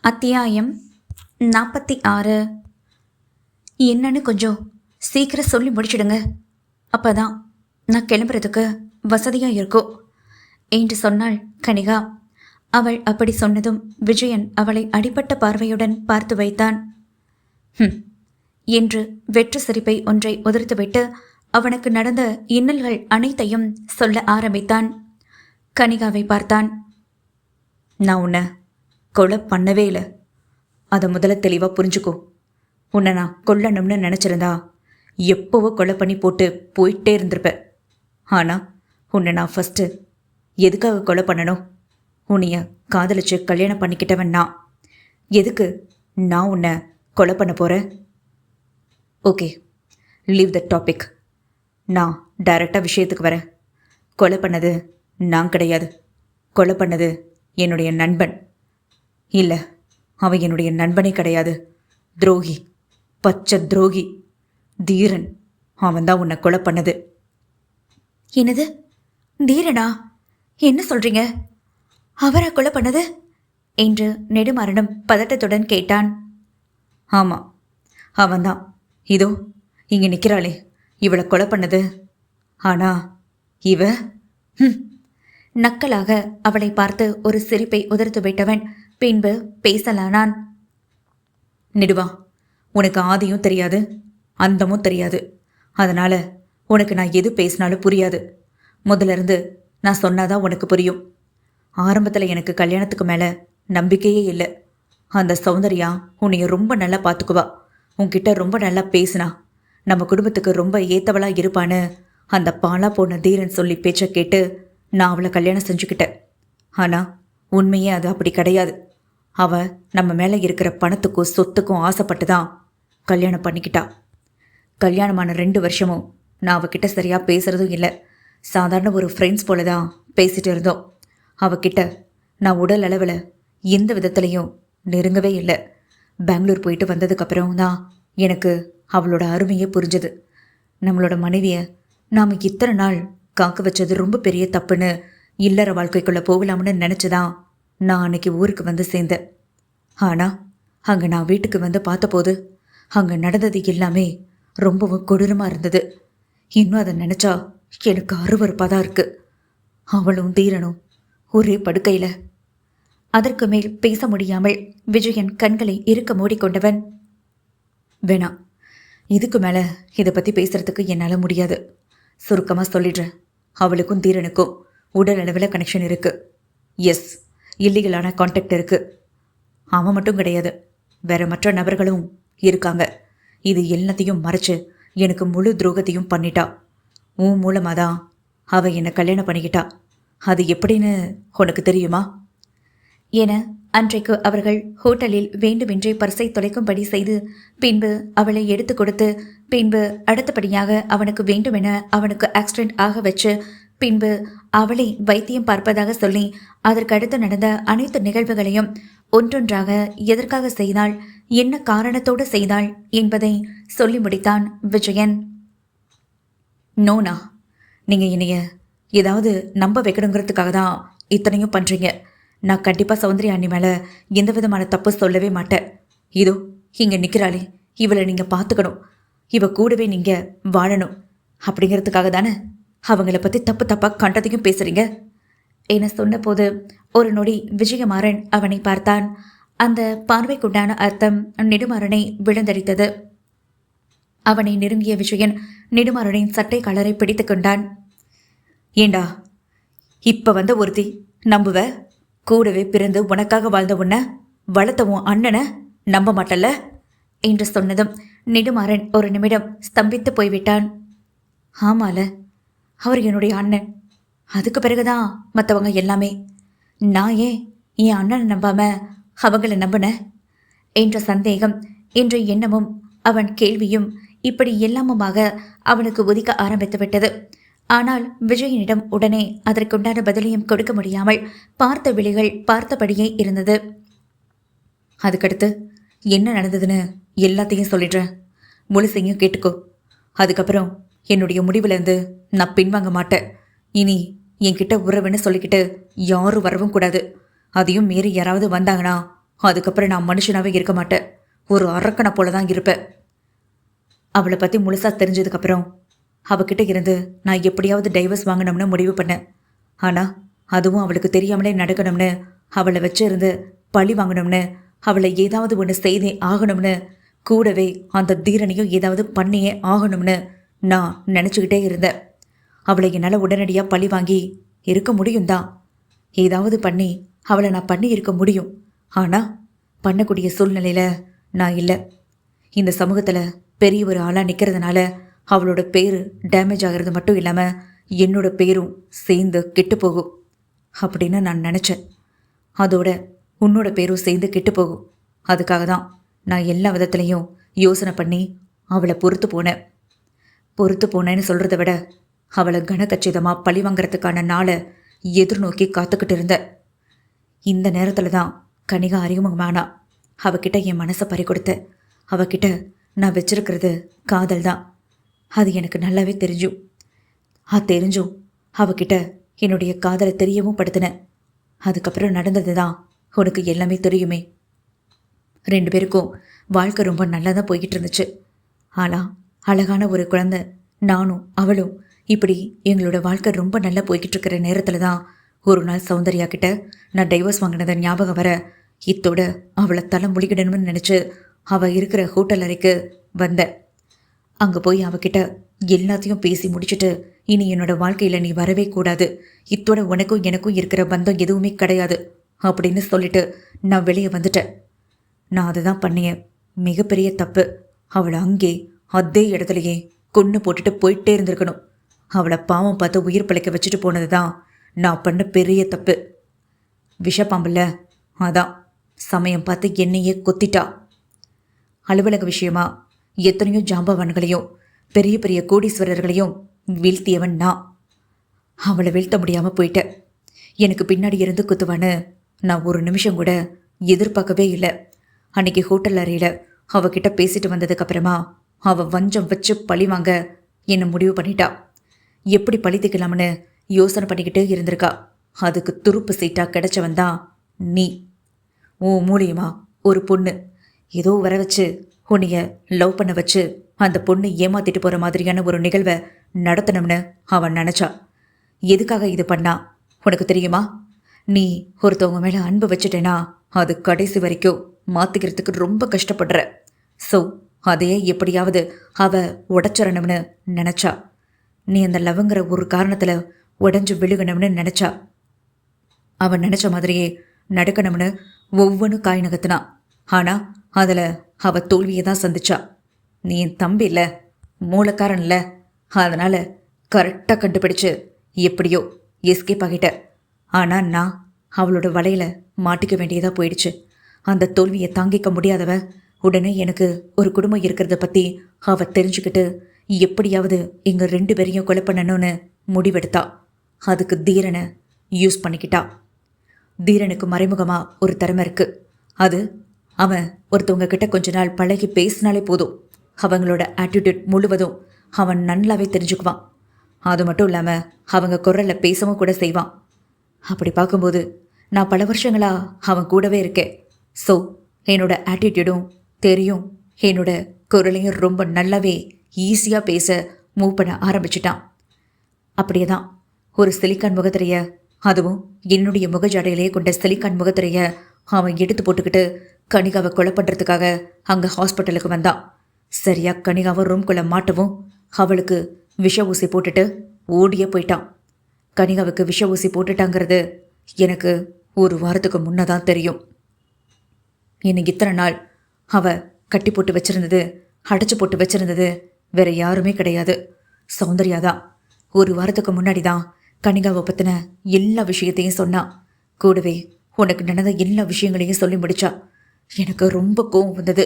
அத்தியாயம் 46. என்னன்னு கொஞ்சம் சீக்கிரம் சொல்லி முடிச்சிடுங்க, அப்பதான் நான் கிளம்புறதுக்கு வசதியாக இருக்கும் என்று சொன்னாள் கனிகா. அவள் அப்படி சொன்னதும் விஜயன் அவளை அடிபட்ட பார்வையுடன் பார்த்து வைத்தான். என்று வெற்று சிரிப்பை ஒன்றை உதிர்த்துவிட்டு அவனுக்கு நடந்த இன்னல்கள் அனைத்தையும் சொல்ல ஆரம்பித்தான். கனிகாவை பார்த்தான். நான் உன்னை கொலை பண்ணவே இல்லை, அதை முதல்ல தெளிவாக புரிஞ்சுக்கோ. உன்னை நான் கொல்லணும்னு நினச்சிருந்தா எப்போவோ கொலை பண்ணி போட்டு போயிட்டே இருந்திருப்பேன். ஆனால் உன்னை நான் ஃபஸ்ட்டு எதுக்காக கொலை பண்ணணும்? உன்னைய காதலிச்சு கல்யாணம் பண்ணிக்கிட்டவன் நான். எதுக்கு நான் உன்னை கொலை பண்ண போகிறேன்? Okay, leave the topic. நான் டைரெக்டாக விஷயத்துக்கு வரேன். கொலை பண்ணது நான் கிடையாது. கொலை பண்ணது என்னுடைய நண்பன். இல்லை, அவன் என்னுடைய நண்பனே கிடையாது. துரோகி, பச்சை துரோகி, தீரன். அவன்தான் உன்னை கொலை பண்ணது. என்னது, தீரனா? என்ன சொல்றீங்க? அவரா கொலை பண்ணது என்று நெடுமாறனும் பதட்டத்துடன் கேட்டான். ஆமாம், அவன்தான். இதோ இங்கே நிற்கிறாளே, இவளை கொலை பண்ணது. ஆனா இவ நக்கலாக அவளை பார்த்து ஒரு சிரிப்பை உதிர்த்து விட்டவன் பின்பு பேசலானான். நெடுவா, உனக்கு ஆதியும் தெரியாது, அந்தமும் தெரியாது. அதனால உனக்கு நான் எது பேசினாலும் புரியாது. முதல்ல இருந்து நான் சொன்னாதான் உனக்கு புரியும். ஆரம்பத்தில் எனக்கு கல்யாணத்துக்கு மேலே நம்பிக்கையே இல்லை. அந்த சௌந்தர்யா உன்னைய ரொம்ப நல்லா பார்த்துக்குவா, உன்கிட்ட ரொம்ப நல்லா பேசினா, நம்ம குடும்பத்துக்கு ரொம்ப ஏத்தவளா இருப்பான்னு அந்த பாலா போன தீரன் சொல்லி பேச்சை கேட்டு நான் அவளை கல்யாணம் செஞ்சுக்கிட்டேன். ஆனால் உண்மையே அது அப்படி கிடையாது. அவள் நம்ம மேலே இருக்கிற பணத்துக்கும் சொத்துக்கும் ஆசைப்பட்டு தான் கல்யாணம் பண்ணிக்கிட்டா. கல்யாணமான 2 வருஷமும் நான் அவகிட்ட சரியாக பேசுகிறதும் இல்லை. சாதாரண ஒரு ஃப்ரெண்ட்ஸ் போல தான் பேசிகிட்டு இருந்தோம். அவகிட்ட நான் உடல் அளவில் எந்த விதத்துலையும் நெருங்கவே இல்லை. பெங்களூர் போயிட்டு வந்ததுக்கப்புறம் தான் எனக்கு அவளோட அருமையே புரிஞ்சது. நம்மளோட மனைவியை நாம் இத்தனை நாள் காக்க வச்சது ரொம்ப பெரிய தப்புன்னு இல்லற வாழ்க்கைக்குள்ளே போகலாம்னு நினச்சிதான் நான் அன்னைக்கு ஊருக்கு வந்து சேர்ந்தேன். ஆனால் அங்கே நான் வீட்டுக்கு வந்து பார்த்தபோது அங்கே நடந்தது எல்லாமே ரொம்பவும் கொடூரமாக இருந்தது. இன்னும் அதை நினச்சா எனக்கு அருவருப்பாக தான் இருக்குது. அவளும் தீரனும் ஒரே படுக்கையில். அதற்கு மேல் பேச முடியாமல் விஜயன் கண்களை இறுக்க மூடிக்கொண்டவன், வேணாம், இதுக்கு மேலே இதை பற்றி பேசுகிறதுக்கு என்னால் முடியாது. சுருக்கமாக சொல்லிடுறேன். அவளுக்கும் தீரனுக்கும் உடல் அளவில் கனெக்ஷன் இருக்குது. எஸ், இல்லீகலான கான்டாக்ட் இருக்குது. அவன் மட்டும் கிடையாது, வேற மற்ற நபர்களும் இருக்காங்க. இது எல்லாத்தையும் மறைச்சு எனக்கு முழு துரோகத்தையும் பண்ணிட்டா. உன் மூலமாக தான் அவள் என்னை கல்யாணம் பண்ணிக்கிட்டா. அது எப்படின்னு உனக்கு தெரியுமா என அன்றைக்கு அவர்கள் ஹோட்டலில் வேண்டுமென்றே பர்ஸை தொலைக்கும்படி செய்து பின்பு அவளை எடுத்து கொடுத்து பின்பு அடுத்தபடியாக அவனுக்கு வேண்டுமென அவனுக்கு ஆக்சிடென்ட் ஆக வச்சு பின்பு அவளை வைத்தியம் பார்ப்பதாக சொல்லி அதற்கடுத்து நடந்த அனைத்து நிகழ்வுகளையும் ஒன்றொன்றாக எதற்காக செய்தாள், என்ன காரணத்தோடு செய்தாள் என்பதை சொல்லி முடித்தான் விஜயன். நோனா, நீங்கள் என்னைய ஏதாவது நம்ப வைக்கணுங்கிறதுக்காக தான் இத்தனையும் பண்ணுறீங்க. நான் கண்டிப்பாக சௌந்தர்யா அண்ணி மேலே எந்த விதமான தப்பு சொல்லவே மாட்டேன். இதோ இங்கே நிற்கிறாளே, இவளை நீங்கள் பார்த்துக்கணும், இவ கூடவே நீங்கள் வாழணும் அப்படிங்கிறதுக்காக தானே அவங்கள பற்றி தப்பு தப்பாக கண்டதையும் பேசுகிறீங்க என சொன்னபோது ஒரு நொடி விஜயமாறன் அவனை பார்த்தான். அந்த பார்வைக்குண்டான அர்த்தம் நெடுமாறனை விழுந்தடித்தது. அவனை நெருங்கிய விஜயன் நெடுமாறனின் சட்டை கலரை பிடித்து கொண்டான். ஏண்டா, இப்போ வந்த ஒருத்தி நம்புவ? கூடவே பிறந்து உனக்காக வாழ்ந்த உன்னை வளர்த்த உன் அண்ணனை நம்ப மாட்டல்ல என்று சொன்னதும் நெடுமாறன் ஒரு நிமிடம் ஸ்தம்பித்து போய்விட்டான். ஆமால, அவர் என்னுடைய அண்ணன். அதுக்கு பிறகுதான் மற்றவங்க எல்லாமே. நான் ஏன் என் அண்ணனை நம்பாம அவங்கள நம்பின என்ற சந்தேகம் என்ற எண்ணமும் அவன் கேள்வியும் இப்படி எல்லாமுமாக அவனுக்கு உதிக்க ஆரம்பித்து விட்டது. ஆனால் விஜயனிடம் உடனே அதற்குண்டான பதிலையும் கொடுக்க முடியாமல் பார்த்த விழிகள் பார்த்தபடியே இருந்தது. அதுக்கடுத்து என்ன நடந்ததுன்னு எல்லாத்தையும் சொல்லிடுறேன், முழுசையும் கேட்டுக்கோ. அதுக்கப்புறம் என்னுடைய முடிவுலேருந்து நான் பின்வாங்க மாட்டேன். இனி என்கிட்ட உறவுன்னு சொல்லிக்கிட்டு யாரும் வரவும் கூடாது. அதையும் மீறி யாராவது வந்தாங்கன்னா அதுக்கப்புறம் நான் மனுஷனாவே இருக்க மாட்டேன். ஒரு அரக்கனை போல தான் இருப்பேன். அவளை பற்றி முழுசாக தெரிஞ்சதுக்கப்புறம் அவகிட்ட இருந்து நான் எப்படியாவது டைவர்ஸ் வாங்கணும்னு முடிவு பண்ணேன். ஆனால் அதுவும் அவளுக்கு தெரியாமலே நடக்கணும்னு, அவளை வச்சிருந்து பழி வாங்கணும்னு, அவளை ஏதாவது ஒன்று செய்தே ஆகணும்னு, கூடவே அந்த தீரனையும் ஏதாவது பண்ணியே ஆகணும்னு நான் நினச்சிக்கிட்டே இருந்தேன். அவளை என்னால் உடனடியாக பழி வாங்கி இருக்க முடியும் தான். ஏதாவது பண்ணி அவளை நான் பண்ணி இருக்க முடியும். ஆனால் பண்ணக்கூடிய சூழ்நிலையில் நான் இல்லை. இந்த சமூகத்தில் பெரிய ஒரு ஆளாக நிற்கிறதுனால அவளோட பேர் டேமேஜ் ஆகிறது மட்டும் இல்லாமல் என்னோட பேரும் சேர்ந்து கெட்டு போகும் அப்படின்னு நான் நினச்சேன். அதோட உன்னோட பேரும் சேர்ந்து கெட்டு போகும். அதுக்காக தான் நான் எல்லா விதத்துலேயும் யோசனை பண்ணி அவளை பொறுத்து போனேன்னு சொல்கிறத விட அவளை கனகச்சிதமாக பழி வாங்கிறதுக்கான நாளை எதிர்நோக்கி காத்துக்கிட்டு இருந்தேன். இந்த நேரத்தில் தான் கனிகா அறிமுகமானா. அவகிட்ட என் மனசை பறி கொடுத்தேன். அவகிட்ட நான் வச்சிருக்கிறது காதல் தான். அது எனக்கு நல்லாவே தெரிஞ்சும் அவகிட்ட என்னுடைய காதலை தெரியவும் படுத்தினேன். அதுக்கப்புறம் நடந்தது தான் உனக்கு எல்லாமே தெரியுமே. 2 பேருக்கும் வாழ்க்கை ரொம்ப நல்லா தான் போய்கிட்டு இருந்துச்சு. ஆனால் அழகான ஒரு குழந்தை, நானும் அவளும் இப்படி எங்களோட வாழ்க்கை ரொம்ப நல்லா போய்கிட்டு இருக்கிற நேரத்தில் தான் ஒரு நாள் சௌந்தர்யா கிட்ட நான் டைவர்ஸ் வாங்கினதை ஞாபகம் வர, இத்தோட அவளை தலை முழிக்கிடணும்னு நினச்சி அவள் இருக்கிற ஹோட்டல் அறைக்கு வந்தேன். அங்கே போய் அவகிட்ட எல்லாத்தையும் பேசி முடிச்சுட்டு, இனி என்னோட வாழ்க்கையில் நீ வரவே கூடாது, இத்தோட உனக்கும் எனக்கும் இருக்கிற பந்தம் எதுவுமே கிடையாது அப்படின்னு சொல்லிட்டு நான் வெளியே வந்துட்டேன். நான் அதை தான் பண்ணியேன். மிகப்பெரிய தப்பு. அவளை அங்கே அதே இடத்துலையே கொன்று போட்டுட்டு போயிட்டே இருந்திருக்கணும். அவளை பாவம் பார்த்து உயிர் பிழைக்க வச்சுட்டு போனது தான் நான் பண்ண பெரிய தப்பு. விஷப்பாம்பில்ல, அதான் சமயம் பார்த்து என்னையே கொத்திட்டா. அலுவலக விஷயமா எத்தனையோ ஜாம்பவான்களையும் பெரிய பெரிய கோடீஸ்வரர்களையும் வீழ்த்தியவன் நான். அவளை வீழ்த்த முடியாமல் போயிட்டேன். எனக்கு பின்னாடி இருந்து குத்துவான்னு நான் ஒரு நிமிஷம் கூட எதிர்பார்க்கவே இல்லை. அன்னைக்கு ஹோட்டல் அறையில் அவகிட்ட பேசிட்டு வந்ததுக்கப்புறமா அவள் வஞ்சம் வச்சு பழி வாங்க என்னை முடிவு பண்ணிட்டா. எப்படி பழித்துக்கலாம்னு யோசனை பண்ணிக்கிட்டே இருந்திருக்கா. அதுக்கு துருப்பு சீட்டா கிடைச்சவன் தான் நீ. உன் மூலியமா ஒரு பொண்ணு ஏதோ வர வச்சு உன்னைய லவ் பண்ண வச்சு அந்த பொண்ணு ஏமாத்திட்டு போகிற மாதிரியான ஒரு நிகழ்வை நடத்தணும்னு அவன் நினச்சா. எதுக்காக இது பண்ணா உனக்கு தெரியுமா? நீ ஒருத்தவங்க மேலே அன்பு வச்சுட்டேனா அது கடைசி வரைக்கும் மாற்றிக்கிறதுக்கு ரொம்ப கஷ்டப்படுற. ஸோ அதையே எப்படியாவது அவ உடைச்சிடணும்னு நினச்சா. நீ அந்த லவ்ங்கிற ஒரு காரணத்தில் உடஞ்சு விழுகணும்னு நினச்சா. அவன் நினச்ச மாதிரியே நடக்கணும்னு ஒவ்வொன்றும் காய் நகர்த்தினான். ஆனால் அதில் அவள் தோல்வியை தான் சந்திச்சா. நீ என் தம்பி இல்லை, மூலக்காரன் இல்லை, அதனால் கரெக்டாக கண்டுபிடிச்சு எப்படியோ எஸ்கேப் ஆகிட்ட. ஆனால் நான் அவளோட வலையில் மாட்டிக்க வேண்டியதாக போயிடுச்சு. அந்த தோல்வியை தாங்கிக்க முடியாதவ உடனே எனக்கு ஒரு குடும்பம் இருக்கிறத பற்றி அவள் தெரிஞ்சுக்கிட்டு எப்படியாவது எங்கள் 2 பேரையும் கொலை பண்ணணும்னு முடிவெடுத்தா. அதுக்கு தீரனை யூஸ் பண்ணிக்கிட்டா. தீரனுக்கு மறைமுகமாக ஒரு திறமை இருக்குது. அது அவன் ஒருத்தவங்க கிட்ட கொஞ்ச நாள் பழகி பேசினாலே போதும், அவங்களோட ஆட்டிடியூட் முழுவதும் அவன் நல்லாவே தெரிஞ்சுக்குவான். அது மட்டும் இல்லாமல் அவங்க குரலில் பேசவும் கூட செய்வான். அப்படி பார்க்கும்போது நான் பல வருஷங்களாக அவன் கூடவே இருக்கேன். ஸோ என்னோட ஆட்டிடியூடும் தெரியும், என்னோட குரலையும் ரொம்ப நல்லாவே ஈஸியாக பேச மூவ் பண்ண ஆரம்பிச்சிட்டான். அப்படியே தான் ஒரு சிலிக்கான் முகத்திரைய, அதுவும் என்னுடைய முகஜாடையிலேயே கொண்ட சிலிக்கான் முகத்திரைய அவன் எடுத்து போட்டுக்கிட்டு கனிகாவை கொலை பண்ணுறதுக்காக அங்கே ஹாஸ்பிட்டலுக்கு வந்தான். சரியா கனிகாவை ரூம்குள்ளே மாட்டவும் அவளுக்கு விஷ ஊசி போட்டுட்டு ஓடியே போயிட்டான். கனிகாவுக்கு விஷ ஊசி போட்டுட்டாங்கிறது எனக்கு ஒரு வாரத்துக்கு முன்னே தான் தெரியும். இன்னைக்கு இத்தனை நாள் அவள் கட்டி போட்டு வச்சிருந்தது, அடைச்சி போட்டு வச்சிருந்தது வேற யாருமே கிடையாது, சௌந்தர்யா தான். ஒரு வாரத்துக்கு முன்னாடி தான் கனிகாவை பற்றின எல்லா விஷயத்தையும் சொன்னான். கூடவே உனக்கு நடந்த எல்லா விஷயங்களையும் சொல்லி முடிச்சா. எனக்கு ரொம்ப கோபம் வந்தது.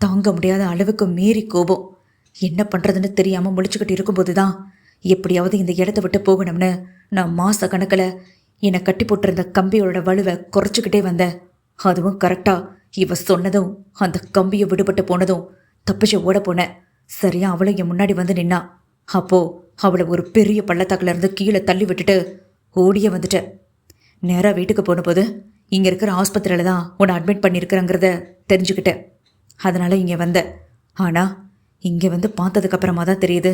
தாங்க முடியாத அளவுக்கு மீறி கோபம். என்ன பண்ணுறதுன்னு தெரியாமல் முழிச்சுக்கிட்டு இருக்கும்போது தான் எப்படியாவது இந்த இடத்த விட்டு போகணும்னு நான் மாத கணக்கில் என்னை கட்டி போட்டிருந்த கம்பியோட வலுவை குறைச்சிக்கிட்டே வந்தேன். அதுவும் கரெக்டாக இவ சொன்னதும் அந்த கம்பியை விடுபட்டு போனதும் தப்பிச்சு ஓட போனேன். சரியா அவளும் என் முன்னாடி வந்து நின்னா. அப்போது அவளை ஒரு பெரிய பள்ளத்தாக்கில் இருந்து கீழே தள்ளி விட்டுட்டு ஓடியே வந்துட்டேன். நேராக வீட்டுக்கு போன போது இங்கே இருக்கிற ஆஸ்பத்திரியில் தான் உன்னை அட்மிட் பண்ணியிருக்கிறேங்கிறத தெரிஞ்சுக்கிட்டேன். அதனால் இங்கே வந்தேன். ஆனால் இங்கே வந்து பார்த்ததுக்கப்புறமா தான் தெரியுது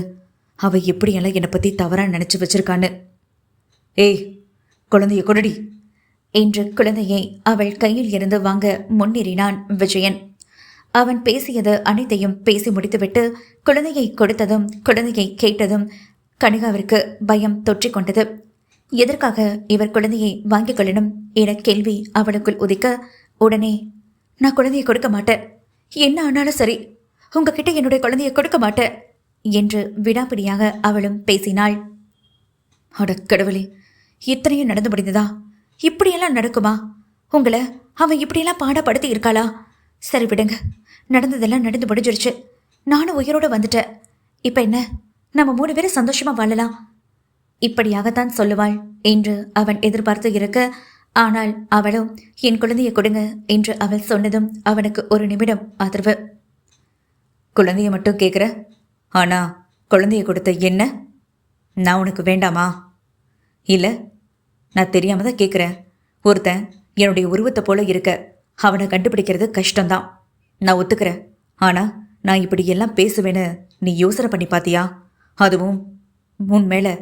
அவள் எப்படியெல்லாம் என்னை பற்றி தவறாக நினச்சி வச்சிருக்கான்னு. ஏய், குழந்தைய கொடடி என்று குழந்தையை அவள் கையில் இருந்து வாங்க முன்னேறினான் விஜயன். அவன் பேசியது அனைத்தையும் பேசி முடித்துவிட்டு குழந்தையை கொடுத்ததும் குழந்தையை கேட்டதும் கனிகாவிற்கு பயம் தொற்றிக்கொண்டது. எதற்காக இவர் குழந்தையை வாங்கிக் கொள்ளணும் என கேள்வி அவளுக்குள் உதிக்க, உடனே நான் குழந்தையை கொடுக்க மாட்டேன், என்ன ஆனாலும் சரி உங்ககிட்ட என்னுடைய குழந்தையை கொடுக்க மாட்டேன் என்று விடாப்பிடியாக அவளும் பேசினாள். அட கடவுளே, இத்தனையும் நடந்து முடிந்ததா? இப்படியெல்லாம் நடக்குமா? உங்களை அவன் இப்படியெல்லாம் பாடப்படுத்தி இருக்காளா? சரி விடுங்க, நடந்ததெல்லாம் நடந்து முடிஞ்சிருச்சு. நானும் உயிரோடு வந்துட்டேன். இப்போ என்ன, நம்ம 3 பேரும் சந்தோஷமா வாழலாம். இப்படியாகத்தான் சொல்லுவாள் என்று அவன் எதிர்பார்த்து இருக்க, ஆனால் அவளும் என் குழந்தையை கொடுங்க என்று அவள் சொன்னதும் அவனுக்கு ஒரு நிமிடம் அதிர்வு. குழந்தைய மட்டும் கேட்குற, ஆனா குழந்தைய கொடுத்த என்ன நான் உனக்கு வேண்டாமா? இல்லை, நான் தெரியாம தான் கேட்குறேன். ஒருத்தன் என்னுடைய உருவத்தை போல இருக்க, அவனை கண்டுபிடிக்கிறது கஷ்டம்தான், நான் ஒத்துக்கிறேன். ஆனால் நான் இப்படி எல்லாம் பேசுவேன்னு நீ யோசனை பண்ணி பார்த்தியா? அதுவும் உன் மேலே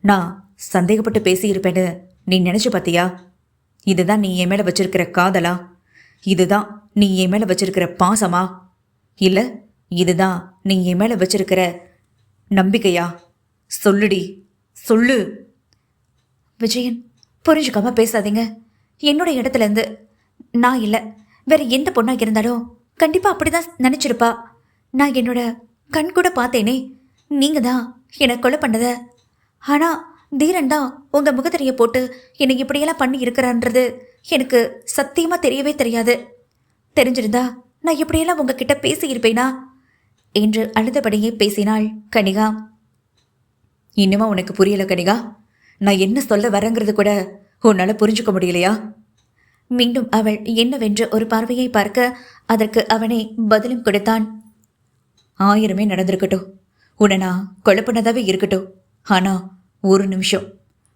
நான் சந்தேகப்பட்டு பேசியிருப்பேன்னு நீ நினச்சி பார்த்தியா? இதுதான் நீ என் மேலே வச்சிருக்கிற காதலா? இதுதான் நீ என் மேலே வச்சிருக்கிற பாசமா? இல்லை, இதுதான் நீ என் மேலே வச்சிருக்கிற நம்பிக்கையா? சொல்லுடி, சொல்லு. விஜயன், புரிஞ்சுக்காம பேசாதீங்க. என்னோட இடத்துல இருந்து நான் இல்லை, வேற எந்த பொண்ணா இருந்தாலும் கண்டிப்பா அப்படிதான் நினைச்சிருப்பா. நான் என்னோட கண் கூட பார்த்தேனே, நீங்க தான் என்னை கொலை பண்ணத. ஆனா தீரன் தான் உங்க முகத்திரையை போட்டு என்னை இப்படியெல்லாம் பண்ணி இருக்கிறான்றது எனக்கு சத்தியமா தெரியவே தெரியாது. தெரிஞ்சிருந்தா நான் இப்படியெல்லாம் உங்ககிட்ட பேசியிருப்பேனா என்று அழுதபடியே பேசினாள் கனிகா. இன்னுமா உனக்கு புரியல கனிகா? நான் என்ன சொல்ல வரேங்கிறது கூட உன்னால புரிஞ்சுக்க முடியலையா? மீண்டும் அவள் என்னவென்று ஒரு பார்வையை பார்க்க அதற்கு அவனே பதிலும் கொடுத்தான். 1000மே நடந்திருக்கட்டும், உன்னை நான் கொலை பண்ணதாவே இருக்கட்டும், ஆனா ஒரு நிமிஷம்,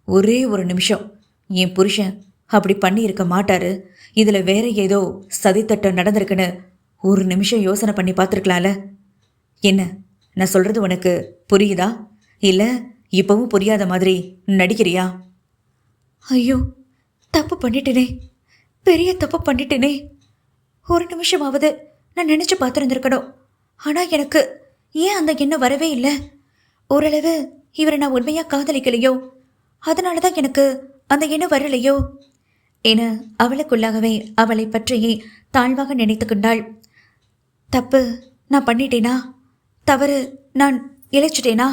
ஒரே ஒரு நிமிஷம் என் புருஷன் அப்படி பண்ணி இருக்க மாட்டாரு, இதுல வேற ஏதோ சதித்தட்டம் நடந்திருக்குன்னு ஒரு நிமிஷம் யோசனை பண்ணி பார்த்துருக்கலாம்ல. என்ன, நான் சொல்றது உனக்கு புரியுதா? இல்லை இப்பவும் புரியாத மாதிரி நடிக்கிறியா? ஐயோ, தப்பு பண்ணிட்டேனே, பெரிய தப்பு பண்ணிட்டேனே. ஒரு நிமிஷமாவது நான் நினச்சி பார்த்துருந்துருக்கணும். ஆனால் எனக்கு ஏன் அந்த எண்ணம் வரவே இல்லை? ஓரளவு இவரை நான் உண்மையாக காதலிக்கலையோ, அதனால தான் எனக்கு அந்த எண்ணம் வரலையோ என அவளுக்குள்ளாகவே அவளை பற்றியே தாழ்வாக நினைத்து கொண்டாள். தப்பு நான் பண்ணிட்டேனா? தவறு நான் இழைச்சிட்டேனா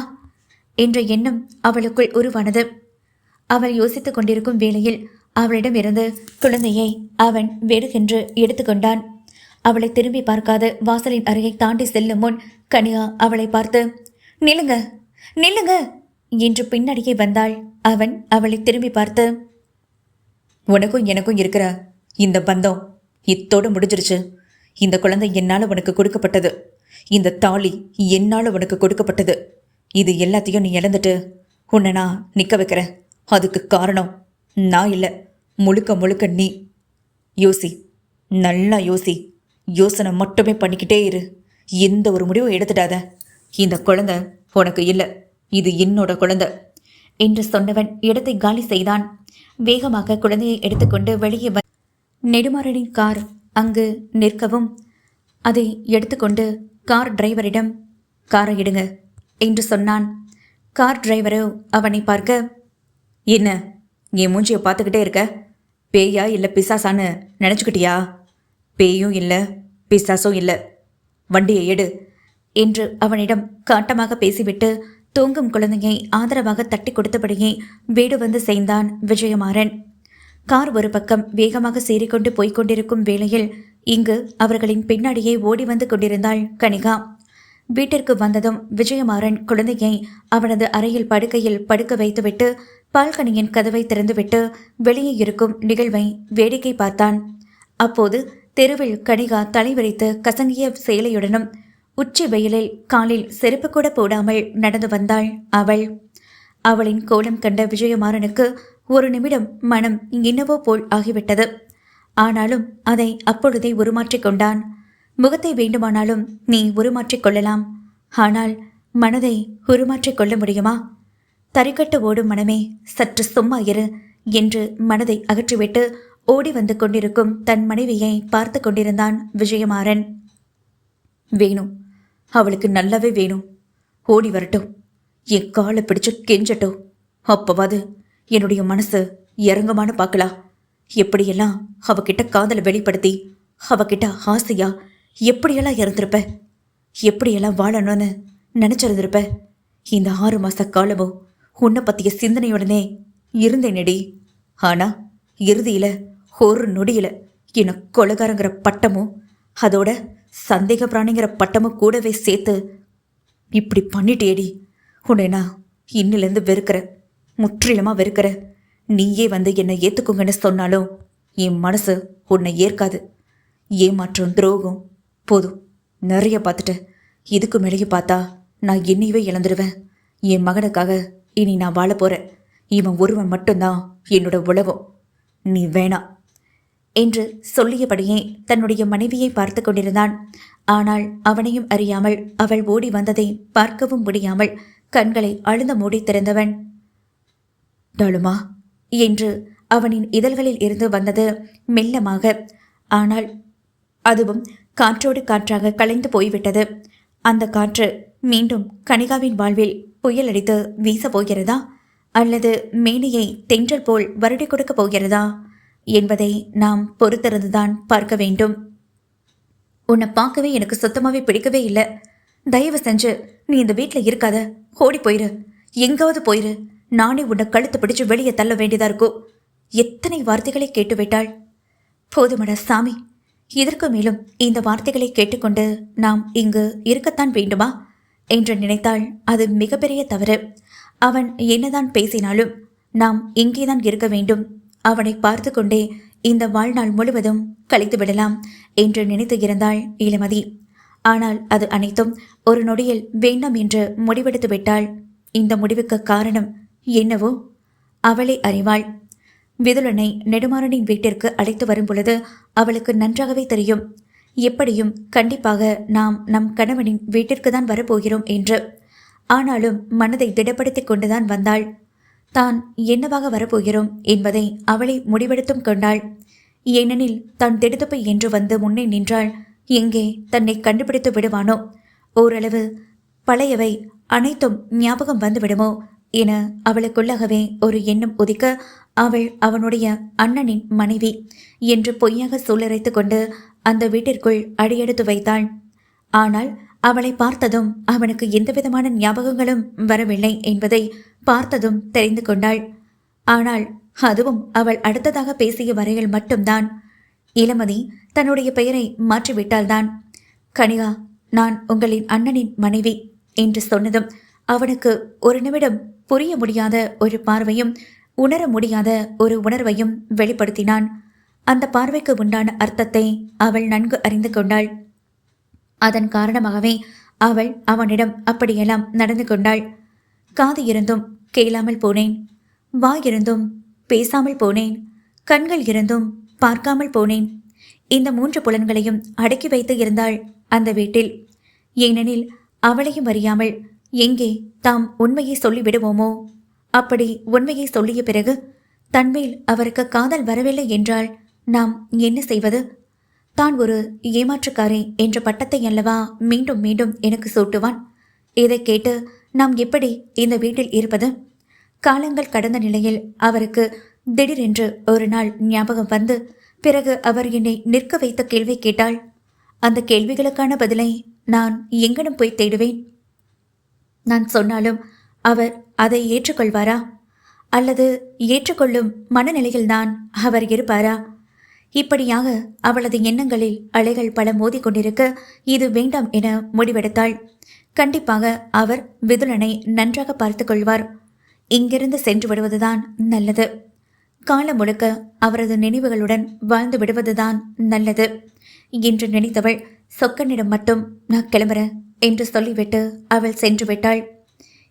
என்ற எண்ணம் அவளுக்குள் உருவானது. அவள் யோசித்துக் கொண்டிருக்கும் வேளையில் அவளிடமிருந்து குழந்தையை அவன் வேடுகென்று எடுத்துக்கொண்டான். அவளை திரும்பி பார்க்காத வாசலின் அருகே தாண்டி செல்லும் முன் கனிகா அவளை பார்த்து, நில்லுங்க நில்லுங்க என்று பின்னடியே வந்தாள். அவன் அவளை திரும்பி பார்த்து, உனக்கும் எனக்கும் இருக்கிற இந்த பந்தம் இத்தோடு முடிஞ்சிருச்சு. இந்த குழந்தை என்னால் உனக்கு கொடுக்கப்பட்டது, இந்த தாலி என்னால் உனக்கு கொடுக்கப்பட்டது. இது எல்லாத்தையும் நீ இழந்துட்டு உன்னை நான் நிற்க வைக்கிறேன். அதுக்கு காரணம் நான் இல்லை, முழுக்க முழுக்க நீ. யோசி, நல்லா யோசி. யோசனை மட்டுமே பண்ணிக்கிட்டே இரு, எந்த ஒரு முடிவும் எடுத்துடாத. இந்த குழந்தை உனக்கு இல்லை, இது என்னோட குழந்தை என்று சொன்னவன் இடத்தை காலி செய்தான். வேகமாக குழந்தையை எடுத்துக்கொண்டு வெளியே நெடுமாறனின் கார் அங்கு நிற்கவும் அதை எடுத்துக்கொண்டு கார் டிரைவரிடம் காரை எடுங்க என்று சொன்னான். கார் டிரைவரோ அவனை பார்க்க, என்ன என் மூஞ்சியை பார்த்துக்கிட்டே இருக்க? பேயா இல்லை பிசாசான்னு நினச்சிக்கிட்டியா? பேயும் இல்லை பிசாசும் இல்லை, வண்டியை எடு என்று அவனிடம் காட்டமாக பேசிவிட்டு தூங்கும் குழந்தையை ஆதரவாக தட்டி கொடுத்தபடியே வீடு வந்து சேர்ந்தான் விஜயமாறன். கார் ஒரு பக்கம் வேகமாக சீறிக்கொண்டு போய்கொண்டிருக்கும் வேளையில் இங்கு அவர்களின் பின்னாடியே ஓடி வந்து கொண்டிருந்தாள் கனிகா. வீட்டிற்கு வந்ததும் விஜயமாறன் குழந்தையை அவனது அறையில் படுக்கையில் படுக்க வைத்துவிட்டு பால்கனியின் கதவை திறந்துவிட்டு வெளியே இருக்கும் நிகழ்வை வேடிக்கை பார்த்தான். அப்போது தெருவில் கனிகா தலைவிரித்து கசங்கிய சேலையுடனும் உச்சி வெயிலில் காலில் செருப்பு கூட போடாமல் நடந்து வந்தாள் அவள். அவளின் கோலம் கண்ட விஜயமாறனுக்கு ஒரு நிமிடம் மனம் என்னவோ போல் ஆகிவிட்டது. ஆனாலும் அதை அப்பொழுதே உருமாற்றிக் கொண்டான். முகத்தை வேண்டுமானாலும் நீ உருமாற்றிக் கொள்ளலாம், ஆனால் மனதை உருமாற்றிக் கொள்ள முடியுமா? தறிக்கட்டு ஓடும் மனமே, சற்று சும்மா இரு என்று மனதை அகற்றிவிட்டு ஓடி வந்து கொண்டிருக்கும் தன் மனைவியை பார்த்து கொண்டிருந்தான் விஜயமாறன். வேணும், அவளுக்கு நல்லாவே வேணும். ஓடி வரட்டும், என் காலை பிடிச்சு கெஞ்சட்டும். அப்பவாது என்னுடைய மனசு இறங்குமான்னு பார்க்கலாம். எப்படியெல்லாம் அவகிட்ட காதலை வெளிப்படுத்தி அவகிட்ட ஆசையா எப்படியெல்லாம் இறந்திருப்ப, எப்படியெல்லாம் வாழணும்னு நினைச்சிருந்திருப்ப. இந்த 6 மாச காலமும் உன்னை பற்றிய சிந்தனையுடனே இருந்தேனடி. ஆனா இறுதியில ஒரு நொடியில என்னை கொலைகாரங்கிற பட்டமும் அதோட சந்தேக பிராணிங்கிற பட்டமும் கூடவே சேர்த்து இப்படி பண்ணிட்டேடி. உன்னை நான் இன்னிலேருந்து வெறுக்கிற, முற்றிலுமா வெறுக்கிற. நீயே வந்து என்னை ஏற்றுக்குங்கன்னு சொன்னாலும் என் மனசு உன்னை ஏற்காது. ஏமாற்றம், துரோகம் போதும், நிறைய பார்த்துட்ட. இதுக்கு மேலேயே பார்த்தா நான் என்னையவே இழந்துடுவேன். என் மகனுக்காக இனி நான் வாழ போகிறேன். இவன் ஒருவன் மட்டும்தான் என்னோட உலகம். நீ வேணாம் என்று சொல்லியபடியே தன்னுடைய மனைவியை பார்த்து கொண்டிருந்தான். ஆனால் அவனையும் அறியாமல் அவள் ஓடி வந்ததை பார்க்கவும் முடியாமல் கண்களை அழுந்த மூடி திறந்தவன். டாலுமா என்று அவனின் இதழ்களில் இருந்து வந்தது மெல்லமாக. ஆனால் அதுவும் காற்றோடு காற்றாக கலைந்து போய்விட்டது. அந்த காற்று மீண்டும் கனிகாவின் வாழ்வில் புயல் அடித்து வீச போகிறதா, அல்லது மேனியை தென்றல் போல் வருடி கொடுக்கப் போகிறதா என்பதை நாம் பொறுத்திருந்துதான் பார்க்க வேண்டும். உன்னை பார்க்கவே எனக்கு சுத்தமாகவே பிடிக்கவே இல்லை. தயவு செஞ்சு நீ இந்த வீட்டில் இருக்காத, ஓடி போயிரு, எங்காவது போயிரு. நானே உன்னை கழுத்து பிடிச்சு வெளியே தள்ள வேண்டியதா இருக்கோ. எத்தனை வார்த்தைகளை கேட்டுவிட்டாள். போதுமடா சாமி, இதற்கு மேலும் இந்த வார்த்தைகளை கேட்டுக்கொண்டு நாம் இங்கு இருக்கத்தான் வேண்டுமா என்று நினைத்தால் அது மிகப்பெரிய தவறு. அவன் என்னதான் பேசினாலும் நாம் இங்கேதான் இருக்க வேண்டும். அவனை பார்த்து கொண்டே இந்த வாழ்நாள் முழுவதும் கழித்து விடலாம் என்று நினைத்து இருந்தாள் இளமதி. ஆனால் அது அனைத்தும் ஒரு நொடியில் வேண்டாம் என்று முடிவெடுத்து விட்டாள். இந்த முடிவுக்கு காரணம் என்னவோ அவளே அறிவாள். விதுலனை நெடுமாறனின் வீட்டிற்கு அழைத்து வரும் பொழுது அவளுக்கு நன்றாகவே தெரியும், எப்படியும் கண்டிப்பாக நாம் நம் கணவனின் வீட்டிற்கு தான் வரப்போகிறோம் என்று. ஆனாலும் மனதை திடப்படுத்தி கொண்டுதான் வந்தாள். தான் என்னவாக வரப்போகிறோம் என்பதை அவளை முடிவெடுத்தும் கொண்டாள். ஏனெனில் தான் திடுத்துப்பை என்று வந்து முன்னே நின்றாள். எங்கே தன்னை கண்டுபிடித்து விடுவானோ, ஓரளவு பழையவை அனைத்தும் ஞாபகம் வந்து விடுமோ என அவளுக்குள்ளாகவே ஒரு எண்ணம் உதிக்க, அவள் அவனுடைய அண்ணனின் மனைவி என்று பொய்யாக சூழரைத்து கொண்டு அந்த வீட்டிற்குள் அடியெடுத்து வைத்தாள். ஆனால் அவளை பார்த்ததும் அவனுக்கு எந்தவிதமான ஞாபகங்களும் வரவில்லை என்பதை பார்த்ததும் தெரிந்து கொண்டாள். ஆனால் அதுவும் அவள் அடுத்ததாக பேசிய வரையில் மட்டும்தான். இளமதி தன்னுடைய பெயரை மாற்றிவிட்டால்தான். கனிகா, நான் உங்களின் அண்ணனின் மனைவி என்று சொன்னதும் அவனுக்கு ஒரு நிமிடம் புரிய முடியாத ஒரு பார்வையும் உணர முடியாத ஒரு உணர்வையும் வெளிப்படுத்தினான். அந்த பார்வைக்கு உண்டான அர்த்தத்தை அவள் நன்கு அறிந்து கொண்டாள். அதன் காரணமாகவே அவள் அவனிடம் அப்படியெல்லாம் நடந்து கொண்டாள். காது இருந்தும் கேளாமல் போனேன், வாயிருந்தும் பேசாமல் போனேன், கண்கள் இருந்தும் பார்க்காமல் போனேன். இந்த 3 புலன்களையும் அடக்கி வைத்து இருந்தாள் அந்த வீட்டில். ஏனெனில் அவளையும் அறியாமல் எங்கே தாம் உண்மையை சொல்லிவிடுவோமோ. அப்படி உண்மையை சொல்லிய பிறகு தன்மேல் அவருக்கு காதல் வரவில்லை என்றால் நாம் என்ன செய்வது? தான் ஒரு ஏமாற்றுக்காரி என்ற பட்டத்தை அல்லவா மீண்டும் மீண்டும் எனக்கு சூட்டுவான். இதை கேட்டு நாம் எப்படி இந்த வீட்டில் இருப்பது? காலங்கள் கடந்த நிலையில் அவருக்கு திடீரென்று ஒரு நாள் ஞாபகம் வந்து பிறகு அவர் என்னை நிற்க வைத்த கேள்வி கேட்டாள். அந்த கேள்விகளுக்கான பதிலை நான் எங்கனும் போய் தேடுவேன். நான் சொன்னாலும் அவர் அதை ஏற்றுக்கொள்வாரா? அல்லது ஏற்றுக்கொள்ளும் மனநிலையில்தான் அவர் இருப்பாரா? இப்படியாக அவளது எண்ணங்களில் அலைகள் பல மோதி கொண்டிருக்க இது வேண்டாம் என முடிவெடுத்தாள். கண்டிப்பாக அவர் விதுலனை நன்றாக பார்த்து கொள்வார். இங்கிருந்து சென்று விடுவதுதான் நல்லது. காலம் முழுக்க அவரது நினைவுகளுடன் வாழ்ந்து விடுவதுதான் நல்லது என்று நினைத்தவள் சொக்கனிடம் மட்டும் நான் கிளம்புறேன் என்று சொல்லிவிட்டு அவள் சென்று விட்டாள்.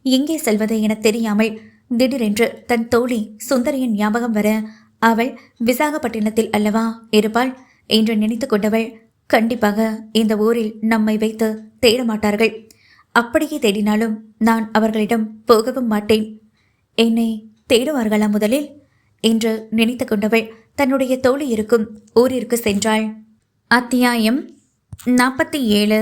எங்கே செல்வது என தெரியாமல் திடீரென்று தன் தோழி சுந்தரியின் ஞாபகம் வர அவள் விசாகப்பட்டினத்தில் அல்லவா இருப்பாள் என்று நினைத்து கொண்டவள், கண்டிப்பாக இந்த ஊரில் நம்மை வைத்து தேட மாட்டார்கள். அப்படியே தேடினாலும் நான் அவர்களிடம் போகவும் மாட்டேன். என்னை தேடுவார்களா முதலில் என்று நினைத்து கொண்டவள் தன்னுடைய தோழி இருக்கும் ஊரிற்கு சென்றாள். அத்தியாயம் 47.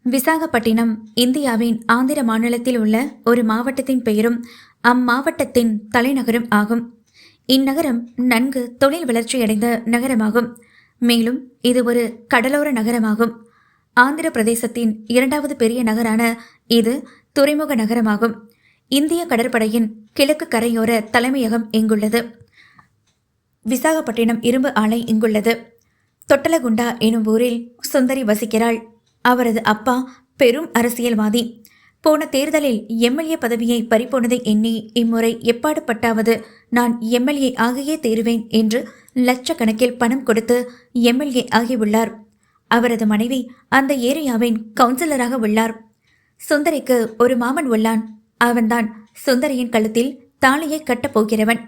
விசாகப்பட்டினம் இந்தியாவின் ஆந்திர மாநிலத்தில் உள்ள ஒரு மாவட்டத்தின் பெயரும் அம்மாவட்டத்தின் தலைநகரும் ஆகும். இந்நகரம் நன்கு தொழில் வளர்ச்சியடைந்த நகரமாகும். மேலும் இது ஒரு கடலோர நகரமாகும். ஆந்திர பிரதேசத்தின் 2வது பெரிய நகரான இது துறைமுக நகரமாகும். இந்திய கடற்படையின் கிழக்கு கரையோர தலைமையகம் இங்குள்ளது. விசாகப்பட்டினம் இரும்பு ஆலை இங்குள்ளது. தொட்டலகுண்டா எனும் ஊரில் சுந்தரி வசிக்கிறாள். அவரது அப்பா பெரும் அரசியல்வாதி. போன தேர்தலில் எம்எல்ஏ பதவியை பறிப்போனதை எண்ணி இம்முறை எப்பாடுபட்டாவது நான் எம்எல்ஏ ஆகியே தேருவேன் என்று லட்சக்கணக்கில் பணம் கொடுத்து எம்எல்ஏ ஆகியுள்ளார். அவரது மனைவி அந்த ஏரியாவின் கவுன்சிலராக உள்ளார். சுந்தரிக்கு ஒரு மாமன் உள்ளான். அவன்தான் சுந்தரியின் கழுத்தில் தாலியை கட்டப் போகிறவன்.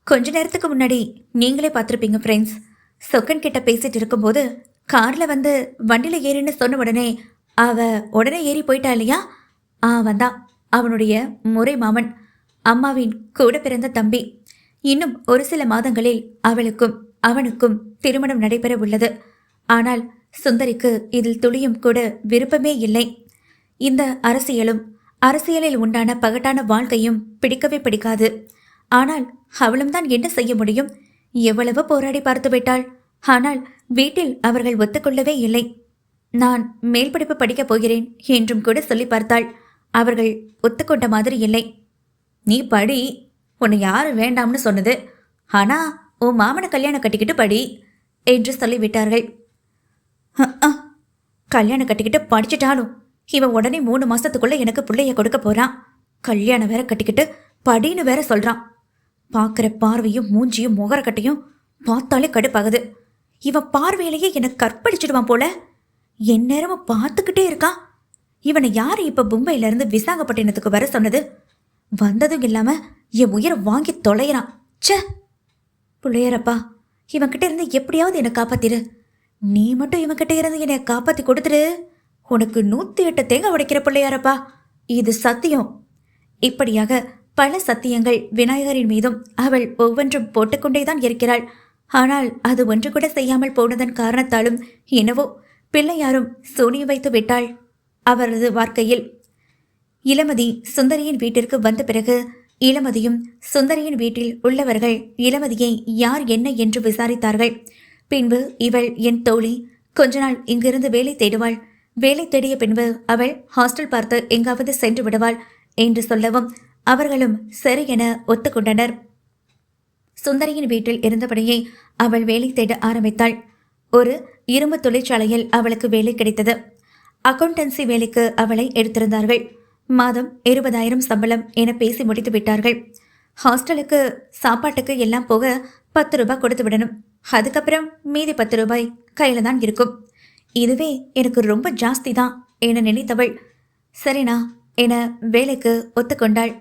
கொஞ்ச நேரத்துக்கு முன்னாடி நீங்களே பார்த்துருப்பீங்க ஃப்ரெண்ட்ஸ். சொக்கன் கிட்ட பேசிட்டு இருக்கும்போது காரில் வந்து வண்டியில் ஏறின்னு சொன்ன உடனே அவ உடனே ஏறி போயிட்டா இல்லையா? அவன்தான் அவனுடைய முறை மாமன், அம்மாவின் கூட பிறந்த தம்பி. இன்னும் ஒரு சில மாதங்களில் அவளுக்கும் அவனுக்கும் திருமணம் நடைபெற உள்ளது. ஆனால் சுந்தரிக்கு இதில் துளியும் கூட விருப்பமே இல்லை. இந்த அரசியலில் உண்டான பகட்டான வாழ்க்கையும் பிடிக்கவே பிடிக்காது. ஆனால் அவளும் தான் என்ன செய்ய முடியும்? எவ்வளவு போராடி பார்த்து விட்டாள். ஆனால் வீட்டில் அவர்கள் ஒத்துக்கொள்ளவே இல்லை. நான் மேல் படிப்பு படிக்கப் போகிறேன் என்றும் கூட சொல்லி பார்த்தாள். அவர்கள் ஒத்துக்கொண்ட மாதிரி இல்லை. நீ படி, உன்னை யாரும் வேண்டாம்னு சொன்னது, ஆனா உன் மாமனை கல்யாணம் கட்டிக்கிட்டு படி என்று சொல்லிவிட்டார்கள். கல்யாணம் கட்டிக்கிட்டு படிச்சிட்டாலும் இவன் உடனே 3 மாசத்துக்குள்ள எனக்கு பிள்ளைய கொடுக்க போறான். கல்யாணம் வேற கட்டிக்கிட்டு படின்னு வேற சொல்றான். பார்க்குற பார்வையும் மூஞ்சியும் முகரக்கட்டையும் பார்த்தாலே கடுப்பாகுது. இவன் பார்வையிலேயே என்னை கற்பழிச்சிடுவான் போல. எந்நேரமும் பார்த்துக்கிட்டே இருக்கான். இவனை யாரு இப்ப மும்பையிலிருந்து விசாகப்பட்டினத்துக்கு வர சொன்னது? வந்ததும் இல்லாம என் உயிரை வாங்கி தொலைகிறான். ச்சே பிள்ளையரப்பா, இவன்கிட்ட இருந்து எப்படியாவது என்னை காப்பாத்திரு. நீ மட்டும் இவன்கிட்ட இருந்து என்னை காப்பாத்தி கொடுத்துரு. உனக்கு 108 தேங்காய் உடைக்கிற பிள்ளையாரப்பா, இது சத்தியம். இப்படியாக பல சத்தியங்கள் விநாயகரின் மீதும் அவள் ஒவ்வொன்றும் போட்டுக்கொண்டேதான் இருக்கிறாள். ஆனால் அது ஒன்று கூட செய்யாமல் போனதன் காரணத்தாலும் என்னவோ பிள்ளையாரும் சூனியம் வைத்து விட்டாள் அவரது வாழ்க்கையில். இளமதி சுந்தரியின் வீட்டிற்கு வந்த பிறகு இளமதியும் சுந்தரியின் வீட்டில் உள்ளவர்கள் இளமதியை யார் என்ன என்று விசாரித்தார்கள். பின்பு இவள் என் தோழி, கொஞ்ச நாள் இங்கிருந்து வேலை தேடுவாள். வேலை தேடிய பின்பு அவள் ஹாஸ்டல் பார்த்து எங்காவது சென்று விடுவாள் என்று சொல்லவும் அவர்களும் சரி என ஒத்துக்கொண்டனர். சுந்தரியின் வீட்டில் இருந்தபடியே அவள் வேலை தேட ஆரம்பித்தாள். ஒரு இரும்பு தொழிற்சாலையில் அவளுக்கு வேலை கிடைத்தது. அக்கவுண்டன்சி வேலைக்கு அவளை எடுத்திருந்தார்கள். மாதம் 20,000 சம்பளம் என பேசி முடித்து விட்டார்கள். ஹாஸ்டலுக்கு சாப்பாட்டுக்கு எல்லாம் போக 10 ரூபாய் கொடுத்து விடணும். அதுக்கப்புறம் மீதி 10 ரூபாய் கையில தான் இருக்கும். இதுவே எனக்கு ரொம்ப ஜாஸ்தி தான் என நினைத்தவள் சரினா என வேலைக்கு ஒத்துக்கொண்டாள்.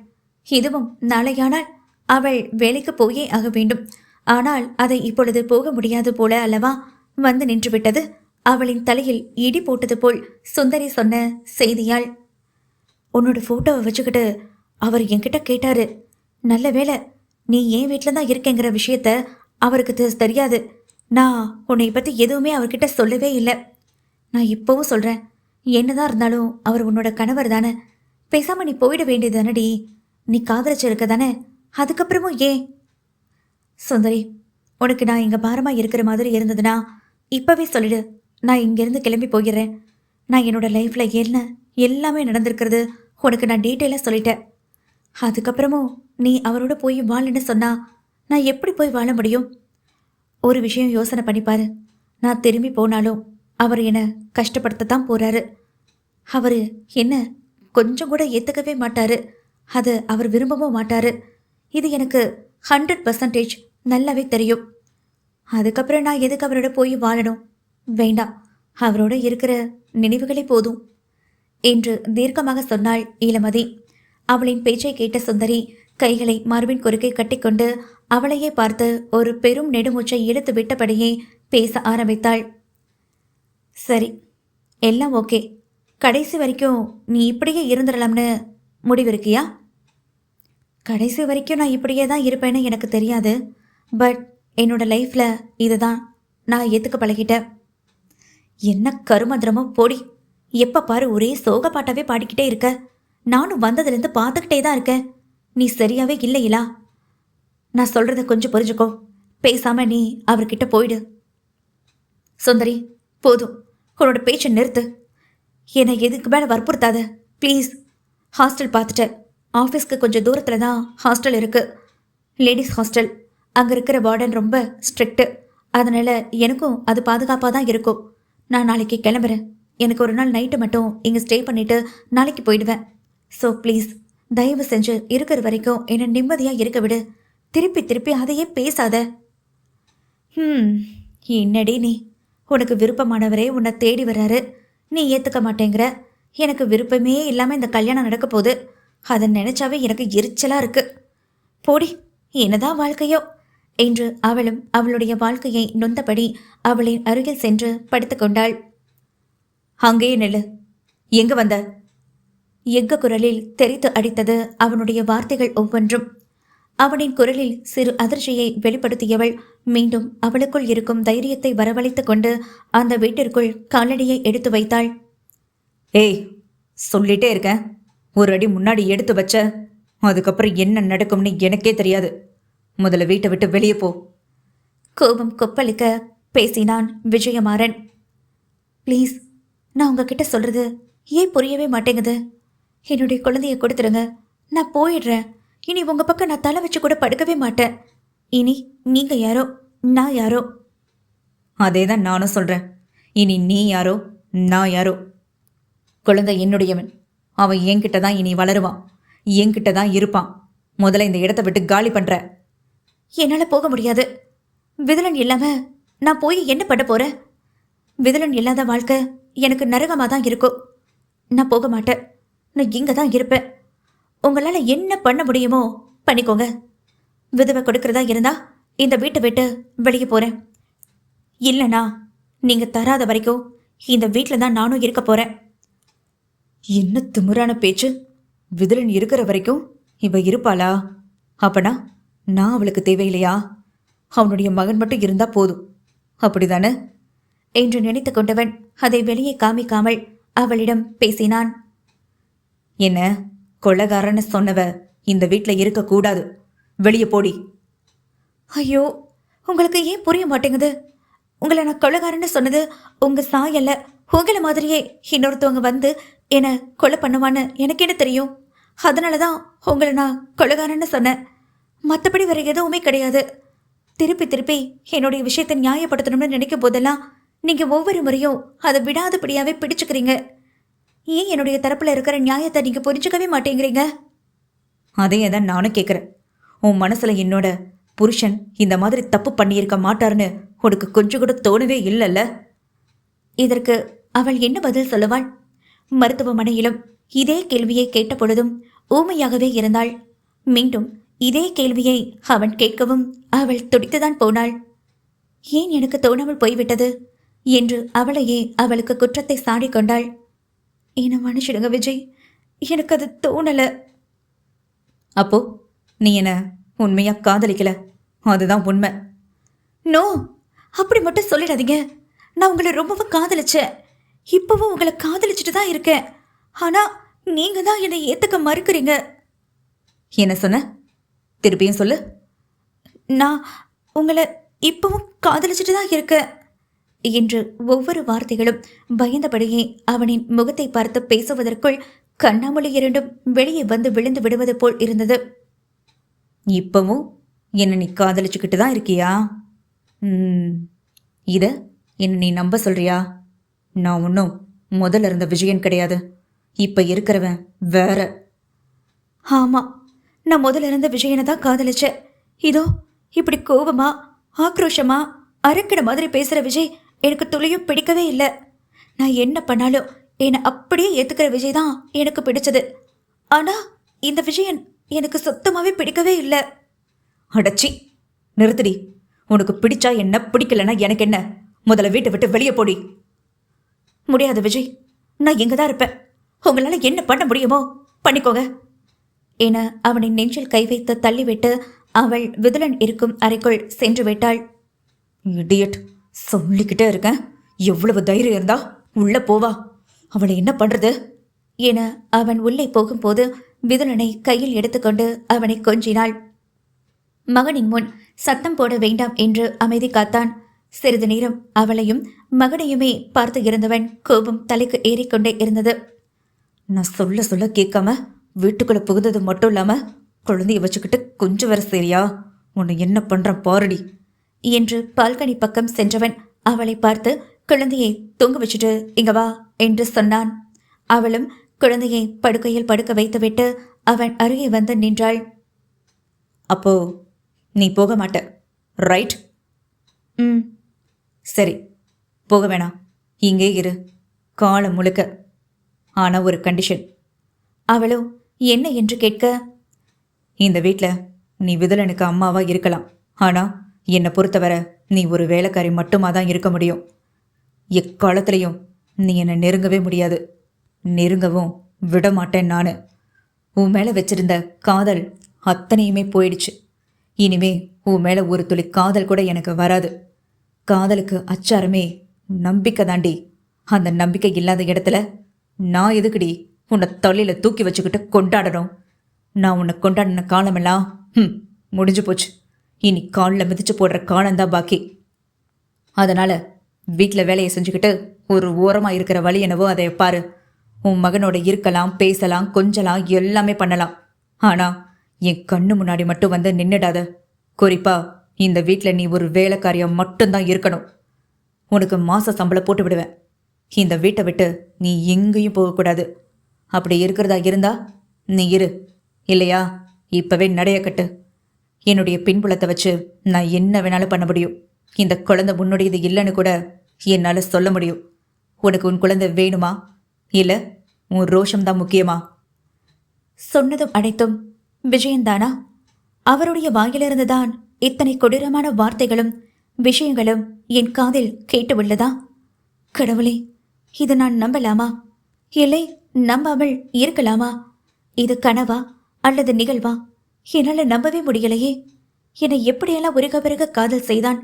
இதுவும் நாளையானால் அவள் வேலைக்கு போயே ஆக வேண்டும். ஆனால் அதை இப்பொழுது போக முடியாது போல அல்லவா வந்து நின்றுவிட்டது. அவளின் தலையில் இடி போட்டது போல் சுந்தரி சொன்ன செய்தியால். உன்னோட போட்டோவை வச்சுக்கிட்டு அவர் என்கிட்ட கேட்டாரு. நல்ல வேலை நீ என் வீட்டில் தான் இருக்கேங்கிற விஷயத்த அவருக்கு தெரியாது. நான் உன்னை பற்றி எதுவுமே அவர்கிட்ட சொல்லவே இல்லை. நான் இப்போவும் சொல்கிறேன், என்னதான் இருந்தாலும் அவர் உன்னோட கணவர் தானே. பேசாமல் நீ போயிட வேண்டியது தானடி. நீ காதலிச்சிருக்க தானே, அதுக்கப்புறமும் ஏன்? சுந்தரி, உனக்கு நான் இங்கே பாரமாக இருக்கிற மாதிரி இருந்ததுன்னா இப்போவே சொல்லிடு. நான் இங்கேருந்து கிளம்பி போகிறேன். நான் என்னோடய லைஃப்பில் என்ன எல்லாமே நடந்திருக்கிறது உனக்கு நான் டீட்டெயிலாக சொல்லிட்டேன். அதுக்கப்புறமும் நீ அவரோட போய் வாழன்னு சொன்னா நான் எப்படி போய் வாழ முடியும்? ஒரு விஷயம் யோசனை பண்ணிப்பாரு. நான் திரும்பி போனாலும் அவர் என்னை கஷ்டப்படுத்தத்தான் போகிறாரு. அவர் என்ன கொஞ்சம் கூட ஏற்றுக்கவே மாட்டார். அதை அவர் விரும்பவும் மாட்டார். இது எனக்கு 100% நல்லாவே தெரியும். அதுக்கப்புறம் நான் எதுக்கு அவரோட போய் வாழணும்? வேண்டாம், அவரோட இருக்கிற நினைவுகளே போதும் என்று தீர்க்கமாக சொன்னாள் இளமதி. அவளின் பேச்சை கேட்ட சுந்தரி கைகளை மார்பின் குறுக்கை கட்டிக்கொண்டு அவளையே பார்த்து ஒரு பெரும் நெடுமூச்சை இழுத்து விட்டபடியே பேச ஆரம்பித்தாள். சரி, எல்லாம் ஓகே. கடைசி வரைக்கும் நீ இப்படியே இருந்துடலாம்னு முடிவிருக்கியா? கடைசி வரைக்கும் நான் இப்படியே தான் இருப்பேன்னு எனக்கு தெரியாது. பட் என்னோட லைஃப்பில் இதுதான் நான் ஏற்றுக்க பழகிட்டேன். என்ன கருமந்திரமோ போடி. எப்போ பாரு ஒரே சோக பாட்டாவே பாடிக்கிட்டே இருக்க. நானும் வந்ததுலேருந்து பார்த்துக்கிட்டே தான் இருக்கேன். நீ சரியாவே இல்லையிலா? நான் சொல்கிறத கொஞ்சம் புரிஞ்சுக்கோ. பேசாம நீ அவர்கிட்ட போயிடு. சுந்தரி, போதும், உன்னோட பேச்சை நிறுத்து. என்னை எதுக்கு மேலே வற்புறுத்தாத ப்ளீஸ். ஹாஸ்டல் பார்த்துட்டேன். ஆஃபீஸ்க்கு கொஞ்சம் தூரத்தில் தான் ஹாஸ்டல் இருக்குது. Ladies hostel. அங்கே இருக்கிற வார்டன் ரொம்ப ஸ்ட்ரிக்ட்டு. அதனால் எனக்கும் அது பாதுகாப்பாக தான் இருக்கும். நான் நாளைக்கு கிளம்புறேன். எனக்கு ஒரு நாள் நைட்டு மட்டும் இங்கே ஸ்டே பண்ணிவிட்டு நாளைக்கு போயிடுவேன். ஸோ ப்ளீஸ், தயவு செஞ்சு இருக்கிற வரைக்கும் என்னை நிம்மதியாக இருக்க விடு. திருப்பி திருப்பி அதையே பேசாத. என்னடி நீ? உனக்கு விருப்பமானவரே உன்னை தேடி வர்றாரு. நீ ஏற்றுக்க மாட்டேங்கிற. எனக்கு விருப்பமே இல்லாமல் இந்த கல்யாணம் நடக்க போகுது. அதை நினைச்சாவே எனக்கு எரிச்சலாக இருக்கு. போடி, என்னதான் வாழ்க்கையோ என்று அவளும் அவளுடைய வாழ்க்கையை நொந்தபடி அவளின் அருகில் சென்று படுத்துக்கொண்டாள். அங்கேயே நெல்லு. எங்க வந்த? எங்க குரலில் தெரித்து அடித்தது அவனுடைய வார்த்தைகள் ஒவ்வொன்றும். அவனின் குரலில் சிறு அதிர்ச்சியை வெளிப்படுத்தியவள் மீண்டும் அவளுக்குள் இருக்கும் தைரியத்தை வரவழைத்துக் கொண்டு அந்த வீட்டிற்குள் காலடியை எடுத்து வைத்தாள். ஏய், சொல்லிட்டே இருக்கேன், ஒரு அடி முன்னாடி எடுத்து வச்ச, அதுக்கப்புறம் என்ன நடக்கும்னு எனக்கே தெரியாது. முதல்ல வீட்டை விட்டு வெளியே போ. கோபம் கொப்பளிக்க பேசினான் விஜயமாறன். ப்ளீஸ், நான் உங்ககிட்ட சொல்றது ஏன் புரியவே மாட்டேங்குது? என்னுடைய குழந்தைய கொடுத்துருங்க. நான் போயிடுறேன். இனி உங்க பக்கம் நான் தலை வச்சு கூட படுக்கவே மாட்டேன். இனி நீங்க யாரோ, நான் யாரோ. அதே தான் நானும் சொல்கிறேன். இனி நீ யாரோ, நான் யாரோ. குழந்தை என்னுடையவன். அவன் என்கிட்ட தான் இனி வளருவான், என்கிட்ட தான் இருப்பான். முதல்ல இந்த இடத்த விட்டு காலி பண்ணுற. என்னால் போக முடியாது. விதலன் இல்லாம நான் போய் என்ன பண்ண போறேன்? விதலன் இல்லாத வாழ்க்கை எனக்கு நரகமாக தான் இருக்கும். நான் போக மாட்டேன். நான் இங்கே தான் இருப்பேன். உங்களால் என்ன பண்ண முடியுமோ பண்ணிக்கோங்க. விதவை கொடுக்கறதா இருந்தா இந்த வீட்டை விட்டு வெளியே போகிறேன். இல்லைண்ணா, நீங்கள் தராத வரைக்கும் இந்த வீட்டில் தான் நானும் இருக்க போகிறேன். என்ன திமிரான பேச்சு! விதலன் இருக்கிற வரைக்கும் இவ இருப்பாளா? அப்பனா நான் அவளுக்கு தேவையில்லையா? அவனுடைய மகன் மட்டும் இருந்தா போதும், அப்படிதானே என்று நினைத்து கொண்டவன் அதை வெளியே காமிக்காமல் அவளிடம் பேசினான். என்ன கொள்ளக்காரன்னு சொன்னவ இந்த வீட்டில் இருக்கக்கூடாது. வெளியே போடி. ஐயோ, உங்களுக்கு ஏன் புரிய மாட்டேங்குது? உங்களை நான் கொலைகாரன்னு சொன்னது உங்க சாயல்ல. உங்களை மாதிரியே இன்னொருத்தவங்க வந்து என்னை கொலை பண்ணுவான்னு எனக்கு என்ன தெரியும்? அதனால தான் உங்களை நான் கொலைகாரன்னு சொன்னேன். மற்றபடி வேற எதுவுமே கிடையாது. திருப்பி திருப்பி என்னுடைய விஷயத்தை நியாயப்படுத்தணும்னு நினைக்கும் போதெல்லாம் நீங்கள் ஒவ்வொரு முறையும் அதை விடாதபடியாகவே பிடிச்சுக்கிறீங்க. ஏன் என்னுடைய தரப்பில் இருக்கிற நியாயத்தை நீங்கள் புரிஞ்சுக்கவே மாட்டேங்கிறீங்க? அதையே தான் நானும் கேட்குறேன். உன் மனசில் என்னோட புருஷன் இந்த மாதிரி தப்பு பண்ணியிருக்க மாட்டார்னு உனக்கு கொஞ்சம் கூட தோணவே இல்லைல்ல? இதற்கு அவள் என்ன பதில் சொல்லுவாள்? மருத்துவமனையிலும் இதே கேள்வியை கேட்ட பொழுதும் ஊமையாகவே இருந்தாள். மீண்டும் இதே கேள்வியை அவன் கேட்கவும் அவள் துடித்துதான் போனாள். ஏன் எனக்கு தோணாமல் போய்விட்டது என்று அவளையே அவளுக்கு குற்றத்தை சாடிக்கொண்டாள். என்னை மன்னிச்சிடுங்க விஜய், எனக்கு அது தோணலை. அப்போ நீ என்ன உண்மையா காதலிக்கல? அதுதான் உண்மை. நோ, அப்படி மட்டும் சொல்லிடாதீங்க. நான் உங்களை ரொம்பவும் காதலிச்சேன். இப்பவும் உங்களை காதலிச்சுட்டு தான் இருக்கேன். ஆனால் நீங்கள் தான் என்னை ஏற்றுக்க மறுக்கிறீங்க. என்ன சொன்ன? திருப்பியும் சொல்லு. நான் உங்களை இப்பவும் காதலிச்சுட்டு தான் இருக்கேன் என்று ஒவ்வொரு வார்த்தைகளும் பயந்தபடியே அவனின் முகத்தை பார்த்து பேசுவதற்குள் கண்ணாமொழி இரண்டும் வெளியே வந்து விழுந்து விடுவது போல் இருந்தது. இப்பவும் என்னை நீ காதலிச்சுக்கிட்டு தான் இருக்கியா? இதை என்ன நீ நம்ப சொல்றியா? நான் ஒன்றும் முதல்ல இருந்த விஜயன் கிடையாது. இப்போ இருக்கிறவன் வேற. ஆமாம், நான் முதல்ல இருந்த விஜயனை தான் காதலிச்சேன். இதோ இப்படி கோபமா ஆக்ரோஷமா அரக்கிற மாதிரி பேசுகிற விஜய் எனக்கு துளியும் பிடிக்கவே இல்லை. நான் என்ன பண்ணாலும் என்னை அப்படியே ஏற்றுக்கிற விஜய் தான் எனக்கு பிடிச்சது. ஆனால் இந்த விஜயன் எனக்கு சுத்தமாகவே பிடிக்கவே இல்லை. அடச்சி, நிறுத்துடி. உனக்கு பிடிச்சா என்ன, பிடிக்கலன்னா எனக்கு என்ன? முதல்ல வீட்டை விட்டு வெளியே போடி. முடியாது விஜய், நான் இங்க தான் இருப்பேன். உங்களால என்ன பண்ண முடியுமோ பண்ணிக்கோங்க என அவனை நெஞ்சில் கை வைத்து தள்ளிவிட்டு அவள் விதுலன் இருக்கும் அறைக்குள் சென்று விட்டாள். இடியட், சொல்லிக்கிட்டே இருக்கேன். எவ்வளவு தைரியம் இருந்தா உள்ள போவா. அவளை என்ன பண்றது என அவன் உள்ளே போகும்போது விதுலனை கையில் எடுத்துக்கொண்டு அவனை கொஞ்சினாள். மகனின் முன் சத்தம் போட வேண்டாம் என்று அமைதி காத்தான். சிறிது நேரம் அவளையும் மகனையுமே பார்த்து இருந்தவன் கோபம் தலைக்கு ஏறிக்கொண்டே இருந்தது. நான் சொல்ல சொல்ல கேட்காம வீட்டுக்குள்ள புகுந்தது மட்டும் இல்லாம குழந்தைய வச்சுக்கிட்டு கொஞ்சம் வர சரியா? உன்னை என்ன பண்றான் பாருடி என்று பால்கனி பக்கம் சென்றவன் அவளை பார்த்து குழந்தையை தூங்க வச்சுட்டு இங்க வா என்று சொன்னான். அவளும் குழந்தையை படுக்கையில் படுக்க வைத்துவிட்டு அவன் அருகே வந்து நின்றாள். அப்போ நீ போக மாட்ட, ரைட்? சரி, போக வேணாம், இங்கே இரு காலம் முழுக்க. ஆனா ஒரு கண்டிஷன். அவளோ என்ன என்று கேட்க, இந்த வீட்டில் நீ விதுலனுக்கு அம்மாவா இருக்கலாம். ஆனா என்னை பொறுத்தவரை நீ ஒரு வேலைக்காரி மட்டுமா தான் இருக்க முடியும். எக்காலத்திலையும் நீ என்னை நெருங்கவே முடியாது. நெருங்கவும் விட மாட்டேன் நான். உன் மேலே வச்சிருந்த காதல் அத்தனையுமே போயிடுச்சு. இனிமே உன் மேலே ஒரு துளி காதல் கூட எனக்கு வராது. காதலுக்கு அச்சாரமே நம்பிக்கை தாண்டி. அந்த நம்பிக்கை இல்லாத இடத்துல நான் எதுக்குடி உன்னை தொல்லையில தூக்கி வச்சுக்கிட்டு கொண்டாடணும்? நான் உன்னை கொண்டாடின காலமெல்லாம் முடிஞ்சு போச்சு. இனி காலில் மிதிச்சு போடுற காலம்தான் பாக்கி. அதனால வீட்டில் வேலையை செஞ்சுக்கிட்டு ஒரு ஓரமாக இருக்கிற வழி என்னவோ அதை பாரு. உன் மகனோட இருக்கலாம், பேசலாம், கொஞ்சலாம், எல்லாமே பண்ணலாம். ஆனால் என் கண்ணு முன்னாடி மட்டும் வந்து நின்றுடாத. குறிப்பா இந்த வீட்டில் நீ ஒரு வேலைக்காரியாக மட்டும்தான் இருக்கணும். உனக்கு மாச சம்பளம் போட்டு விடுவேன். இந்த வீட்டை விட்டு நீ எங்கேயும் போகக்கூடாது. அப்படி இருக்கிறதா இருந்தா நீ இரு, இல்லையா இப்பவே நடைய கட்டு. என்னுடைய பின்புலத்தை வச்சு நான் என்ன வேணாலும் பண்ண முடியும். இந்த குழந்தை உன்னுடையது இல்லைன்னு கூட என்னால் சொல்ல முடியும். உனக்கு உன் குழந்தை வேணுமா, இல்லை உன் ரோஷம்தான் முக்கியமா? சொன்னதும் அனைத்தும் விஜயன்தானா? அவருடைய வாயிலிருந்துதான் இத்தனை கொடூரமான வார்த்தைகளும் விஷயங்களும் என் காதில் கேட்டு உள்ளதா? கடவுளே, இது நான் நம்பலாமா, இல்லை நம்பாமல் இருக்கலாமா? இது கனவா அல்லது நிகழ்வா? என்னால் நம்பவே முடியலையே. என்னை எப்படியெல்லாம் உருக பிறக காதல் செய்தான்.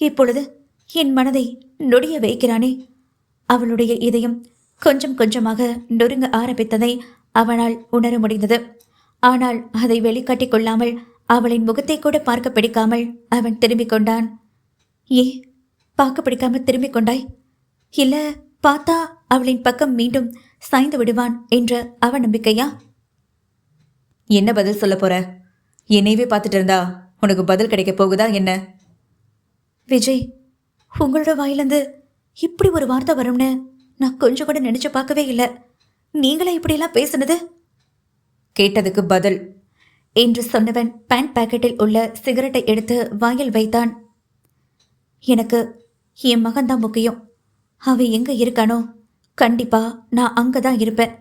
இப்பொழுது என் மனதை நொடிய வைக்கிறானே. அவளுடைய இதயம் கொஞ்சம் கொஞ்சமாக நொறுங்க ஆரம்பித்ததை அவனால் உணர முடிந்தது. ஆனால் அதை வெளிக்காட்டிக் கொள்ளாமல் அவளின் முகத்தை கூட பார்க்க பிடிக்காமல் அவன் திரும்பிக் கொண்டான். ஏ, பார்க்க பிடிக்காமல் திரும்பிக் கொண்டாய்? இல்ல பார்த்தா அவளின் பக்கம் மீண்டும் சாய்ந்து விடுவான் என்ற அவநம்பிக்கையா? என்ன பதில் சொல்ல போற? என்னையவே பார்த்துட்டு இருந்தா உனக்கு பதில் கிடைக்க போகுதா என்ன? விஜய், உங்களோட வாயிலிருந்து இப்படி ஒரு வார்த்தை வரும்னு நான் கொஞ்சம் கூட நினைச்சு பார்க்கவே இல்லை. நீங்களே இப்படியெல்லாம் பேசுனது? கேட்டதுக்கு பதில் என்று சொன்னவன் பேண்ட் பாக்கெட்டில் உள்ள சிகரெட்டை எடுத்து வாயில் வைத்தான். எனக்கு என் மகன்தான் முக்கியம். அவன் எங்க இருக்கானோ கண்டிப்பா நான் அங்கதான் இருப்பேன்.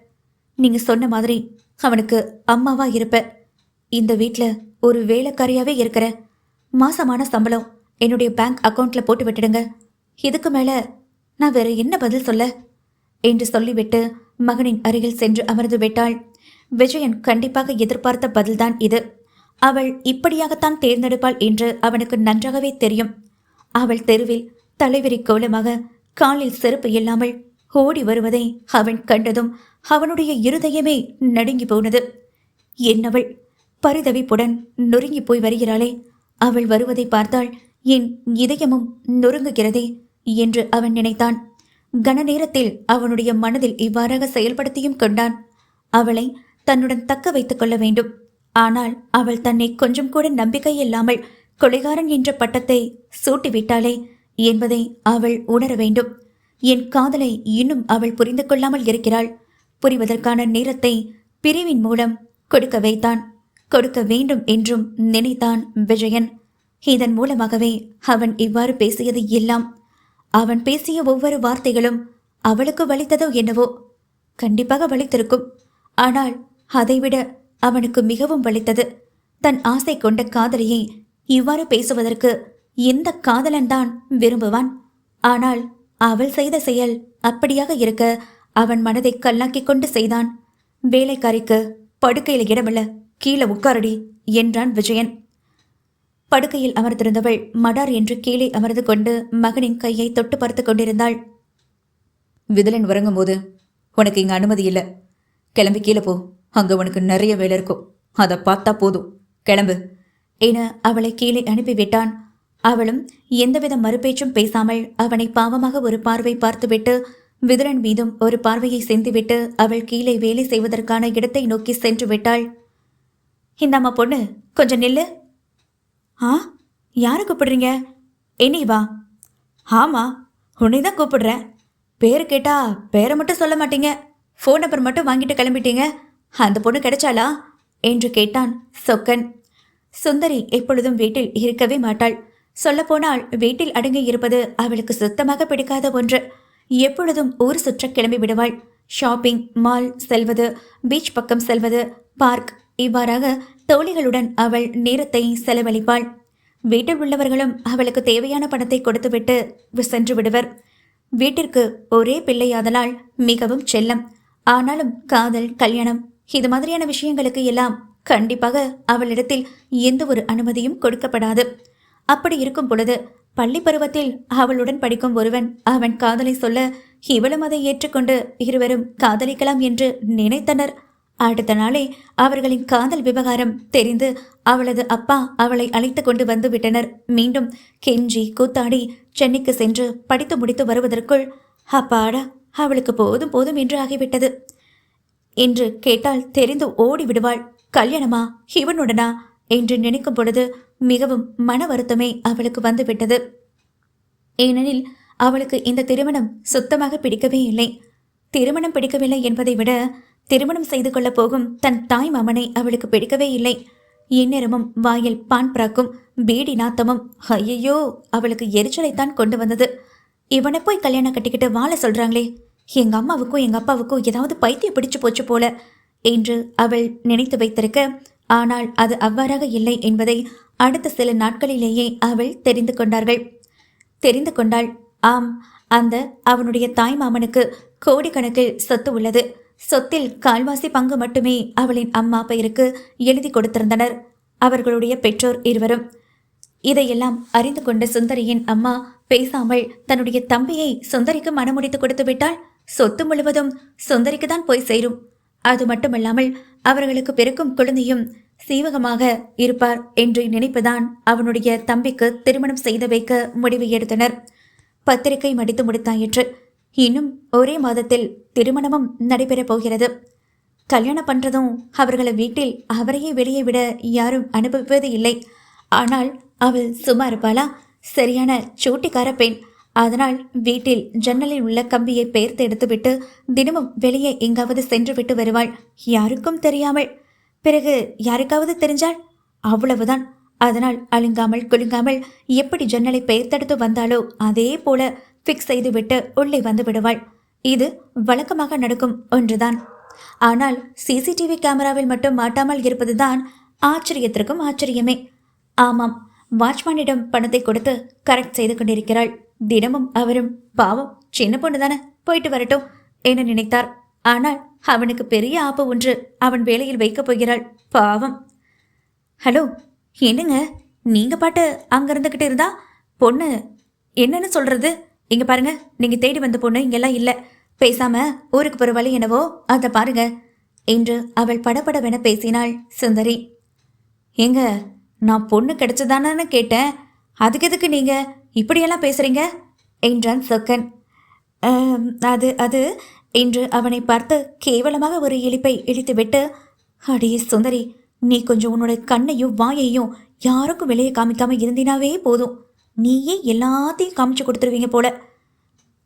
நீங்க சொன்ன மாதிரி அவனுக்கு அம்மாவா இருப்பேன். இந்த வீட்டில் ஒரு வேலைக்காரியாவே இருக்கிற. மாசமான சம்பளம் என்னுடைய பேங்க் அக்கவுண்ட்ல போட்டு விட்டுடுங்க. இதுக்கு மேல நான் வேற என்ன பதில் சொல்ல என்று சொல்லிவிட்டு மகனின் அருகில் சென்று அமர்ந்து விட்டாள். விஜயன் கண்டிப்பாக எதிர்பார்த்த பதில்தான் இது. அவள் இப்படியாகத்தான் தேர்ந்தெடுப்பாள் என்று அவனுக்கு நன்றாகவே தெரியும். அவள் தெருவில் தலைவிரி கோலமாக காலில் செருப்பு இல்லாமல் ஓடி வருவதை அவன் கண்டதும் அவனுடைய இருதயமே நடுங்கி போனது. என்னவள் பரிதவிப்புடன் நொறுங்கி போய் வருகிறாளே, அவள் வருவதை பார்த்தால் என் இதயமும் நொறுங்குகிறதே என்று அவன் நினைத்தான். கன நேரத்தில் அவனுடைய மனதில் இவ்வாறாக செயல்படுத்தியும் கொண்டான். அவளை தன்னுடன் தக்க வைத்துக் கொள்ள வேண்டும். ஆனால் அவள் தன்னை கொஞ்சம் கூட நம்பிக்கை இல்லாமல் கொலைகாரன் என்ற பட்டத்தை சூட்டிவிட்டாளே என்பதை அவள் உணர வேண்டும். என் காதலை இன்னும் அவள் புரிந்து கொள்ளாமல் இருக்கிறாள். புரிவதற்கான நேரத்தை பிரிவின் மூலம் கொடுக்க வைத்தான். கொடுக்க வேண்டும் என்றும் நினைத்தான் விஜயன். இதன் மூலமாகவே அவன் இவ்வாறு பேசியது எல்லாம், அவன் பேசிய ஒவ்வொரு வார்த்தைகளும் அவளுக்கு வலித்ததோ என்னவோ. கண்டிப்பாக வலித்திருக்கும். ஆனால் அதைவிட அவனுக்கு மிகவும் வலித்தது தன் ஆசை கொண்ட காதலியை இவ்வாறு பேசுவதற்கு எந்த காதலன் தான் விரும்புவான்? ஆனால் அவள் செய்த செயல் அப்படியாக இருக்க அவன் மனதை கல்லாக்கிக் கொண்டு செய்தான். வேலைக்காரிக்கு படுக்கையில் இடமில்ல, கீழே உட்காரடி என்றான் விஜயன். படுக்கையில் அமர்ந்திருந்தவள் மடார் என்று கீழே அமர்ந்து கொண்டு மகனின் கையை தொட்டு பார்த்து கொண்டிருந்தாள். விதலன் உறங்கும் போது உனக்கு இங்க அனுமதி இல்லை. கிளம்பி கீழே போ, அங்க உனக்கு நிறைய வேலை இருக்கும், அதை பார்த்தா போதும், கிளம்பு என அவளை கீழே அனுப்பிவிட்டான். அவளும் எந்தவித மறுபேச்சும் பேசாமல் அவனை பாவமாக ஒரு பார்வை பார்த்துவிட்டு விதுரன் மீதும் ஒரு பார்வையை சென்றுவிட்டு அவள் கீழே வேலை செய்வதற்கான இடத்தை நோக்கி சென்று விட்டாள். இந்தம்மா பொண்ணு, கொஞ்சம் நில்லு. ஆ, யாரை கூப்பிடுறீங்க? என்னை வா. ஆமா, உன்னை தான் கூப்பிடுறேன். பேரு கேட்டா பேரை மட்டும் சொல்ல மாட்டீங்க, ஃபோன் நம்பர் மட்டும் வாங்கிட்டு கிளம்பிட்டீங்க. அந்த பொண்ணு கிடைச்சாளா என்று கேட்டான் சொக்கன். சுந்தரி எப்பொழுதும் வீட்டில் இருக்கவே மாட்டாள். சொல்லப்போனால் வீட்டில் அடங்கி இருப்பது அவளுக்கு சுத்தமாக பிடிக்காத ஒன்று. எப்பொழுதும் ஊர் சுற்ற கிளம்பி விடுவாள். ஷாப்பிங், மால் செல்வது, பீச் பக்கம் செல்வது, பார்க், இவ்வாறாக தோழிகளுடன் அவள் நேரத்தை செலவழிப்பாள். வீட்டில் உள்ளவர்களும் அவளுக்கு தேவையான பணத்தை கொடுத்துவிட்டு சென்று விடுவர். வீட்டிற்கு ஒரே பிள்ளையாதலால் மிகவும் செல்லம். ஆனாலும் காதல், கல்யாணம் இது மாதிரியான விஷயங்களுக்கு எல்லாம் கண்டிப்பாக அவளிடத்தில் எந்த ஒரு அனுமதியும் கொடுக்கப்படாது. அப்படி இருக்கும் பொழுது பள்ளி பருவத்தில் அவளுடன் படிக்கும் ஒருவன் அவன் காதலை சொல்ல இவளும் அதை ஏற்றுக்கொண்டு இருவரும் காதலிக்கலாம் என்று நினைத்தனர். அடுத்த நாளே அவர்களின் காதல் விவகாரம் தெரிந்து அவளது அப்பா அவளை அழைத்து கொண்டு வந்து விட்டனர். மீண்டும் கெஞ்சி கூத்தாடி சென்னைக்கு சென்று படித்து முடித்து வருவதற்குள் அப்பாடா, அவளுக்கு போதும் போதும் என்று ஆகிவிட்டது. என்று கேட்டால் தெரிந்து ஓடி விடுவாள். கல்யாணமா, இவனுடனா என்று நினைக்கும் பொழுது மிகவும் மன வருத்தமே அவளுக்கு வந்துவிட்டது. ஏனெனில் அவளுக்கு இந்த திருமணம் சுத்தமாக பிடிக்கவே இல்லை. திருமணம் பிடிக்கவில்லை என்பதை விட திருமணம் செய்து கொள்ளப் போகும் தன் தாய் மாமனை அவளுக்கு பிடிக்கவே இல்லை. எந்நேரமும் வாயில் பான் பிராக்கும் பீடி நாத்தமும் ஐயையோ அவளுக்கு எரிச்சலைத்தான் கொண்டு வந்தது. இவனை போய் கல்யாணம் கட்டிக்கிட்டு வாழ சொல்றாங்களே, எங்க அம்மாவுக்கும் எங்க அப்பாவுக்கும் ஏதாவது பைத்தியம் பிடிச்சு போச்சு போல என்று அவள் நினைத்து வைத்திருக்க, ஆனால் அது அவ்வாறாக இல்லை என்பதை அடுத்த சில நாட்களிலேயே அவள் தெரிந்து கொண்டாள். ஆம், அந்த அவனுடைய தாய் மாமனுக்கு கோடிக்கணக்கில் சொத்து உள்ளது. சொத்தில் கால்வாசி பங்கு மட்டுமே அவளின் அம்மா பெயருக்கு எழுதி கொடுத்திருந்தனர் அவர்களுடைய பெற்றோர் இருவரும். இதையெல்லாம் அறிந்து கொண்ட சுந்தரியின் அம்மா பேசாமல் தன்னுடைய தம்பியை சுந்தரிக்கு மனமுடித்து கொடுத்து விட்டால் சொத்து முழுவதும் சுந்தரிக்கு தான் போய் சேரும். அது மட்டுமல்லாமல் அவர்களுக்கு பிறக்கும் குழந்தையும் சீவகமாக இருப்பார் என்று நினைப்புதான் அவனுடைய தம்பிக்கு திருமணம் செய்து வைக்க முடிவு எடுத்தனர். பத்திரிகை மடித்து முடித்தாயிற்று. இன்னும் ஒரே மாதத்தில் திருமணமும் நடைபெறப் போகிறது. கல்யாணம் பண்றதும் அவர்களை வீட்டில் அவரையே வெளியே விட யாரும் அனுபவிப்பது இல்லை. ஆனால் அவள் சும்மா இருப்பாளா? சரியான சூட்டிக்கார பெண். அதனால் வீட்டில் ஜன்னலில் உள்ள கம்பியை பெயர்த்து எடுத்துவிட்டு தினமும் வெளியே எங்காவது சென்று விட்டு வருவாள், யாருக்கும் தெரியாமல். பிறகு யாருக்காவது தெரிஞ்சால் அவ்வளவுதான். அதனால் அழுங்காமல் குலுங்காமல் எப்படி ஜன்னலை பெயர்த்தெடுத்து வந்தாலோ அதே போல ஃபிக்ஸ் செய்துவிட்டு உள்ளே வந்து விடுவாள். இது வழக்கமாக நடக்கும் ஒன்றுதான். ஆனால் சிசிடிவி கேமராவில் மட்டும் மாட்டாமல் இருப்பதுதான் ஆச்சரியத்திற்கும் ஆச்சரியமே. ஆமாம், வாட்ச்மேனிடம் பணத்தை கொடுத்து கரெக்ட் செய்து கொண்டிருக்கிறாள். தினமும் அவரும் பாவம் சின்ன பொண்ணு தானே, போயிட்டு வரட்டும் என நினைத்தார். ஆனால் அவனுக்கு பெரிய ஆப்பு ஒன்று அவன் வேலையில் வைக்கப் போகிறாள். பாவம். ஹலோ, என்னங்க நீங்க பாட்டு அங்க இருந்துகிட்டு இருந்தா பொண்ணு என்னன்னு சொல்றது? இங்க பாருங்க, நீங்க தேடி வந்த பொண்ணு இங்கெல்லாம் இல்ல. பேசாம ஊருக்கு போற வழி என்னவோ அதை பாருங்க என்று அவள் படபடவென பேசினாள் சுந்தரி. எங்க நான் பொண்ணு கிடைச்சதானு கேட்டேன், அதுக்கு எதுக்கு நீங்க இப்படியெல்லாம் பேசுறீங்க என்றான் சொக்கன். அது அது என்று அவனை பார்த்து கேவலமாக ஒரு இழிப்பை இழித்துவிட்டு, அடியே சுந்தரி, நீ கொஞ்சம் உன்னோட கண்ணையும் வாயையும் யாருக்கும் வெளியே காமிக்காம இருந்தினாவே போதும். நீயே எல்லாத்தையும் காமிச்சு கொடுத்துருவீங்க போல.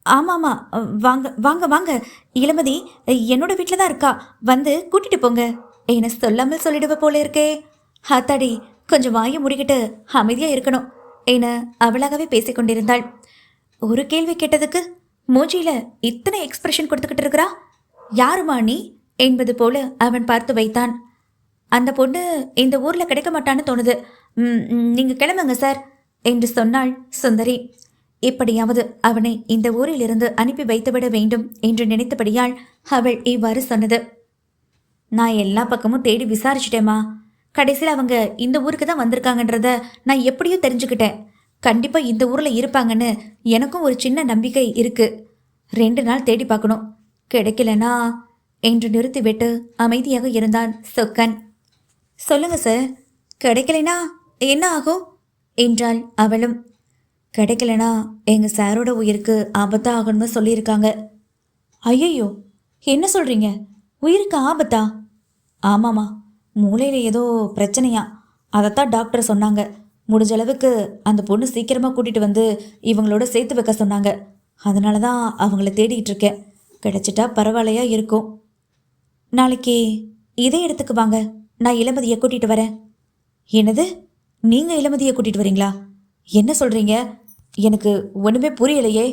ஆமாமா, வாங்க வாங்க வாங்க, இளமதி என்னோட வீட்டில் தான் இருக்கா, வந்து கூட்டிட்டு போங்க என சொல்லாமல் சொல்லிடுவ போல இருக்கே. ஹாத்தாடி, கொஞ்சம் வாயை முடிக்கிட்டு அமைதியா இருக்கணும் என அவளாகவே பேசிக்கொண்டிருந்தாள். ஒரு கேள்வி கேட்டதுக்கு மூஞ்சியில இத்தனை எக்ஸ்பிரஷன் கொடுத்துக்கிட்டு இருக்கிறா. யாருமா நீ என்பது போல அவன் பார்த்து வைத்தான். அந்த பொண்ணு இந்த ஊர்ல கிடைக்க மாட்டான்னு தோணுது. நீங்கள் கிளம்புங்க சார் என்று சொன்னாள் சுந்தரி. எப்படியாவது அவனை இந்த ஊரிலிருந்து அனுப்பி வைத்துவிட வேண்டும் என்று நினைத்தபடியால் அவள் இவ்வாறு சொன்னது. நான் எல்லா பக்கமும் தேடி விசாரிச்சிட்டேம்மா. கடைசியில் அவங்க இந்த ஊருக்கு தான் வந்திருக்காங்கன்றத நான் எப்படியோ தெரிஞ்சுக்கிட்டேன். கண்டிப்பாக இந்த ஊரில் இருப்பாங்கன்னு எனக்கும் ஒரு சின்ன நம்பிக்கை இருக்கு. 2 நாள் தேடி பார்க்கணும். கிடைக்கலனா என்று நிறுத்திவிட்டு அமைதியாக இருந்தான் சொக்கன். சொல்லுங்க சார், கிடைக்கலைனா என்ன ஆகும் என்றாள் அவளும். கிடைக்கலனா எங்கள் சாரோட உயிருக்கு ஆபத்தாக ஆகணும்னு சொல்லியிருக்காங்க. ஐயோ, என்ன சொல்கிறீங்க? உயிருக்கு ஆபத்தா? ஆமாம்மா, மூளையில் ஏதோ பிரச்சனையா. அதைத்தான் டாக்டர் சொன்னாங்க. முடிஞ்ச அளவுக்கு அந்த பொண்ணு சீக்கிரமாக கூட்டிகிட்டு வந்து இவங்களோட சேர்த்து வைக்க சொன்னாங்க. அதனால தான் அவங்கள தேடிக்கிட்டு இருக்கேன். கிடைச்சிட்டா பரவாயில்லையா இருக்கும். நாளைக்கு இதே இடத்துக்கு வாங்க, நான் இளமதியை கூட்டிகிட்டு வரேன். என்னது, நீங்கள் இளமதியை கூட்டிகிட்டு வரீங்களா? என்ன சொல்கிறீங்க? எனக்கு ஒன்றுமே புரியலையே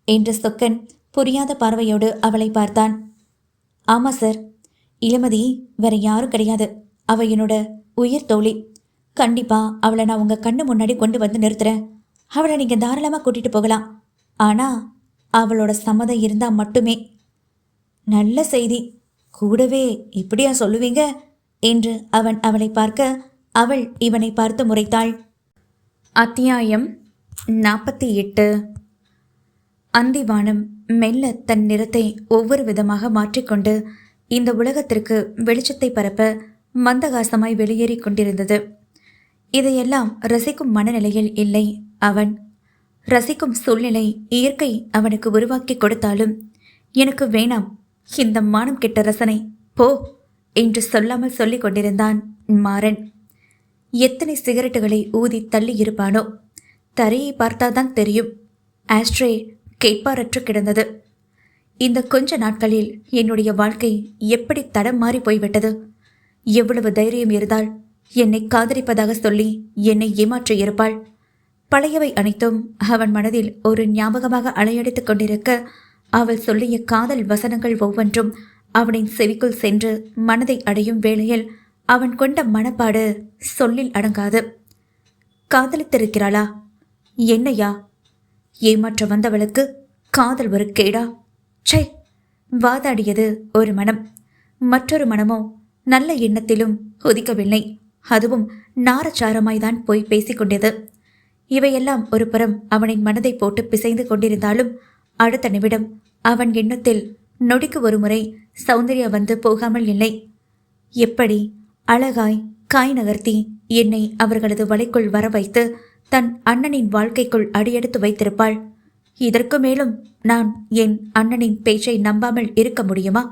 என்று சொக்கன் புரியாத பார்வையோடு அவளை பார்த்தான். ஆமாம் சார், இளமதி வேற யாரும் கிடையாது. அவள் என்னோட உயிர் தோழி. கண்டிப்பாக அவளை நான் உங்கள் கண்ணு முன்னாடி கொண்டு வந்து நிறுத்துறேன். அவளை நீங்கள் தாராளமாக கூட்டிகிட்டு போகலாம். ஆனால் அவளோட சம்மதம் இருந்தால் மட்டுமே. நல்ல செய்தி. கூடவே இப்படியா சொல்லுவீங்க என்று அவன் அவளை பார்க்க அவள் இவனை பார்த்து முறைத்தாள். அத்தியாயம் 48. அந்திவானம் மெல்ல தன் நிறத்தை ஒவ்வொரு விதமாக மாற்றிக்கொண்டு இந்த உலகத்திற்கு வெளிச்சத்தை பரப்ப மந்தகாசமாய் வெளியேறி கொண்டிருந்தது. இதையெல்லாம் ரசிக்கும் மனநிலையில் இல்லை அவன். ரசிக்கும் சூழ்நிலை இயற்கை அவனுக்கு உருவாக்கி கொடுத்தாலும் எனக்கு வேணாம் இந்த மானம் கெட்ட ரசனை, போ என்று சொல்லாமல் சொல்லிக் கொண்டிருந்தான் மாறன். எத்தனை சிகரெட்டுகளை ஊதி தள்ளி இருப்பானோ. தரையை பார்த்தாதான் தெரியும். ஆஸ்ட்ரே கேட்பாரற்று கிடந்தது. இந்த கொஞ்ச நாட்களில் என்னுடைய வாழ்க்கை எப்படி தடம் மாறி போய்விட்டது. எவ்வளவு தைரியம் இருந்தால் என்னை காதலிப்பதாக சொல்லி என்னை ஏமாற்றி இருப்பாள். பழையவை அனைத்தும் அவன் மனதில் ஒரு ஞாபகமாக அலையடித்துக் கொண்டிருக்க அவள் சொல்லிய காதல் வசனங்கள் ஒவ்வொன்றும் அவனின் செவிக்குள் சென்று மனதை அடையும் வேளையில் அவன் கொண்ட மனப்பாடு சொல்லில் அடங்காது. காதலித்திருக்கிறாளா? என்னையா? ஏமாற்ற வந்தவளுக்கு காதல் ஒரு கேடா? சே! வாதாடியது ஒரு மனம், மற்றொரு மனமோ நல்ல எண்ணத்திலும் உதிக்கவில்லை. அதுவும் நாரச்சாரமாய்தான் போய் பேசிக்கொண்டது. இவையெல்லாம் ஒரு புறம் அவனின் மனதை போட்டு பிசைந்து கொண்டிருந்தாலும் அடுத்த நிமிடம் அவன் எண்ணத்தில் நொடிக்கு ஒரு முறை சௌந்தர்யா வந்து போகாமல் இல்லை. எப்படி அழகாய் காய் நகர்த்தி என்னை அவர்களது வலைக்குள் வர வைத்து தன் அண்ணனின் வாழ்க்கைக்குள் அடியெடுத்து வைத்திருப்பாள். இதற்கு மேலும் நான் என் அண்ணனின் பேச்சை நம்பாமல் இருக்க முடியுமா?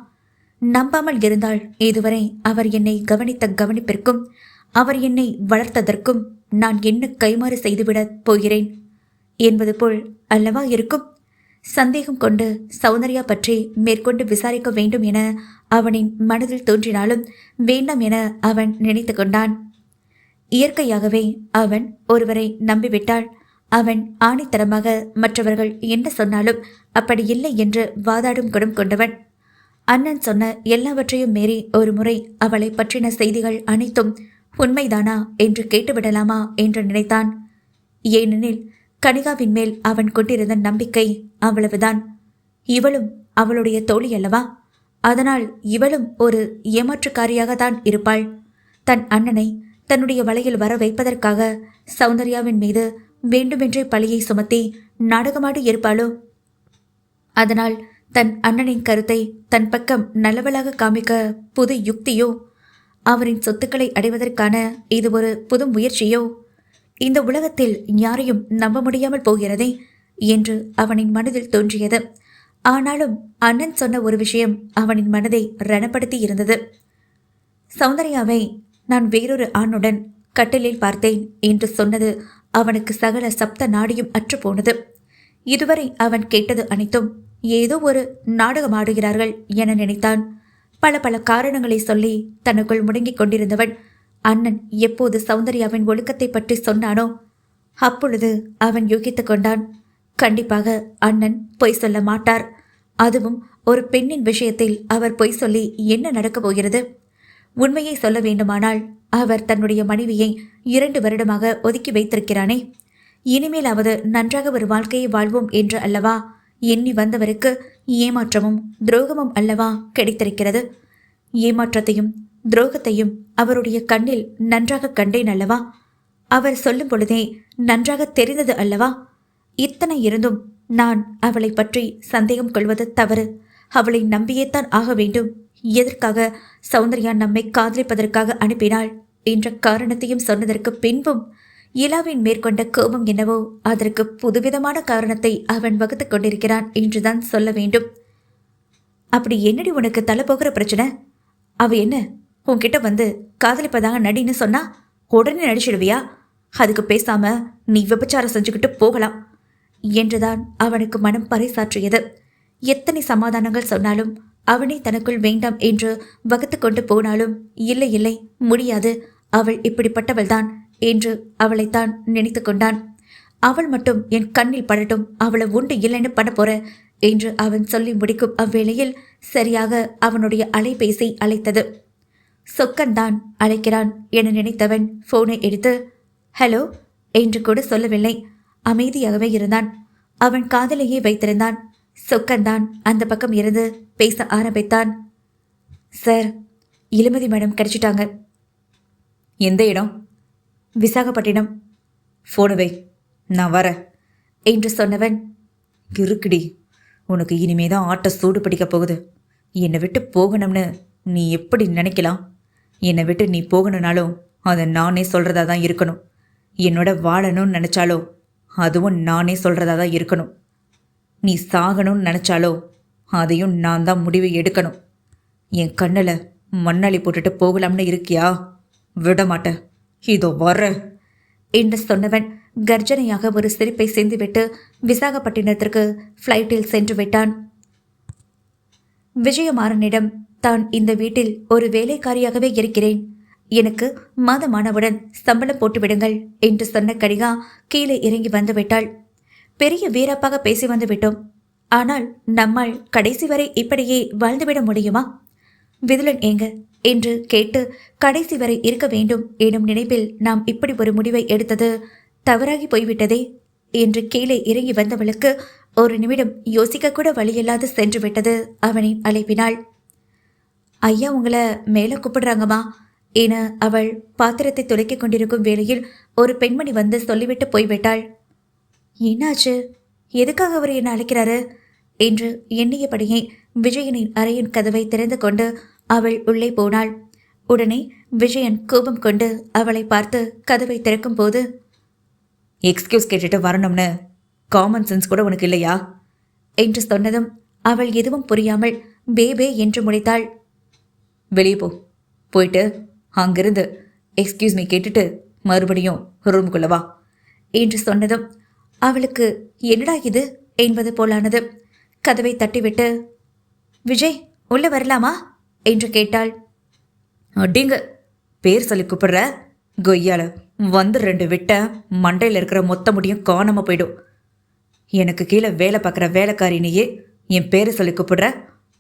நம்பாமல் இருந்தால் இதுவரை அவர் என்னை கவனித்த கவனிப்பிற்கும் அவர் என்னை வளர்த்ததற்கும் நான் என்ன கைமாறு செய்துவிடப் போகிறேன் என்பது போல் அல்லவா இருக்கும். சந்தேகம் கொண்டு சௌந்தர்யா பற்றி மேற்கொண்டு விசாரிக்க வேண்டும் என அவனின் மனதில் தோன்றினாலும் வேண்டாம் என அவன் நினைத்து கொண்டான். இயற்கையாகவே அவன் ஒருவரை நம்பிவிட்டாள். அவன் ஆணித்தரமாக மற்றவர்கள் என்ன சொன்னாலும் அப்படி இல்லை என்று வாதாடும் குணம் கொண்டவன். அண்ணன் சொன்ன எல்லாவற்றையும் மீறி ஒரு முறை அவளை பற்றின செய்திகள் அனைத்தும் உண்மைதானா என்று கேட்டுவிடலாமா என்று நினைத்தான். ஏனெனில் கனிகாவின் மேல் அவன் கொண்டிருந்த நம்பிக்கை அவ்வளவுதான். இவளும் அவளுடைய தோழி அல்லவா? அதனால் இவளும் ஒரு ஏமாற்றுக்காரியாகத்தான் இருப்பாள். தன் அண்ணனை தன்னுடைய வலையில் வர வைப்பதற்காக சௌந்தர்யாவின் மீது வேண்டுமென்றே பழியை சுமத்தி நாடகமாடி இருப்பாளோ? அதனால் தன் அண்ணனின் கருத்தை தன் பக்கம் நல்லவளாக காமிக்க புது யுக்தியோ? அவரின் சொத்துக்களை அடைவதற்கான இது ஒரு புது முயற்சியோ? இந்த உலகத்தில் யாரையும் நம்ப முடியாமல் போகிறதே என்று அவனின் மனதில் தோன்றியது. ஆனாலும் அண்ணன் சொன்ன ஒரு விஷயம் அவனின் மனதை ரணப்படுத்தி இருந்தது. சௌந்தர்யாவை நான் வேறொரு ஆணுடன் கட்டிலில் பார்த்தேன் என்று சொன்னது அவனுக்கு சகல சப்த நாடியும் அற்று போனது. இதுவரை அவன் கேட்டது அனைத்தும் ஏதோ ஒரு நாடகம் ஆடுகிறார்கள் என நினைத்தான். பல பல காரணங்களை சொல்லி தனக்குள் முடங்கிக் கொண்டிருந்தவன் அண்ணன் எப்போது சௌந்தர்யாவின் ஒழுக்கத்தை பற்றி சொன்னானோ அப்பொழுது அவன் யூகித்துக் கொண்டான். கண்டிப்பாக அண்ணன் பொய் சொல்ல மாட்டார். அதுவும் ஒரு பெண்ணின் விஷயத்தில் அவர் பொய் சொல்லி என்ன நடக்கப் போகிறது? உண்மையை சொல்ல வேண்டுமானால் அவர் தன்னுடைய மனைவியை 2 வருடமாக ஒதுக்கி வைத்திருக்கிறானே. இனிமேலாவது நன்றாக ஒரு வாழ்க்கையை வாழ்வோம் என்று அல்லவா எண்ணி வந்தவருக்கு ஏமாற்றமும் துரோகமும் அல்லவா கிடைத்திருக்கிறது. ஏமாற்றத்தையும் துரோகத்தையும் அவருடைய கண்ணில் நன்றாக கண்டேன் அல்லவா. அவர் சொல்லும் பொழுதே நன்றாக தெரிந்தது அல்லவா. இத்தனை இருந்தும் நான் அவளை பற்றி சந்தேகம் கொள்வது தவறு. அவளை நம்பியேத்தான் ஆக வேண்டும். எதற்காக சௌந்தர்யா நம்மை காதலிப்பதற்காக அனுப்பினாள் என்ற காரணத்தையும் சொன்னதற்கு பின்பும் இலாவின் மேற்கொண்ட கோபம் என்னவோ அதற்கு புதுவிதமான காரணத்தை அவன் வகுத்துக் கொண்டிருக்கிறான் என்றுதான் சொல்ல வேண்டும். அப்படி என்னடி உனக்கு தலை போகிற பிரச்சனை? அவ என்ன உன்கிட்ட வந்து காதலிப்பதாக நடின்னு சொன்னா உடனே நடிச்சிடுவியா? அதுக்கு பேசாம நீ விபச்சாரம் செஞ்சுக்கிட்டு போகலாம் என்றுதான் அவனுக்கு மனம் பறைசாற்றியது. எத்தனை சமாதானங்கள் சொன்னாலும் அவனை தனக்குள் வேண்டாம் என்று வகுத்து கொண்டு போனாலும் இல்லை இல்லை முடியாது, அவள் இப்படிப்பட்டவள்தான் என்று அவளைத்தான் நினைத்து கொண்டான். அவள் மட்டும் என் கண்ணில் படட்டும், அவளை உண்டு இல்லைன்னு பண்ண போற என்று அவன் சொல்லி முடிக்கும் அவ்வேளையில் சரியாக அவனுடைய அலைபேசி அழைத்தது. சொக்கன்தான் அழைக்கிறான் என நினைத்தவன் போனை எடுத்து ஹலோ என்று கூட சொல்லவில்லை. அமைதியாகவே இருந்தான். அவன் காதலையே வைத்திருந்தான். சொக்கன்தான் அந்த பக்கம் இருந்து பேச ஆரம்பித்தான். சார், இளமதி மேடம் கிடைச்சிட்டாங்க. எந்த இடம்? விசாகப்பட்டினம். போனவை நான் வரேன் என்று சொன்னவன் இருக்குடி, உனக்கு இனிமேதான் ஆட்ட சூடு பிடிக்க போகுது. என்னை விட்டு போகணும்னு நீ எப்படி நினைக்கலாம்? என்னை விட்டு நீ போகணுன்னாலும் அதை நானே சொல்கிறதா தான் இருக்கணும். என்னோட வாழணும்னு நினச்சாலோ அதுவும் நானே சொல்கிறதா தான் இருக்கணும். நீ சாகணும்னு நினச்சாலோ அதையும் நான் தான் முடிவு எடுக்கணும். என் கண்ணில் மண்ணாளி போட்டுட்டு போகலாம்னு இருக்கியா? விட மாட்டேன், இதோ வர்ற என்று சொன்னவன் கர்ஜனையாக ஒரு சிரிப்பை சிந்திவிட்டு விசாகப்பட்டினத்திற்கு ஃப்ளைட்டில் சென்று விட்டான். விஜயமாறனிடம் தான் இந்த வீட்டில் ஒரு வேலைக்காரியாகவே இருக்கிறேன், எனக்கு மாதமானவுடன் சம்பளம் போட்டு விடுங்கள் என்று சொன்ன கடிகா கீழே இறங்கி வந்து விட்டாள். பெரிய வீரப்பாக பேசி வந்து விட்டோம். ஆனால் நம்மால் கடைசி வரை இப்படியே வாழ்ந்துவிட முடியுமா? விதுலன் எங்க என்று கேட்டு கடைசி வரை இருக்க வேண்டும் எனும் நினைப்பில் நாம் இப்படி ஒரு முடிவை எடுத்தது தவறாகி போய்விட்டதே என்று கீழே இறங்கி வந்தவளுக்கு ஒரு நிமிடம் யோசிக்க கூட வழியில்லாது சென்று விட்டது அவனின் அழைப்பினாள். ஐயா உங்களை மேலே கூப்பிடுறாங்கம்மா என அவள் பாத்திரத்தை துளைக்கிக் கொண்டிருக்கும் வேளையில் ஒரு பெண்மணி வந்து சொல்லிவிட்டு போய்விட்டாள். என்னாச்சு? எதுக்காக அவர் என்ன அழைக்கிறாரு என்று எண்ணியபடியே விஜயனின் அறையின் கதவை திறந்து கொண்டு அவள் உள்ளே போனாள். உடனே விஜயன் கோபம் கொண்டு அவளை பார்த்து கதவை திறக்கும் போது எக்ஸ்கியூஸ் கேட்டுட்டு வரணும்னு காமன் சென்ஸ் கூட உனக்கு இல்லையா என்று சொன்னதும் அவள் எதுவும் புரியாமல் பேபே என்று முடித்தாள். வெளியே போ, போயிட்டு அங்கிருந்து எக்ஸ்கியூஸ் மீ கேட்டுட்டு மறுபடியும் ரூமுக்குள்ள வா என்று சொன்னதும் அவளுக்கு என்னடா இது என்பது போலானது. கதவை தட்டிவிட்டு விஜய் உள்ள வரலாமா என்று கேட்டாள். அடிங்க, பேர் சொல்லி கூப்பிடுற கொய்யால வந்து 2 விட்ட மண்டையில் இருக்கிற மொத்த முடியும் காணாம போயிடும். எனக்கு கீழே வேலை பார்க்குற வேலைக்காரினையே என் பேரை சொல்லி கூப்பிடுற?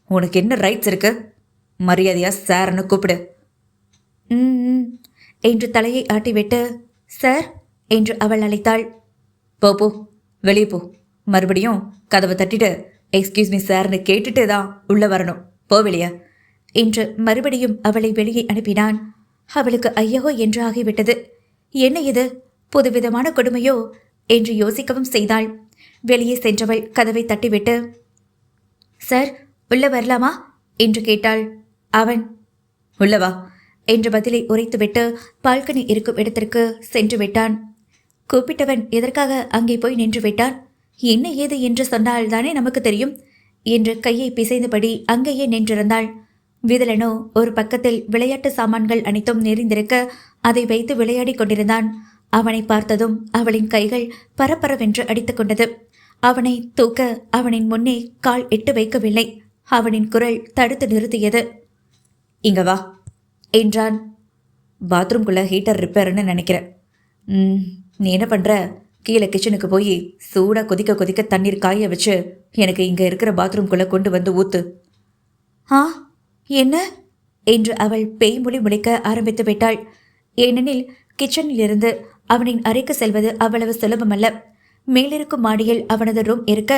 உனக்கு என்ன ரைட்ஸ் இருக்கு? மரியாதையா சார்னு கூப்பிடு. என்று தலையை ஆட்டிவிட்டு சார் என்று அவள் அழைத்தாள். போ போ, வெளியே போ. மறுபடியும் கதவை தட்டிட்டு எக்ஸ்கியூஸ் மீ சார்னு கேட்டுட்டு தான் உள்ளே வரணும். போ வெளியே என்று மறுபடியும் அவளை வெளியே அனுப்பினான். அவளுக்கு ஐயோ என்று ஆகிவிட்டது. என்ன இது புதுவிதமான கொடுமையோ என்று யோசிக்கவும் செய்தாள். வெளியே சென்றவள் கதவை தட்டிவிட்டு சார் உள்ள வரலாமா என்று கேட்டாள். அவன் உள்ளவா என்று பதிலை உரைத்துவிட்டு பால்கனி இருக்கும் இடத்திற்கு சென்று விட்டான். கூப்பிட்டவன் எதற்காக அங்கே போய் நின்று விட்டான்? என்ன ஏது என்று சொன்னால்தானே நமக்கு தெரியும் என்று கையை பிசைந்தபடி அங்கேயே நின்றிருந்தாள். விதலனோ ஒரு பக்கத்தில் விளையாட்டு சாமான்கள் அனைத்தும் நெறிந்திருக்க அதை வைத்து விளையாடி கொண்டிருந்தான். அவனை பார்த்ததும் அவளின் கைகள் பரபரவென்று அடித்துக் கொண்டது. அவனை தூக்க அவனின் முன்னே கால் எட்டு வைக்கவில்லை. அவனின் குரல் தடுத்து நிறுத்தியது. இங்க வா என்றான். பாத்ரூம்குள்ளே ஹீட்டர் ரிப்பேர்னு நினைக்கிறேன். நீ என்ன பண்ணுற? கீழே கிச்சனுக்கு போய் சூடாக கொதிக்க கொதிக்க தண்ணீர் காய வச்சு எனக்கு இங்கே இருக்கிற பாத்ரூம்குள்ளே கொண்டு வந்து ஊற்று. ஆ என்ன என்று அவள் பேய்மொழி முழிக்க ஆரம்பித்து விட்டாள். ஏனெனில் கிச்சனில் இருந்து அவனின் அறைக்கு செல்வது அவ்வளவு சுலபமல்ல. மேலிருக்கும் மாடியில் அவனது ரூம் இருக்க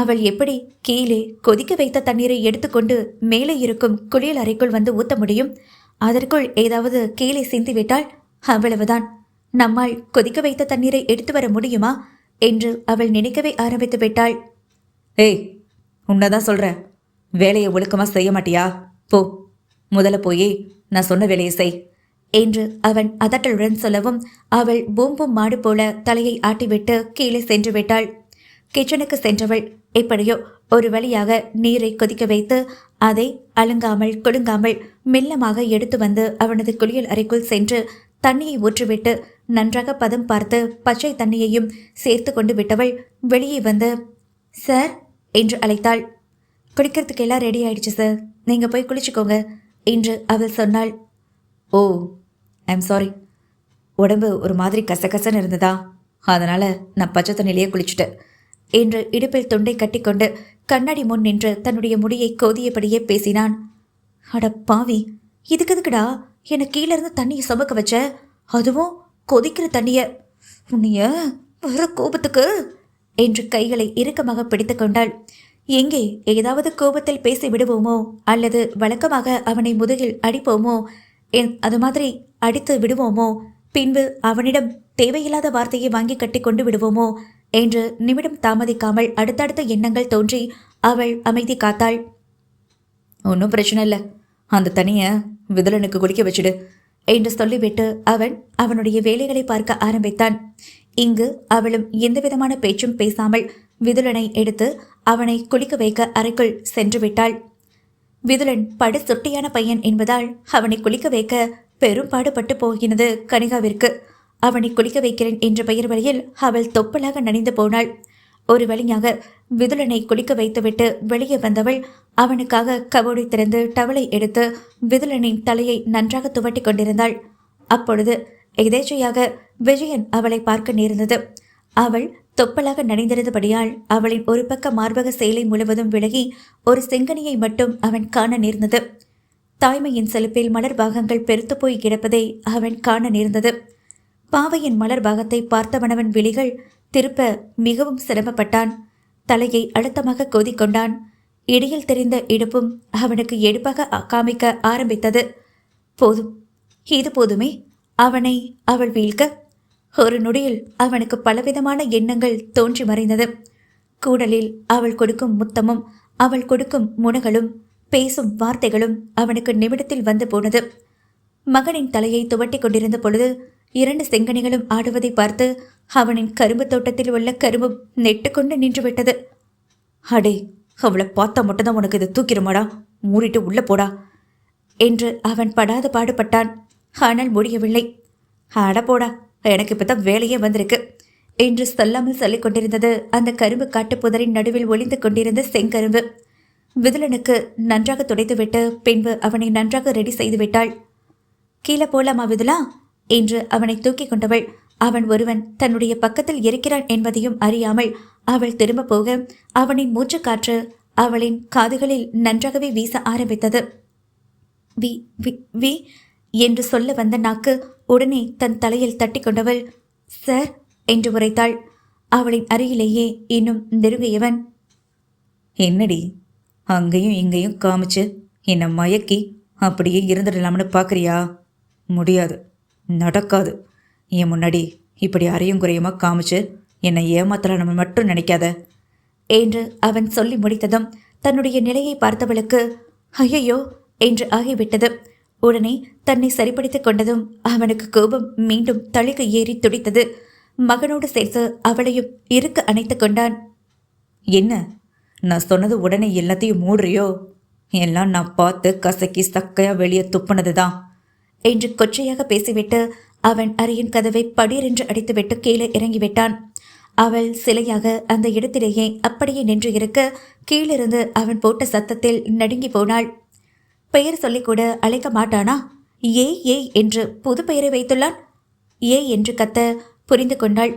அவள் எப்படி கீழே கொதிக்க வைத்த தண்ணீரை எடுத்துக்கொண்டு மேலே இருக்கும் குளியல் அறைக்குள் வந்து ஊத்த முடியும்? அதற்குள் ஏதாவது கீழே சிந்திவிட்டால் அவ்வளவுதான். நம்மால் கொதிக்க வைத்த தண்ணீரை எடுத்து வர முடியுமா என்று அவள் நினைக்கவே ஆரம்பித்து விட்டாள். ஏய், உன்னதான் சொல்ற, வேலையை ஒழுக்கமா செய்ய மாட்டியா? போ, முதல்ல போய் நான் சொன்ன வேலையை செய் என்று அவன் அதட்டலுடன் சொல்லவும் அவள் பூம்பும் மாடு போல தலையை ஆட்டிவிட்டு கீழே சென்று விட்டாள். கிச்சனுக்கு சென்றவள் எப்படியோ ஒரு வழியாக நீரை கொதிக்க வைத்து அதை அழுங்காமல் குலுங்காமல் மெல்லமாக எடுத்து வந்து அவனது குளியல் அறைக்குள் சென்று தண்ணியை ஊற்றிவிட்டு நன்றாக பதம் பார்த்து பச்சை தண்ணியையும் சேர்த்து கொண்டு விட்டவள் வெளியே வந்து, சார் என்று அழைத்தாள். குளிக்கிறதுக்கு எல்லாம் ரெடி ஆயிடுச்சு சார், நீங்கள் போய் குளிச்சுக்கோங்க என்று அவள் சொன்னாள். ஓ, ஐம் சாரி, உடம்பு ஒரு மாதிரி கசகசன்னு இருந்ததா, அதனால் நான் பச்சை தண்ணியிலேயே குளிச்சுட்டேன் என்று இடுப்பில் துண்டை கட்டிக்கொண்டு கண்ணாடி முன் நின்று தன்னுடைய முடியை கோதியபடியே பேசினான். அட பாவி, இதுக்குதுக்குடா என்னை கீழிருந்து தண்ணியை சுமக்க வச்ச, அதுவும் கொதிக்கிற தண்ணிய, உன்னைய வர கோபத்துக்கு என்று கைகளை இறுக்கமாக பிடித்து கொண்டாள். எங்கே ஏதாவது கோபத்தில் பேசி விடுவோமோ அல்லது வழக்கமாக அவனை முதுகில் அடிப்போமோ, அது மாதிரி அடித்து விடுவோமோ, பின்பு அவனிடம் தேவையில்லாத வார்த்தையை வாங்கி கட்டி கொண்டு விடுவோமோ என்று நிமிடம் தாமதிக்காமல் அடுத்தடுத்த எண்ணங்கள் தோன்றி அவள் அமைதி காத்தாள். ஒன்றும் பிரச்சனை இல்லை, அந்த தண்ணியை விதலனுக்கு குடிக்க வச்சுடு என்று சொல்லிவிட்டு அவன் அவனுடைய வேலைகளை பார்க்க ஆரம்பித்தான். இங்கு அவளும் எந்தவிதமான பேச்சும் பேசாமல் விதுலனை எடுத்து அவனை குளிக்க வைக்க அறைக்குள் சென்று விட்டாள். விதுலன் படு சுட்டியான பையன் என்பதால் அவனை குளிக்க வைக்க பெரும்பாடுபட்டு போகிறது கனிகாவிற்கு. அவனை குளிக்க வைக்கிறேன் என்ற பெயர் வழியில் அவள் தொப்பலாக நனைந்து போனாள். ஒரு வழியாக விதுலனை குளிக்க வைத்துவிட்டு வெளியே வந்தவள் அவனுக்காக கபோர்டை திறந்து டவலை எடுத்து விதுலனின் தலையை நன்றாக துவட்டி கொண்டிருந்தாள். அப்பொழுது எதேச்சையாக விஜயன் அவளை பார்க்க நேர்ந்தது. அவள் தொப்பலாக நனைந்திருந்தபடியால் அவளின் ஒரு பக்க மார்பக சேலை முழுவதும் விலகி ஒரு செங்கனியை மட்டும் அவன் காண நேர்ந்தது. தாய்மையின் செலுப்பில் மலர் பாகங்கள் பெருத்து போய் கிடப்பதை அவன் காண நேர்ந்தது. பாவையின் மலர் பாகத்தை பார்த்தவனவன் விழிகள் திருப்ப மிகவும் சிரமப்பட்டான். தலையை அழுத்தமாக கோதிக்கொண்டான். இடையில் தெரிந்த இடுப்பும் அவனுக்கு எடுப்பாக காமிக்க ஆரம்பித்தது. போதும், இது போதுமே அவனை அவள் வீழ்க்க. ஒரு நொடியில் அவனுக்கு பலவிதமான எண்ணங்கள் தோன்றி மறைந்தது. கூடலில் அவள் கொடுக்கும் முத்தமும் அவள் கொடுக்கும் முனகளும் பேசும் வார்த்தைகளும் அவனுக்கு நிமிடத்தில் வந்து போனது. மகனின் தலையை துவட்டி கொண்டிருந்த பொழுது 2 செங்கனிகளும் ஆடுவதை பார்த்து அவனின் கரும்பு தோட்டத்தில் உள்ள கரும்பும் நெட்டுக்கொண்டு நின்றுவிட்டது. அடே, அவளை பார்த்தா மட்டும்தான் உனக்கு இது தூக்கிடுமாடா, மூடிட்டு உள்ள போடா என்று அவன் படாத பாடுபட்டான். ஆனால் முடியவில்லை. ஆட போடா, எனக்கு இப்பதான் வேலையே வந்திருக்கு என்று சொல்லாமல் சொல்லிக் கொண்டிருந்தது அந்த கரும்பு காட்டு புதரின் நடுவில் ஒளிந்து கொண்டிருந்த செங்கரும்பு. விதுலனுக்கு நன்றாக துடைத்துவிட்டு பின்பு அவனை நன்றாக ரெடி செய்து விட்டாள். கீழே போலாமா விதுலா என்று அவனை தூக்கி கொண்டவள் அவன் ஒருவன் தன்னுடைய பக்கத்தில் இருக்கிறான் என்பதையும் அறியாமல் அவள் திரும்ப போக அவனின் மூச்சுக்காற்று அவளின் காதுகளில் நன்றாகவே வீச ஆரம்பித்தது. வி வி வி என்று சொல்ல வந்த நாக்கு உடனே தன் தலையில் தட்டி கொண்டவள் சார் என்று உரைத்தாள். அவளின் அருகிலேயே இன்னும் நெருங்கியவன், என்னடி அங்கேயும் இங்கேயும் காமிச்சு என்னை மயக்கி அப்படியே இருந்துடலாம்னு பார்க்குறியா? முடியாது, நடக்காது. என் முன்னாடி இப்படி அரையும் குறையுமா காமிச்சு என்னை ஏமாத்தலாம்னு மட்டும் நினைக்காத என்று அவன் சொல்லி முடித்ததும் தன்னுடைய நிலையை பார்த்தவளுக்கு ஐயையோ என்று ஆகிவிட்டது. உடனே தன்னை சரிப்படுத்திக் கொண்டதும் அவனுக்கு கோபம் மீண்டும் தலைக்கு ஏறி துடித்தது. மகனோடு சேர்த்து அவளையும் இருக்க அணைத்து கொண்டான். என்ன, நான் சொன்னது உடனே எல்லாத்தையும் மூடுறியோ? எல்லாம் நான் பார்த்து கசக்கி சக்கையா வெளியே துப்புனது தான் என்று கொச்சையாக பேசிவிட்டு அவன் அறையின் கதவை படீரென்று அடித்துவிட்டு கீழே இறங்கிவிட்டான். அவள் சிலையாக அந்த இடத்திலேயே அப்படியே நின்று இருக்க கீழிருந்து அவன் போட்ட சத்தத்தில் நடுங்கி போனாள். பெயர் சொல்லிக்கூட அழைக்க மாட்டானா? ஏய் ஏய் என்று புது பெயரை வைத்துள்ளான். ஏய் என்று கத்த புரிந்து கொண்டாள்.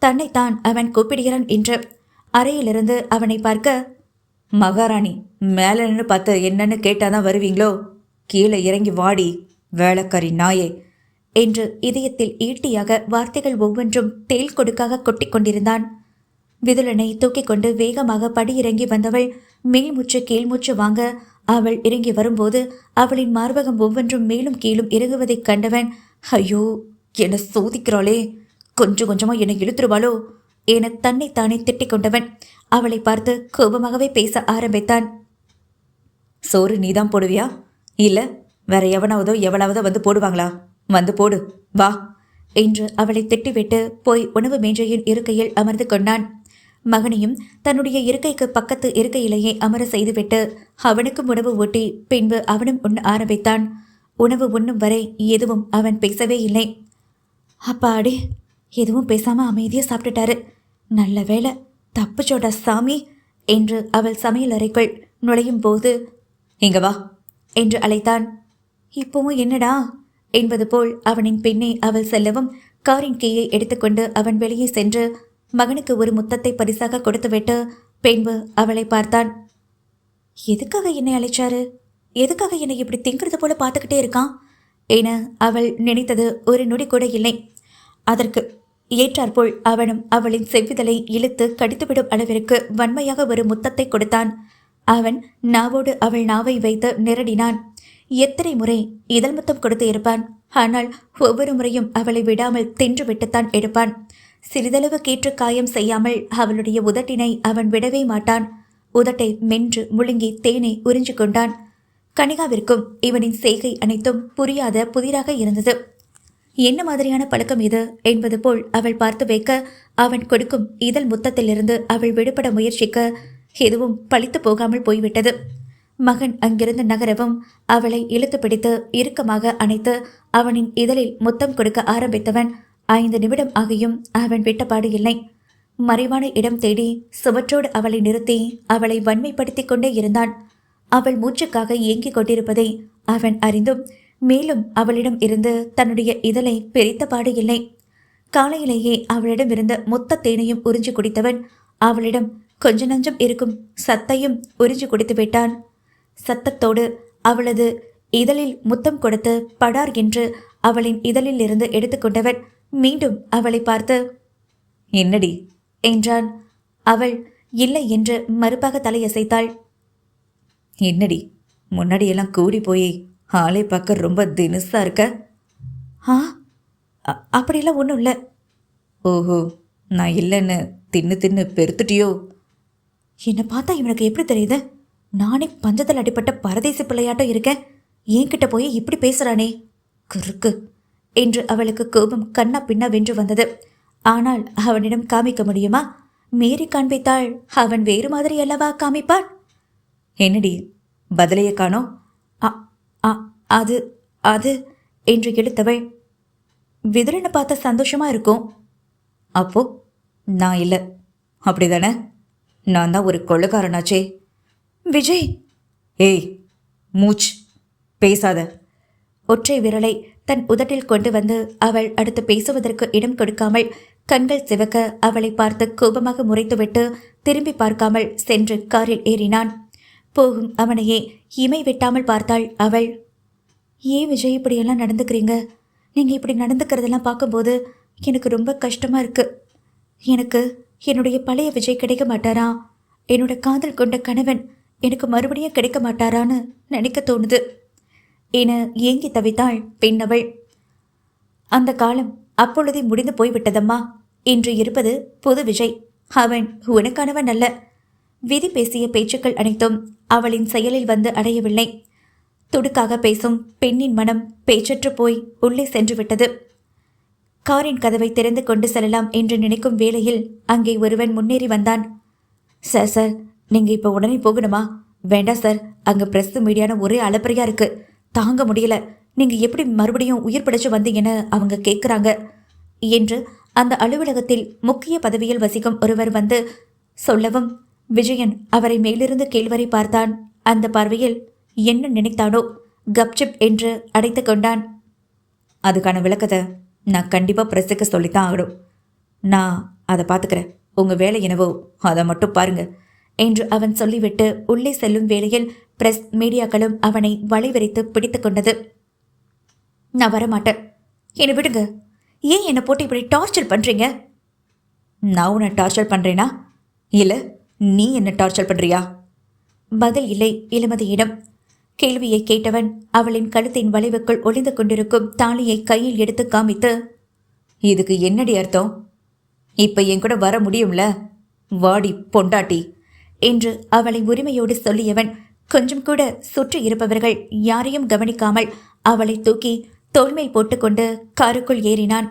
தன்னைத்தான் அவன் கூப்பிடுகிறான் என்று. அறையிலிருந்து அவனை பார்க்க, மகாராணி மேலே நின்று பார்த்து என்னன்னு கேட்டாதான் வருவீங்களோ? கீழே இறங்கி வாடி, வேலைக்காரி நாயே என்று இதயத்தில் ஈட்டியாக வார்த்தைகள் ஒவ்வொன்றும் தேல் கொடுக்காக கொட்டிக் கொண்டிருந்தான். விதுலனை தூக்கிக் கொண்டு வேகமாக படியிறங்கி வந்தவள் மேல்மூச்சு கீழ்மூச்சு வாங்க அவள் இறங்கி வரும்போது அவளின் மார்பகம் ஒவ்வொன்றும் மேலும் கீழும் இறங்குவதைக் கண்டவன், ஐயோ என்னை சோதிக்கிறாளே, கொஞ்சம் கொஞ்சமா என்னை இழுத்துருவாளோ என தன்னைத்தானே திட்டிக் கொண்டவன் அவளை பார்த்து கோபமாகவே பேச ஆரம்பித்தான். சோறு நீதான் போடுவியா, இல்ல வேற எவளாவதோ வந்து போடுவாங்களா? வந்து போடு வா என்று அவளை திட்டிவிட்டு போய் உணவு மேஜையின் இருக்கையில் அமர்ந்து கொண்டான். மகனையும் தன்னுடைய இருக்கைக்கு பக்கத்து இருக்கையிலேயே அமர செய்துவிட்டு அவனுக்கும் உணவு ஊட்டி பின்பு அவனும் உண்ண ஆரம்பித்தான். உணவு உண்ணும் வரை எதுவும் அவன் பேசவே இல்லை. அப்பாடி, எதுவும் பேசாம அமைதியா சாப்பிட்டுட்டாரு, நல்ல வேளை தப்புச்சோடா சாமி என்று அவள் சமையல் அறைக்குள் நுழையும் போது, இங்க வா என்று அழைத்தான். இப்பவும் என்னடா என்பது போல் அவனின் பின்னே அவள் செல்லவும் காரின் கீயை எடுத்துக்கொண்டு அவன் வெளியே சென்று மகனுக்கு ஒரு முத்தத்தை பரிசாக கொடுத்துவிட்டு பின்பு அவளை பார்த்தான். எதுக்காக என்னை அழைச்சாரு, எதுக்காக என்னை இப்படி திங்கிறது போல பார்த்துக்கிட்டே இருக்கான் என அவள் நினைத்தது ஒரு நொடி கூட இல்லை. அதற்கு ஏற்றாற்போல் அவனும் அவளின் செவ்விதழை இழுத்து கடித்துவிடும் அளவிற்கு வன்மையாக ஒரு முத்தத்தை கொடுத்தான். அவன் நாவோடு அவள் நாவை வைத்து நிரடினான். எத்தனை முறை இதழ் முத்தம் கொடுத்து இருப்பான். ஆனால் ஒவ்வொரு முறையும் அவளை விடாமல் தின்று விட்டுத்தான் எடுப்பான். சிறிதளவு கீற்று காயம் செய்யாமல் அவளுடைய உதட்டினை அவன் விடவே மாட்டான். உதட்டை மென்று முழுங்கி தேனை உறிஞ்சு கொண்டான். கனிகாவிற்கும் இவனின் செய்கை அனைத்தும் புரியாத புதிராக இருந்தது. என்ன மாதிரியான பழக்கம் இது என்பது போல் அவள் பார்த்து வைக்க அவன் கொடுக்கும் இதழ் முத்தத்திலிருந்து அவள் விடுபட முயற்சிக்க எதுவும் பழித்து போகாமல் போய்விட்டது. மகன் அங்கிருந்து நகரவும் அவளை இழுத்து பிடித்து இறுக்கமாக அணைத்து அவனின் இதழில் முத்தம் கொடுக்க ஆரம்பித்தவன் 5 நிமிடம் ஆகியும் அவன் விட்டபாடு இல்லை. மறைவான இடம் தேடி சுவற்றோடு அவளை நிறுத்தி அவளை வன்மைப்படுத்திக் கொண்டே இருந்தான். அவள் மூச்சுக்காக ஏங்கிக் கொண்டிருப்பதை அவன் அறிந்தும் மேலும் அவளிடம் இருந்து தன்னுடைய இதழை பிரித்தபாடு இல்லை. காலையிலேயே அவளிடம் இருந்த மொத்த தேனையும் உறிஞ்சு குடித்தவன் அவளிடம் கொஞ்ச நஞ்சம் இருக்கும் சத்தையும் உறிஞ்சு குடித்து விட்டான். சத்தத்தோடு அவளது இதழில் முத்தம் கொடுத்து படார் என்று அவளின் இதழில் இருந்து எடுத்துக்கொண்டவன் மீண்டும் அவளை பார்த்து, என்னடி என்றான். அவள் இல்லை என்று மறுப்பாக தலையசைத்தாள். என்னடி முன்னாடியெல்லாம் கூடி போய் ஆளை பார்க்க ரொம்ப தினுசா இருக்க. அப்படியெல்லாம் ஒன்றும் இல்லை. ஓஹோ, நான் இல்லைன்னு தின்னு தின்னு பெருத்துட்டியோ? என்னை பார்த்தா இவனுக்கு எப்படி தெரியுது? நானே பஞ்சத்தில் அடிப்பட்ட பரதேசி பிள்ளையாட்டம் இருக்கேன், என்கிட்ட போய் இப்படி பேசுறானே குறுக்கு என்று அவளுக்கு கோபம் கண்ணா பின்னா வென்று வந்தது. ஆனால் அவனிடம் காமிக்க முடியுமா? மீறி காண்பித்தாள் அவன் வேறு மாதிரி அல்லவா காமிப்பான். என்னடி பதிலைய காணோம்? அது அது என்று எடுத்தவள், விதுரனை பார்த்த சந்தோஷமா இருக்கும். அப்போ நான் இல்லை அப்படிதானே? நான் தான் ஒரு கொள்ளைக்காரனாச்சே. விஜய்! ஏய் மூச், பேசாத. ஒற்றை விரலை தன் உதட்டில் கொண்டு வந்து அவள் அடுத்து பேசுவதற்கு இடம் கொடுக்காமல் கண்கள் சிவக்க அவளை பார்த்து கோபமாக முறைத்துவிட்டு திரும்பி பார்க்காமல் சென்று காரில் ஏறினான். போகும் அவனையே இமை வெட்டாமல் பார்த்தாள் அவள். ஏன் விஜய் இப்படியெல்லாம் நடந்துக்கிறீங்க? நீங்கள் இப்படி நடந்துக்கிறதெல்லாம் பார்க்கும்போது எனக்கு ரொம்ப கஷ்டமாக இருக்கு. எனக்கு என்னுடைய பழைய விஜய் கிடைக்க மாட்டாரா? என்னோட காதல் கொண்ட கணவன் எனக்கு மறுபடியும் கிடைக்க மாட்டாரான்னு நினைக்க தோணுது என ஏங்கி தவித்தாள் பெண்ணவள். அந்த காலம் அப்பொழுதே முடிந்து போய்விட்டதம்மா. இன்று இருப்பது புது விஜய். அவன் உனக்கானவன் அல்ல. விதி பேசிய பேச்சுக்கள் அனைத்தும் அவளின் செயலில் வந்து அடையவில்லை. துடுக்காக பேசும் பெண்ணின் மனம் பேச்சற்று போய் உள்ளே சென்று விட்டது. காரின் கதவை திறந்து கொண்டு செல்லலாம் என்று நினைக்கும் வேளையில் அங்கே ஒருவன் முன்னேறி வந்தான். சார், நீங்கள் இப்போ உடனே போகணுமா? வேண்டாம் சார், அங்கே ப்ரெஸ் மீடியான ஒரே அலப்பறையாக இருக்கு, தாங்க முடியல. நீங்கள் எப்படி மறுபடியும் உயிர் பிடிச்சு வந்தீங்கன்னு அவங்க கேட்குறாங்க என்று அந்த அலுவலகத்தில் முக்கிய பதவியில் வசிக்கும் ஒருவர் வந்து சொல்லவும் விஜயன் அவரை மேலிருந்து கீழ்வரை பார்த்தான். அந்த பார்வையில் என்ன நினைத்தானோ கப்சிப் என்று அடைத்து கொண்டான். அதுக்கான விளக்கத்தை நான் கண்டிப்பாக ப்ரெஸ்ஸுக்கு சொல்லித்தான் ஆகணும். நான் அதை பார்த்துக்கிறேன், உங்கள் வேலை என்னவோ அதை மட்டும் பாருங்க என்று அவன் சொல்லிவிட்டு உள்ளே செல்லும் வேளையில் பிரஸ் மீடியாக்களும் அவனை வலைவிரித்து பிடித்து கொண்டது. நான் வரமாட்டேன், என்னை விடுங்க. ஏன் என்னை போட்டு இப்படி டார்ச்சர் பண்ணுறீங்க? நான் உன்னை டார்ச்சர் பண்ணுறேனா இல்லை நீ என்ன டார்ச்சர் பண்ணுறியா? பதில் இல்லை இளமதியிடம். கேள்வியை கேட்டவன் அவளின் கழுத்தின் வளைவுக்குள் ஒளிந்து கொண்டிருக்கும் தாலியை கையில் எடுத்து காமித்து, இதுக்கு என்னடி அர்த்தம்? இப்போ என் கூட வர முடியும்ல, வாடி பொண்டாட்டி என்று அவளை உரிமையோடு சொல்லியவன் கொஞ்சம் கூட சுற்றி இருப்பவர்கள் யாரையும் கவனிக்காமல் அவளை தூக்கி தோள்மேல் போட்டுக்கொண்டு காருக்குள் ஏறினான்.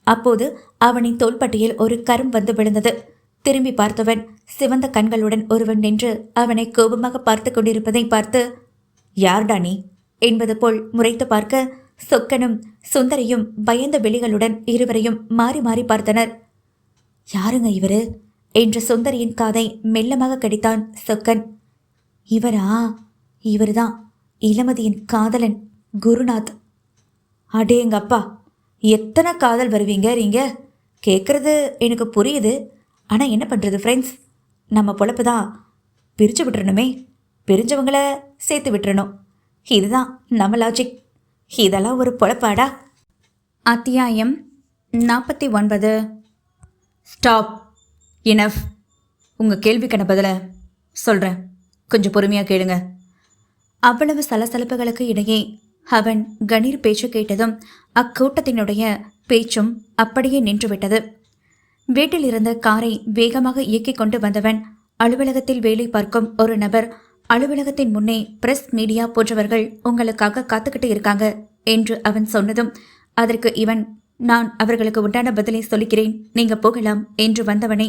அப்போது அவனின் தோள்பட்டியில் ஒரு கரம் வந்து விழுந்தது. திரும்பி பார்த்தவன் சிவந்த கண்களுடன் ஒருவன் நின்று அவனை கோபமாக பார்த்து கொண்டிருப்பதை பார்த்து, யார்டா நீ என்பது போல் முறைத்து பார்க்க சொக்கனும் சுந்தரியும் பயந்த விழிகளுடன் இருவரையும் மாறி மாறி பார்த்தனர். யாருங்க இவரு என்ற சுந்தரியின் காதை மெல்லமாக கடித்தான் சொக்கன். இவரா? இவர்தான் இளமதியின் காதலன் குருநாத். அடேங்கப்பா, எத்தனை காதல் வருவீங்க நீங்க? கேட்குறது எனக்கு புரியுது, ஆனால் என்ன பண்ணுறது ஃப்ரெண்ட்ஸ், நம்ம பொழப்பு தான் பிரித்து விட்டுறணுமே, பிரிஞ்சவங்களை சேர்த்து விட்டுறணும். இதுதான் நம்ம லாஜிக். இதெல்லாம் ஒரு பொழப்பாடா? அத்தியாயம் 49. Stop, enough. உங்கள் கேள்விக்கான பதிலை சொல்கிறேன், கொஞ்சம் பொறுமையாக கேளுங்க. அவ்வளவு சலசலப்புகளுக்கு இடையே அவன் கணீர் பேச்சு கேட்டதும் அக்கூட்டத்தினுடைய பேச்சும் அப்படியே நின்றுவிட்டது. வீட்டில் இருந்த காரை வேகமாக இயக்கிக் கொண்டு வந்தவன் அலுவலகத்தில் வேலை பார்க்கும் ஒரு நபர் அலுவலகத்தின் முன்னே பிரஸ் மீடியா போன்றவர்கள் உங்களுக்காக காத்துக்கிட்டு இருக்காங்க என்று அவன் சொன்னதும் அதற்கு இவன், நான் அவர்களுக்கு உண்டான பதிலை சொல்லிக்கிறேன், நீங்க போகலாம் என்று வந்தவனை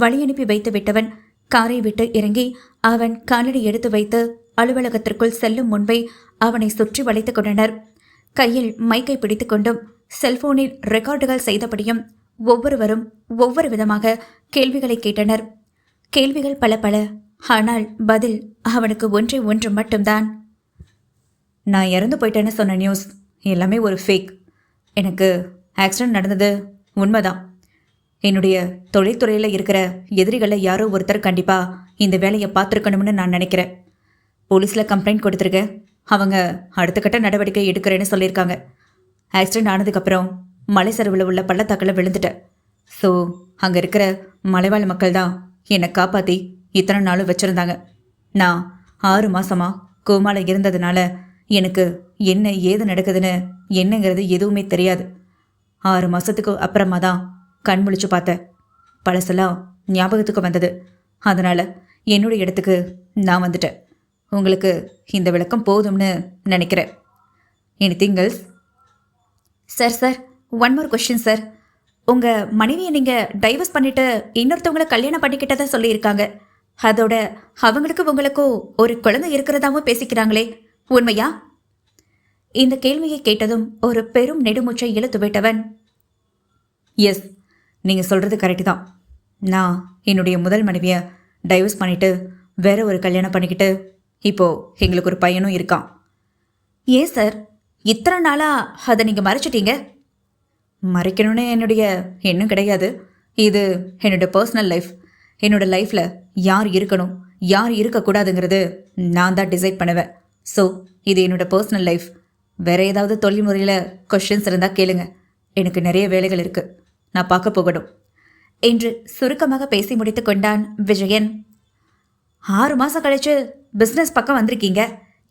வழியனுப்பி வைத்து விட்டவன் காரை விட்டு இறங்கி அவன் காலடி எடுத்து வைத்து அலுவலகத்திற்குள் செல்லும் முன்பே அவனை சுற்றி வளைத்துக் கொண்டனர். கையில் மைக்கை பிடித்து கொண்டும் செல்போனில் ரெக்கார்டுகள் செய்தபடியும் ஒவ்வொருவரும் ஒவ்வொரு விதமாக கேள்விகளை கேட்டனர். கேள்விகள் பல பல, ஆனால் பதில் அவனுக்கு ஒன்றே ஒன்று மட்டும்தான். நான் இறந்து போயிட்டேன்னு சொன்ன நியூஸ் எல்லாமே ஒரு ஃபேக். எனக்கு ஆக்சிடென்ட் நடந்தது உண்மைதான். என்னுடைய தொழில்துறையில் இருக்கிற எதிரிகளில் யாரோ ஒருத்தர் கண்டிப்பாக இந்த வேலையை பார்த்துருக்கணும்னு நான் நினைக்கிறேன். போலீஸில் கம்ப்ளைண்ட் கொடுத்துருக்கேன். அவங்க அடுத்த கட்ட நடவடிக்கை எடுக்கிறேன்னு சொல்லியிருக்காங்க. ஆக்சிடென்ட் ஆனதுக்கப்புறம் மலை சரிவில் உள்ள பள்ளத்தாக்கில் விழுந்துட்டேன். ஸோ அங்கே இருக்கிற மலைவாழ் மக்கள் தான் என்னை காப்பாற்றி இத்தனை நாளும் வச்சுருந்தாங்க. நான் 6 மாதமாக கோமாவில் இருந்ததுனால எனக்கு என்ன ஏது நடக்குதுன்னு என்னங்கிறது எதுவுமே தெரியாது. 6 மாதத்துக்கு அப்புறமா தான் கண் முழிச்சு பார்த்தேன். பழசெல்லாம் ஞாபகத்துக்கு வந்தது. அதனால் என்னுடைய இடத்துக்கு நான் வந்துட்டேன். உங்களுக்கு இந்த விளக்கம் போதும்னு நினைக்கிறேன். Anything else? Sir, one more question sir. உங்கள் மனைவியை நீங்கள் டைவர்ஸ் பண்ணிவிட்டு இன்னொருத்தவங்களை கல்யாணம் பண்ணிக்கிட்டதை சொல்லியிருக்காங்க. அதோட அவங்களுக்கு உங்களுக்கும் ஒரு குழந்தை இருக்கிறதாவும் பேசிக்கிறாங்களே, உண்மையா? இந்த கேள்வியை கேட்டதும் ஒரு பெரும் நெடுமூச்சை இழுத்து விட்டவன், எஸ், நீங்கள் சொல்கிறது கரெக்டு தான். நான் என்னுடைய முதல் மனைவியை டைவர்ஸ் பண்ணிவிட்டு வேற ஒரு கல்யாணம் பண்ணிக்கிட்டு இப்போது எங்களுக்கு ஒரு பையனும் இருக்கான். ஏன் சார் இத்தனை நாளாக அதை நீங்கள் மறைச்சிட்டீங்க? மறைக்கணும்னு என்னுடைய எண்ணம் கிடையாது. இது என்னோட பர்சனல் லைஃப். என்னோடய லைஃப்பில் யார் இருக்கணும் யார் இருக்கக்கூடாதுங்கிறது நான் தான் டிசைட் பண்ணுவேன். ஸோ இது என்னோடய பர்சனல் லைஃப். வேறு ஏதாவது தொழில் முறையில் கொஷின்ஸ் இருந்தால் கேளுங்க. எனக்கு நிறைய வேலைகள் இருக்குது, நான் பார்க்க போகணும் என்று சுருக்கமாக பேசி முடித்து கொண்டான் விஜயன். 6 மாதம் கழிச்சு பிஸ்னஸ் பக்கம் வந்திருக்கீங்க.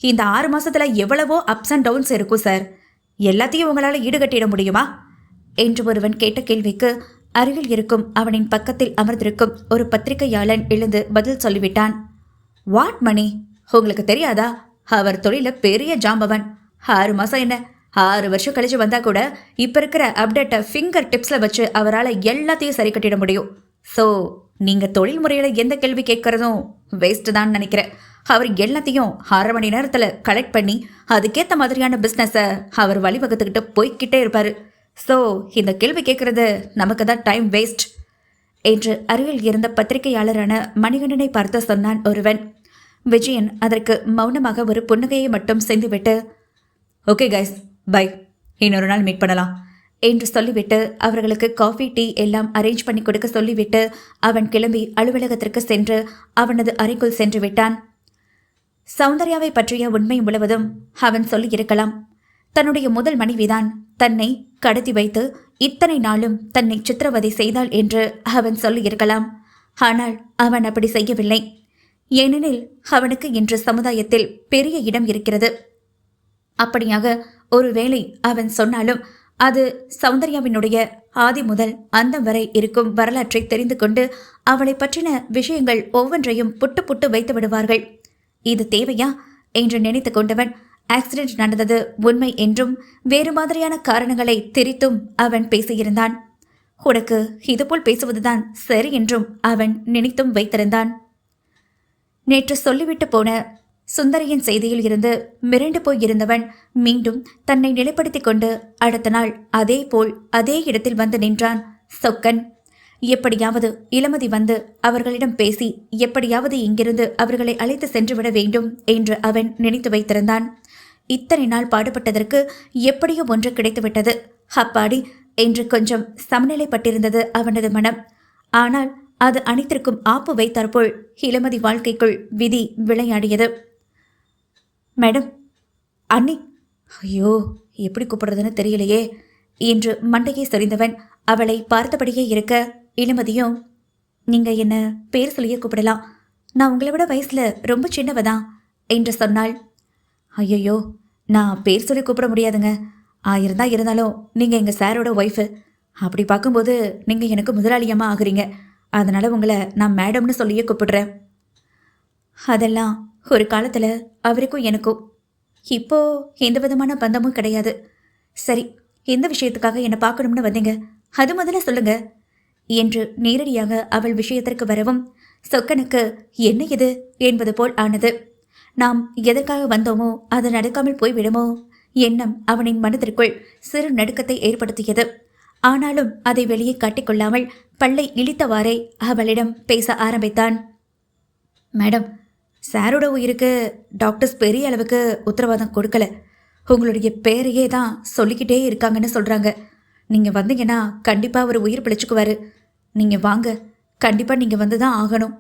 இந்த 6 மாதத்தில் எவ்வளவோ அப்ஸ் அண்ட் டவுன்ஸ் இருக்கும் சார். எல்லாத்தையும் உங்களால் ஈடுகட்டிட முடியுமா என்று ஒருவன் கேட்ட கேள்விக்கு அருகில் இருக்கும் அவனின் பக்கத்தில் அமர்ந்திருக்கும் ஒரு பத்திரிகையாளன் எழுந்து பதில் சொல்லிவிட்டான். வாட் மணி, உங்களுக்கு தெரியாதா? அவர் தொழில பெரிய ஜாம்பவன். 6 மாதம் என்ன, 6 வருஷம் கழிச்சு வந்தா கூட இப்போ இருக்கிற அப்டேட்டை ஃபிங்கர் டிப்ஸில் வச்சு அவரால் எல்லாத்தையும் சரி கட்டிட முடியும். ஸோ நீங்கள் தொழில் முறையில் எந்த கேள்வி கேட்கறதும் வேஸ்ட்டு தான் நினைக்கிறேன். அவர் எல்லாத்தையும் 1/2 மணி நேரத்தில் கலெக்ட் பண்ணி அதுக்கேற்ற மாதிரியான பிஸ்னஸை அவர் வழிவகுத்துக்கிட்டு போய்கிட்டே இருப்பார். ஸோ இந்த கேள்வி கேட்குறது நமக்கு தான் டைம் வேஸ்ட் என்று அருகில் இருந்த பத்திரிகையாளரான மணிகண்டனை பார்த்து சொன்னான் ஒருவன். விஜயன் அதற்கு மௌனமாக ஒரு புன்னகையை மட்டும் செய்துவிட்டு, ஓகே கைஸ், பை, இன்னொரு நாள் மீட் பண்ணலாம் என்று சொல்லிவிட்டு அவர்களுக்கு காஃபி டீ எல்லாம் அரேஞ்ச் பண்ணி கொடுக்க சொல்லிவிட்டு அவன் கிளம்பி அலுவலகத்திற்கு சென்று அவனது அறைக்குள் சென்று விட்டான். சௌந்தர்யாவை பற்றிய உண்மை முழுவதும் அவன் சொல்லியிருக்கலாம். தன்னுடைய முதல் மனைவிதான் தன்னை கடத்தி வைத்து இத்தனை நாளும் தன்னை சித்திரவதை செய்தாள் என்று அவன் சொல்லியிருக்கலாம். ஆனால் அவன் அப்படி செய்யவில்லை. ஏனெனில் அவனுக்கு இன்று சமுதாயத்தில் பெரிய இடம் இருக்கிறது. அப்படியாக ஒருவேளை அவன் சொன்னாலும் அது சௌந்தர்யாவினுடைய ஆதி முதல் அந்தம் வரை இருக்கும் வரலாற்றை தெரிந்து கொண்டு அவளை பற்றின விஷயங்கள் ஒவ்வொன்றையும் புட்டு புட்டு வைத்து விடுவார்கள். இது தேவையா என்று நினைத்து கொண்டவன் ஆக்சிடென்ட் நடந்தது உண்மை என்றும் வேறு மாதிரியான காரணங்களை திரித்தும் அவன் பேசியிருந்தான். உனக்கு இதுபோல் பேசுவதுதான் சரி என்றும் அவன் நினைத்தும் வைத்திருந்தான். நேற்று சொல்லிவிட்டு போன சுந்தரியின் செய்தியில் இருந்து மிரண்டு போயிருந்தவன் மீண்டும் தன்னை நிலைப்படுத்திக் கொண்டு அடுத்த நாள் அதே போல் அதே இடத்தில் வந்து நின்றான் சொக்கன். எப்படியாவது இளமதி வந்து அவர்களிடம் பேசி எப்படியாவது இங்கிருந்து அவர்களை அழைத்து சென்றுவிட வேண்டும் என்று அவன் நினைத்து வைத்திருந்தான். இத்தனை நாள் பாடுபட்டதற்கு எப்படியோ ஒன்று கிடைத்துவிட்டது. அப்பாடி என்று கொஞ்சம் சமநிலைப்பட்டிருந்தது அவனது மனம். ஆனால் அது அனைத்திற்கும் ஆப்பு வைத்தாற்போல் இளமதி வாழ்க்கைக்குள் விதி விளையாடியது. மேடம், அண்ணி, ஐயோ எப்படி கூப்பிடுறதுன்னு தெரியலையே என்று மண்டையை சொரிந்தவன் அவளை பார்த்தபடியே இருக்க, இளமதியும் நீங்க என்ன பேர் சொல்லியே கூப்பிடலாம், நான் உங்களை விட வயசுல ரொம்ப சின்னவதான் என்று சொன்னாள். ஐயோ, நான் பேர் சொல்லி கூப்பிட முடியாதுங்க. இருந்தாலும் நீங்கள் எங்கள் சாரோட ஒய்ஃபு. அப்படி பார்க்கும்போது நீங்கள் எனக்கு முதலாளியம்மா ஆகுறீங்க. அதனால் உங்களை நான் மேடம்னு சொல்லியே கூப்பிடுறேன். அதெல்லாம் ஒரு காலத்தில் அவருக்கும் எனக்கும். இப்போது எந்த விதமான பந்தமும் கிடையாது. சரி, எந்த விஷயத்துக்காக என்னை பார்க்கணும்னு வந்தீங்க, அது முதல்ல சொல்லுங்க என்று நேரடியாக அவள் விஷயத்திற்கு வரவும் சொக்கனுக்கு என்ன இது என்பது போல் ஆனது. நாம் எதற்காக வந்தோமோ அது நடக்காமல் போய்விடுமோ எண்ணம் அவனின் மனதிற்குள் சிறு நடுக்கத்தை ஏற்படுத்தியது. ஆனாலும் அதை வெளியே காட்டிக்கொள்ளாமல் பல்லை இழித்தவாறே அவளிடம் பேச ஆரம்பித்தான். மேடம், சாரோட உயிருக்கு டாக்டர்ஸ் பெரிய அளவுக்கு உத்தரவாதம் கொடுக்கல. உங்களுடைய பேரையே தான் சொல்லிக்கிட்டே இருக்காங்கன்னு சொல்கிறாங்க. நீங்கள் வந்தீங்கன்னா கண்டிப்பாக அவர் உயிர் பிழைச்சுக்குவார். நீங்கள் வாங்க, கண்டிப்பாக நீங்கள் வந்து தான் ஆகணும்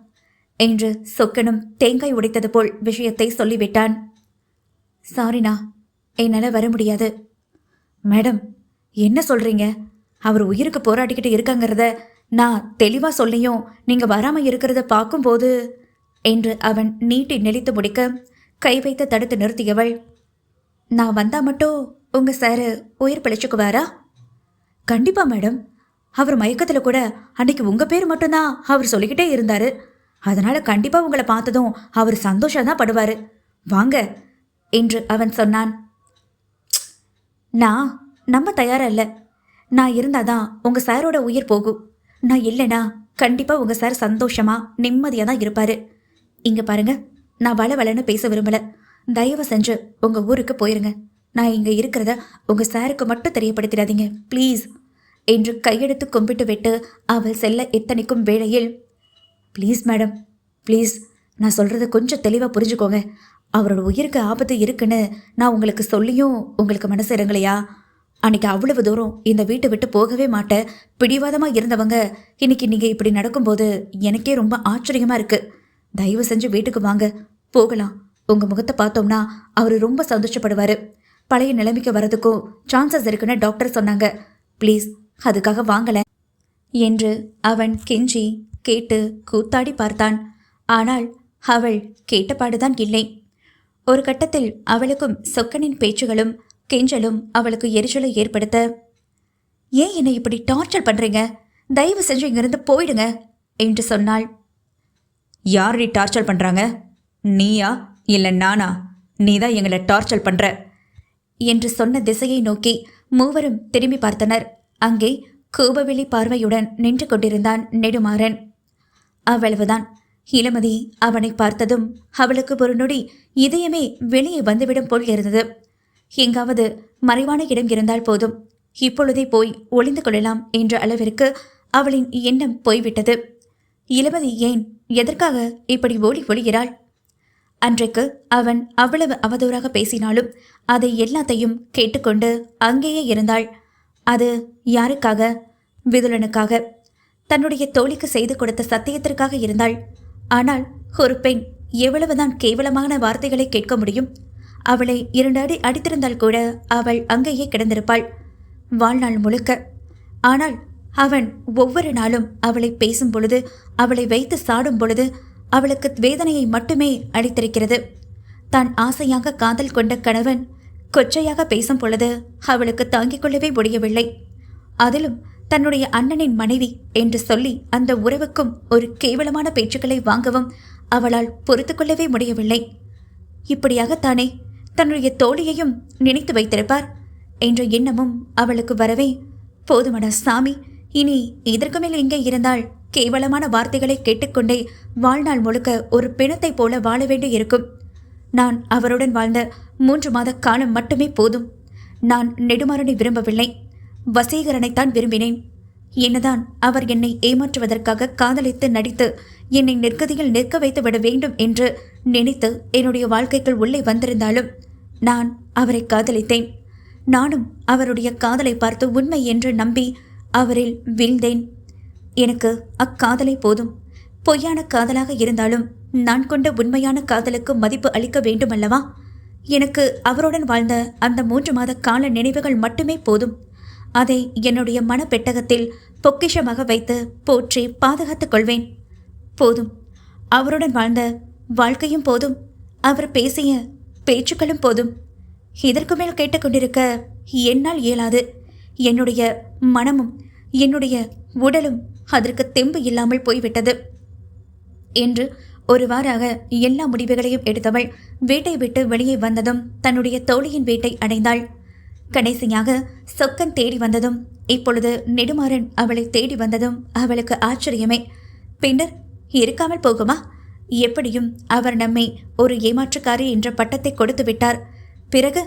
என்று சொக்கனும் தேங்காய் உடைத்தது போல் விஷயத்தை சொல்லிவிட்டான். சாரிண்ணா, என்னால் வர முடியாது. மேடம், என்ன சொல்கிறீங்க? அவர் உயிருக்கு போராடிக்கிட்டு இருக்காங்கிறத நான் தெளிவாக சொல்லியும் நீங்கள் வராமல் இருக்கிறத பார்க்கும்போது என்று அவன் நீட்டி நெளித்து முடிக்க கை வைத்து தடுத்து நிறுத்தியவள், நான் வந்தா மட்டும் உங்கள் சார் உயிர் பிழைச்சுக்குவாரா? கண்டிப்பாக மேடம். அவர் மயக்கத்தில் கூட அன்னைக்கு உங்கள் பேர் மட்டும்தான் அவர் சொல்லிக்கிட்டே இருந்தார். அதனால் கண்டிப்பாக உங்களை பார்த்ததும் அவர் சந்தோஷம்தான் படுவார். வாங்க என்று அவன் சொன்னான். நான் நம்ப தயாரா இல்லை. நான் இருந்தாதான் உங்கள் சாரோட உயிர் போகும். நான் இல்லைனா கண்டிப்பாக உங்கள் சார் சந்தோஷமாக நிம்மதியாக தான் இருப்பார். இங்கே பாருங்க, நான் வளன்னு பேச விரும்பலை. தயவு செஞ்சு உங்கள் ஊருக்கு போயிருங்க. நான் இங்கே இருக்கிறத உங்கள் சாருக்கு மட்டும் தெரியப்படுத்திடாதீங்க ப்ளீஸ் என்று கையெடுத்து கும்பிட்டு விட்டு அவள் செல்ல எத்தனைக்கும் வேளையில், ப்ளீஸ் மேடம், ப்ளீஸ், நான் சொல்கிறத கொஞ்சம் தெளிவாக புரிஞ்சுக்கோங்க. அவரோட உயிருக்கு ஆபத்து இருக்குன்னு நான் உங்களுக்கு சொல்லியும் உங்களுக்கு மனசு இறங்கலையா? அன்னைக்கு அவ்வளவு தூரம் இந்த வீட்டை விட்டு போகவே மாட்டேன் பிடிவாதமாக இருந்தவங்க இன்னைக்கு நீங்கள் இப்படி நடக்கும்போது எனக்கே ரொம்ப ஆச்சரியமாக இருக்குது. தயவு செஞ்சு வீட்டுக்கு வாங்க, போகலாம். உங்கள் முகத்தை பார்த்தோம்னா அவர் ரொம்ப சந்தோஷப்படுவார். பழைய நிலைமைக்கு வரதுக்கும் சான்சஸ் இருக்குன்னு டாக்டர் சொன்னாங்க. ப்ளீஸ், அதுக்காக வாங்கலை என்று அவன் கெஞ்சி கேட்டு கூத்தாடி பார்த்தான். ஆனால் அவள் கேட்டபாடுதான் இல்லை. ஒரு கட்டத்தில் அவளுக்கும் சொக்கனின் பேச்சுகளும் கெஞ்சலும் அவளுக்கு எரிச்சலை ஏற்படுத்த, ஏன் என்னை இப்படி டார்ச்சர் பண்ணுறீங்க? தயவு செஞ்சு இங்கிருந்து போயிடுங்க என்று சொன்னாள். யார் டார்ச்சர் பண்ணுறாங்க? நீயா இல்லை நானா? நீ தான் எங்களை டார்ச்சர் பண்ணுற என்று சொன்ன திசையை நோக்கி மூவரும் திரும்பி பார்த்தனர். அங்கே கோபவெளி பார்வையுடன் நின்று கொண்டிருந்தான் நெடுமாறன். அவ்வளவுதான். இளமதி அவனை பார்த்ததும் அவளுக்கு ஒரு நொடி இதயமே வெளியே வந்துவிடும் போல் இருந்தது. எங்காவது மறைவான இடம் இருந்தால் போதும், இப்பொழுதே போய் ஒளிந்து கொள்ளலாம் என்ற அளவிற்கு அவளின் எண்ணம் போய்விட்டது. இளமதி ஏன் எதற்காக இப்படி ஓடி ஒளிகிறாள்? அன்றைக்கு அவன் அவ்வளவு அவதூறாக பேசினாலும் அதை எல்லாத்தையும் கேட்டுக்கொண்டு அங்கேயே இருந்தாள். அது யாருக்காக? விதுலனுக்காக. தன்னுடைய தோழிக்கு செய்து கொடுத்த சத்தியத்திற்காக இருந்தாள். ஆனால் ஒரு பெண் எவ்வளவுதான் கேவலமான வார்த்தைகளை கேட்க முடியும்? அவளை 2 அடி அடித்திருந்தால் கூட அவள் அங்கேயே கிடந்திருப்பாள் வாழ்நாள் முழுக்க. ஆனால் அவன் ஒவ்வொரு நாளும் அவளை பேசும் பொழுது, அவளை வைத்து சாடும் பொழுது அவளுக்கு வேதனையை மட்டுமே அளித்திருக்கிறது. தான் ஆசையாக காதல் கொண்ட கணவன் கொச்சையாக பேசும் பொழுது அவளுக்கு தாங்கிக் கொள்ளவே முடியவில்லை. அதிலும் தன்னுடைய அண்ணனின் மனைவி என்று சொல்லி அந்த உறவுக்கும் ஒரு கேவலமான பேச்சுக்களை வாங்கவும் அவளால் பொறுத்து கொள்ளவே முடியவில்லை. இப்படியாகத்தானே தன்னுடைய தோழியையும் நினைத்து வைத்திருப்பார் என்ற எண்ணமும் அவளுக்கு வரவே, போதுமடா சாமி, இனி இதற்கு மேல் இங்கே இருந்தால் கேவலமான வார்த்தைகளை கேட்டுக்கொண்டே வாழ்நாள் முழுக்க ஒரு பிணத்தை போல வாழ வேண்டி இருக்கும். நான் அவருடன் வாழ்ந்த 3 மாத காலம் மட்டுமே போதும். நான் நெடுமாறனை விரும்பவில்லை, வசீகரனைத்தான் விரும்பினேன். என்னதான் அவர் என்னை ஏமாற்றுவதற்காக காதலித்து நடித்து என்னை நெற்கதியில் நிற்க வைத்து விட வேண்டும் என்று நினைத்து என்னுடைய வாழ்க்கைக்குள் உள்ளே வந்திருந்தாலும் நான் அவரை காதலித்தேன். நானும் அவருடைய காதலை பார்த்து உண்மை என்று நம்பி அவரில் வீழ்ந்தேன். எனக்கு அக்காதலை போதும். பொய்யான காதலாக இருந்தாலும் நான் கொண்ட உண்மையான காதலுக்கு மதிப்பு அளிக்க வேண்டுமல்லவா? எனக்கு அவருடன் வாழ்ந்த அந்த 3 மாத கால நினைவுகள் மட்டுமே போதும். அதை என்னுடைய மனப்பெட்டகத்தில் பொக்கிஷமாக வைத்து போற்றி பாதுகாத்துக் கொள்வேன். போதும், அவருடன் வாழ்ந்த வாழ்க்கையும் போதும், அவர் பேசிய பேச்சுக்களும் போதும். இதற்கு மேல் கேட்டுக்கொண்டிருக்க என்னால் இயலாது. என்னுடைய மனமும் என்னுடைய உடலும் அதற்கு தெம்பு இல்லாமல் போய்விட்டது என்று ஒருவாறாக எல்லா முடிவுகளையும் எடுத்தவள் வீட்டை விட்டு வெளியே வந்ததும் தன்னுடைய தோழியின் வீட்டை அடைந்தாள். கடைசியாக சொக்கன் தேடி வந்ததும், இப்பொழுது நெடுமாறன் அவளை தேடி வந்ததும் அவளுக்கு ஆச்சரியமே. பின்னர் இருக்காமல் போகுமா? எப்படியும் அவர் நம்மை ஒரு ஏமாற்றுக்காரி என்ற பட்டத்தை கொடுத்து விட்டார். பிறகு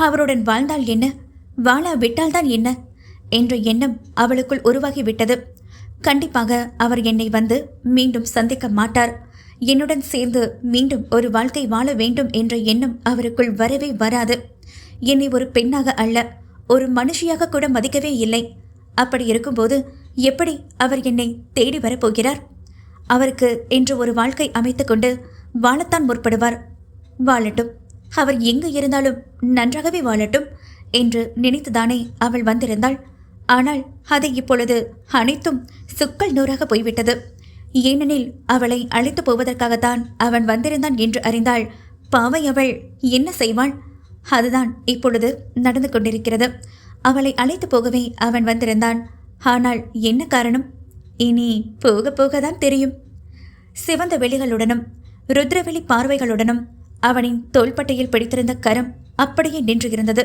அவருடன் வாழ்ந்தால் என்ன, வாழா விட்டால்தான் என்ன என்ற எண்ணம் அவளுக்குள் உருவாகிவிட்டது. கண்டிப்பாக அவர் என்னை வந்து மீண்டும் சந்திக்க மாட்டார். என்னுடன் சேர்ந்து மீண்டும் ஒரு வாழ்க்கை வாழ வேண்டும் என்ற எண்ணம் அவருக்குள் வரவே வராது. என்னை ஒரு பெண்ணாக அல்ல, ஒரு மனுஷியாக கூட மதிக்கவே இல்லை. அப்படி இருக்கும்போது எப்படி அவர் என்னை தேடி வரப்போகிறார்? அவருக்கு என்று ஒரு வாழ்க்கை அமைத்து கொண்டு வாழத்தான் முற்படுவார். வாழட்டும், அவர் எங்கு இருந்தாலும் நன்றாகவே வாழட்டும் என்று நினைத்துதானே அவள் வந்திருந்தாள். ஆனால் அதை இப்பொழுது அனைத்தும் சுக்கல் நூறாக போய்விட்டது. ஏனெனில் அவளை அழைத்து போவதற்காகத்தான் அவன் வந்திருந்தான் என்று அறிந்தாள். பாவை அவள் என்ன செய்வாள்? அதுதான் இப்பொழுது நடந்து கொண்டிருக்கிறது. அவளை அழைத்து போகவே அவன் வந்திருந்தான். ஆனால் என்ன காரணம்? இனி போக போகத்தான் தெரியும். சிவந்த வெளிகளுடனும் ருத்ரவெளி பார்வைகளுடனும் அவனின் தோள்பட்டையில் பிடித்திருந்த கரம் அப்படியே நின்று இருந்தது.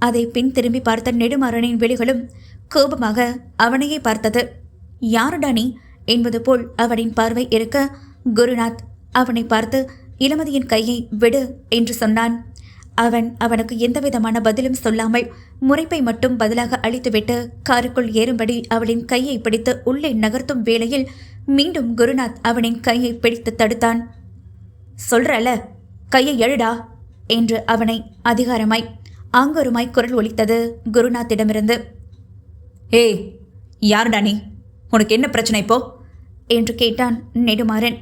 அதை பின் திரும்பி பார்த்த நெடுமாறனின் விழிகளும் கோபமாக அவனையே பார்த்தது. யாருடா நீ என்பது போல் அவனின் பார்வை இருக்க, குருநாத் அவனை பார்த்து இளமதியின் கையை விடு என்று சொன்னான். அவனுக்கு எந்தவிதமான பதிலும் சொல்லாமல் முறைப்பை மட்டும் பதிலாக அளித்துவிட்டு காருக்குள் ஏறும்படி அவளின் கையை பிடித்து உள்ளே நகர்த்தும் வேளையில் மீண்டும் குருநாத் அவனின் கையை பிடித்து தடுத்தான். சொல்றல, கையை எழுடா என்று அவனை அதிகாரமாய் ஆங்கோருமாய் குரல் ஒலித்தது குருநாத்திடமிருந்து. ஏய், யாருடா நீ? உனக்கு என்ன பிரச்சனை இப்போ என்று கேட்டான் நெடுமாறன்.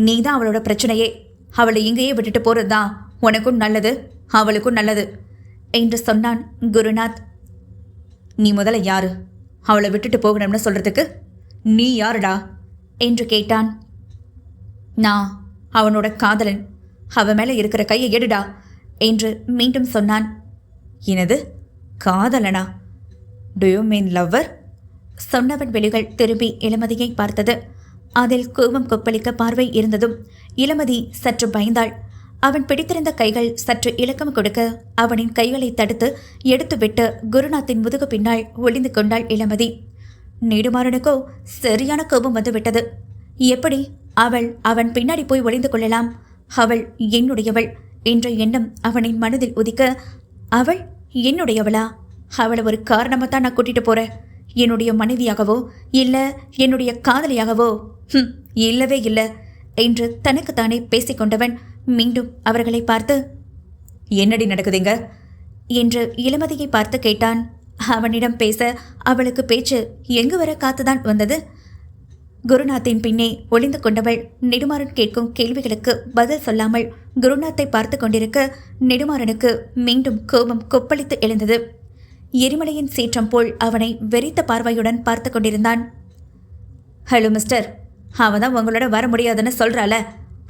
நீதான் அவளோட பிரச்சனையே. அவளை இங்கேயே விட்டுட்டு போறதுதான் உனக்கும் நல்லது, அவளுக்கும் நல்லது என்று சொன்னான் குருநாத். நீ முதல்ல யாரு? அவளை விட்டுட்டு போகணும்னு சொல்றதுக்கு நீ யாருடா என்று கேட்டான். நான் அவனோட காதலன். அவ மேல இருக்கிற கையை எடுடா என்று மீண்டும் சொன்னான். எனது காதலனா? Do you mean lover? சொன்னவன் விழிகள் திரும்பி இளமதியை பார்த்தது. அதில் கோபம் கொப்பளிக்க பார்வை இருந்ததும் இளமதி சற்று பயந்தாள். அவன் பிடித்திருந்த கைகள் சற்று இலக்கம் கொடுக்க அவனின் கைகளை தடுத்து எடுத்துவிட்டு குருநாத்தின் முதுகு பின்னால் ஒளிந்து கொண்டாள் இளமதி. நெடுமாறனுக்கோ சரியான கோபம் வந்துவிட்டது. எப்படி அவன் பின்னாடி போய் ஒளிந்து கொள்ளலாம்? அவள் என்னுடையவள் என்ற எண்ணம் அவனின் மனதில் உதிக்க, அவள் என்னுடையவளா? அவளை ஒரு காரணமாகத்தான் நான் கூட்டிட்டு போறேன். என்னுடைய மனைவியாகவோ இல்லை என்னுடைய காதலியாகவோ இல்லவே இல்லை என்று தனக்குத்தானே பேசிக்கொண்டவன் மீண்டும் அவர்களை பார்த்து, என்னடி நடக்குதுங்க என்று இளமதியை பார்த்து கேட்டான். அவனிடம் பேச அவளுக்கு பேச்சு எங்கு வர காத்துதான் வந்தது. குருநாத்தின் பின்னே ஒளிந்து கொண்டவள் நெடுமாறன் கேட்கும் கேள்விகளுக்கு பதில் சொல்லாமல் குருநாத்தை பார்த்து கொண்டிருக்க நெடுமாறனுக்கு மீண்டும் கோபம் கொப்பளித்து எழுந்தது. எரிமலையின் சீற்றம் போல் அவனை வெறித்த பார்வையுடன் பார்த்து கொண்டிருந்தான். ஹலோ மிஸ்டர், அவன் தான் உங்களோட வர முடியாதுன்னு சொல்கிறாள,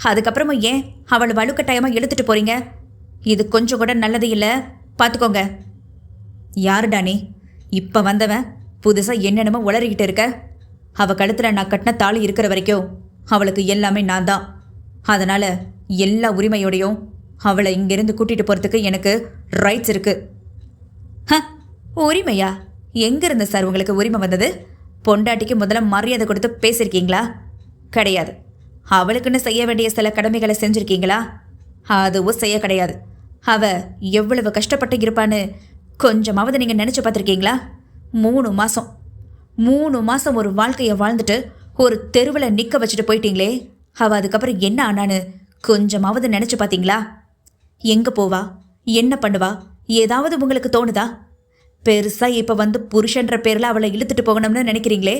அதுக்கப்புறமும் ஏன் அவளை வலுக்கட்டாயமாக இழுத்துட்டு போறீங்க? இது கொஞ்சம் கூட நல்லது இல்லை, பார்த்துக்கோங்க. யாருடா நீ? இப்போ வந்தவன் புதுசாக என்னென்னமோ உளறிக்கிட்டு இருக்க. அவள் கழுத்தில் நான் கட்டின தாலி இருக்கிற வரைக்கும் அவளுக்கு எல்லாமே நான் தான். அதனால் எல்லா உரிமையோடையும் அவளை இங்கேருந்து கூட்டிகிட்டு போகிறதுக்கு எனக்கு ரைட்ஸ் இருக்குது. உரிமையா? எங்கேருந்து சார் உங்களுக்கு உரிமை வந்தது? பொண்டாட்டிக்கு முதல்ல மரியாதை கொடுத்து பேசியிருக்கீங்களா? கிடையாது. அவளுக்குன்னு செய்ய வேண்டிய சில கடமைகளை செஞ்சுருக்கீங்களா? அதுவும் செய்ய கிடையாது. அவள் எவ்வளவு கஷ்டப்பட்டு இருப்பான்னு கொஞ்சமாவது நீங்கள் நினச்சி பார்த்துருக்கீங்களா? 3 மாதம் ஒரு வாழ்க்கையை வாழ்ந்துட்டு ஒரு தெருவில் நிற்க வச்சுட்டு போயிட்டீங்களே, அவள் அதுக்கப்புறம் என்ன ஆனான்னு கொஞ்சமாவது நினச்சி பார்த்தீங்களா? எங்கே போவா, என்ன பண்ணுவா, ஏதாவது உங்களுக்கு தோணுதா? பெருசாக இப்போ வந்து புருஷன்ற பேரில் அவளை இழுத்துட்டு போகணும்னு நினைக்கிறீங்களே,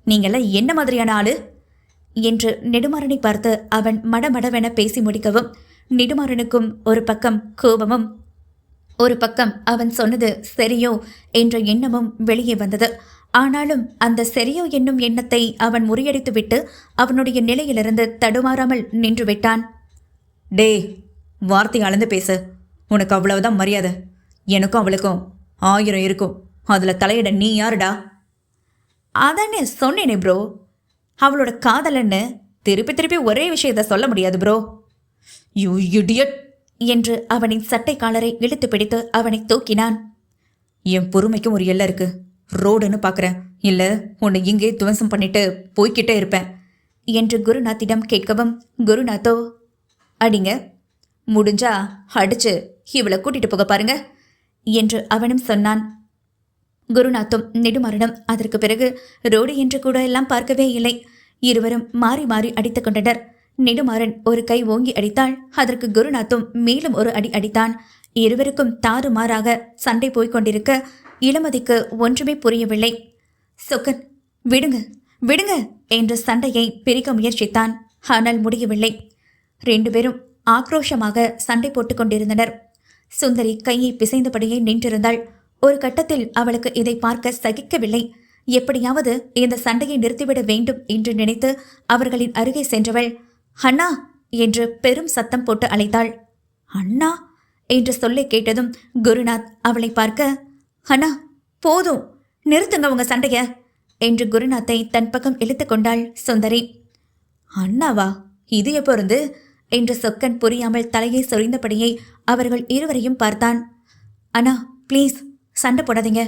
நீங்கள்லாம் என்ன மாதிரியான ஆளு என்று நெடுமாறனை பார்த்து அவன் மடமடவென பேசி முடிக்கவும் நெடுமாறனுக்கும் ஒரு பக்கம் கோபமும் ஒரு பக்கம் அவன் சொன்னது சரியோ என்ற எண்ணமும் வெளியே வந்தது. ஆனாலும் அந்த சரியோ என்னும் எண்ணத்தை அவன் முறியடித்துவிட்டு அவனுடைய நிலையிலிருந்து தடுமாறாமல் நின்று விட்டான். டே, வார்த்தை அளந்து பேசு. உனக்கு அவ்வளவுதான் மரியாதை. எனக்கும் அவளுக்கும் 1000 இருக்கும். அதில் தலையிட நீ யாருடா? அதானே சொன்னேனே ப்ரோ, அவளோட காதலன்னு திருப்பி திருப்பி ஒரே விஷயத்தை சொல்ல முடியாது ப்ரோ. யூ இடியட் என்று அவனின் சட்டை காலரை இழுத்து பிடித்து அவனை தூக்கினான். என் பொறுமைக்கும் ஒரு எல்லை இருக்கு. ரோடுன்னு பார்க்குறேன், இல்லை உன்னை இங்கே துவம்சம் பண்ணிட்டு போய்கிட்டே இருப்பேன் என்று குருநாத்திடம் கேட்கவும் குருநாத்தோ, அடிங்க, முடிஞ்சா அடிச்சு இவளை கூட்டிட்டு போக பாருங்க என்று அவனும் சொன்னான். குருநாத்தும் நெடுமாறனும் அதற்கு பிறகு ரோடு என்று கூட எல்லாம் பார்க்கவே இல்லை. இருவரும் மாறி மாறி அடித்துக் கொண்டனர். நெடுமாறன் ஒரு கை ஓங்கி அடித்தாள். அதற்கு குருநாத்தும் மேலும் ஒரு அடி அடித்தான். இருவருக்கும் தாறுமாறாக சண்டை போய்கொண்டிருக்க இளமதிக்கு ஒன்றுமே புரியவில்லை. சொக்கன், விடுங்க விடுங்க என்று சண்டையை பிரிக்க முயற்சித்தான். ஆனால் முடியவில்லை. 2 பேரும் ஆக்ரோஷமாக சண்டை போட்டுக் கொண்டிருந்தனர். சுந்தரி கையை பிசைந்தபடியே நின்றிருந்தாள். ஒரு கட்டத்தில் அவளுக்கு இதை பார்க்க சகிக்கவில்லை. எப்படியாவது இந்த சண்டையை நிறுத்திவிட வேண்டும் என்று நினைத்து அவர்களின் அருகே சென்றவள் அண்ணா என்று பெரும் சத்தம் போட்டு அழைத்தாள். அண்ணா என்று சொல்லை கேட்டதும் குருநாத் அவளை பார்க்க, அண்ணா போதும், நிறுத்துங்க உங்க சண்டைய என்று குருநாத்தை தன் பக்கம் இழுத்து கொண்டாள் சுந்தரி. அண்ணாவா? இது எப்போ இருந்து என்று சொக்கன் புரியாமல் தலையை சொரிந்தபடியே அவர்கள் இருவரையும் பார்த்தான். அண்ணா ப்ளீஸ், சண்டை போடாதீங்க.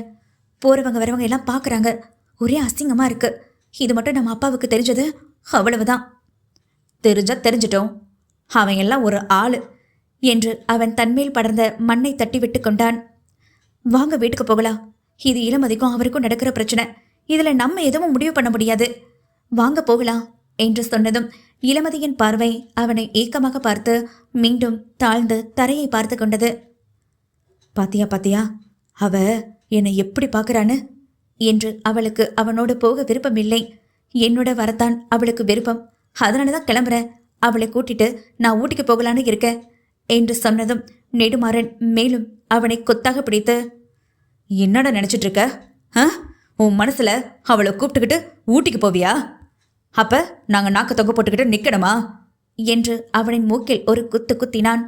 போறவங்க வரவங்க எல்லாம் பார்க்குறாங்க. ஒரே அசிங்கமா இருக்கு. இது மட்டும் நம்ம அப்பாவுக்கு தெரிஞ்சது அவ்வளவுதான். தெரிஞ்சிட்டோம். அவன் எல்லாம் ஒரு ஆளு என்று அவன் தன்மேல் படர்ந்த மண்ணை தட்டி விட்டு கொண்டான். வாங்க வீட்டுக்கு போகலாம். இது இளமதிக்கும் அவருக்கும் நடக்கிற பிரச்சனை. இதுல நம்ம எதுவும் முடிவு பண்ண முடியாது. வாங்க போகலாம் என்று சொன்னதும் இளமதியின் பார்வை அவனை ஏக்கமாக பார்த்து மீண்டும் தாழ்ந்து தரையை பார்த்து கொண்டது. பாத்தியா அவ என்னை எப்படி பார்க்கறான்னு என்று அவளுக்கு அவனோடு போக விருப்பமில்லை. என்னோட வரத்தான் அவளுக்கு விருப்பம். அதனாலதான் கிளம்புறேன். அவளை கூட்டிட்டு நான் ஊட்டிக்கு போகலான்னு இருக்க என்று சொன்னதும் நெடுமாறன் மேலும் அவனை கொத்தாக பிடித்து, என்னடா நினைச்சிட்டு இருக்க? உன் மனசுல அவளை கூப்பிட்டுக்கிட்டு ஊட்டிக்கு போவியா? அப்ப நாங்க நாக்கு தொங்க போட்டுக்கிட்டு நிக்கணுமா என்று அவனின் மூக்கில் ஒரு குத்து குத்தினான்.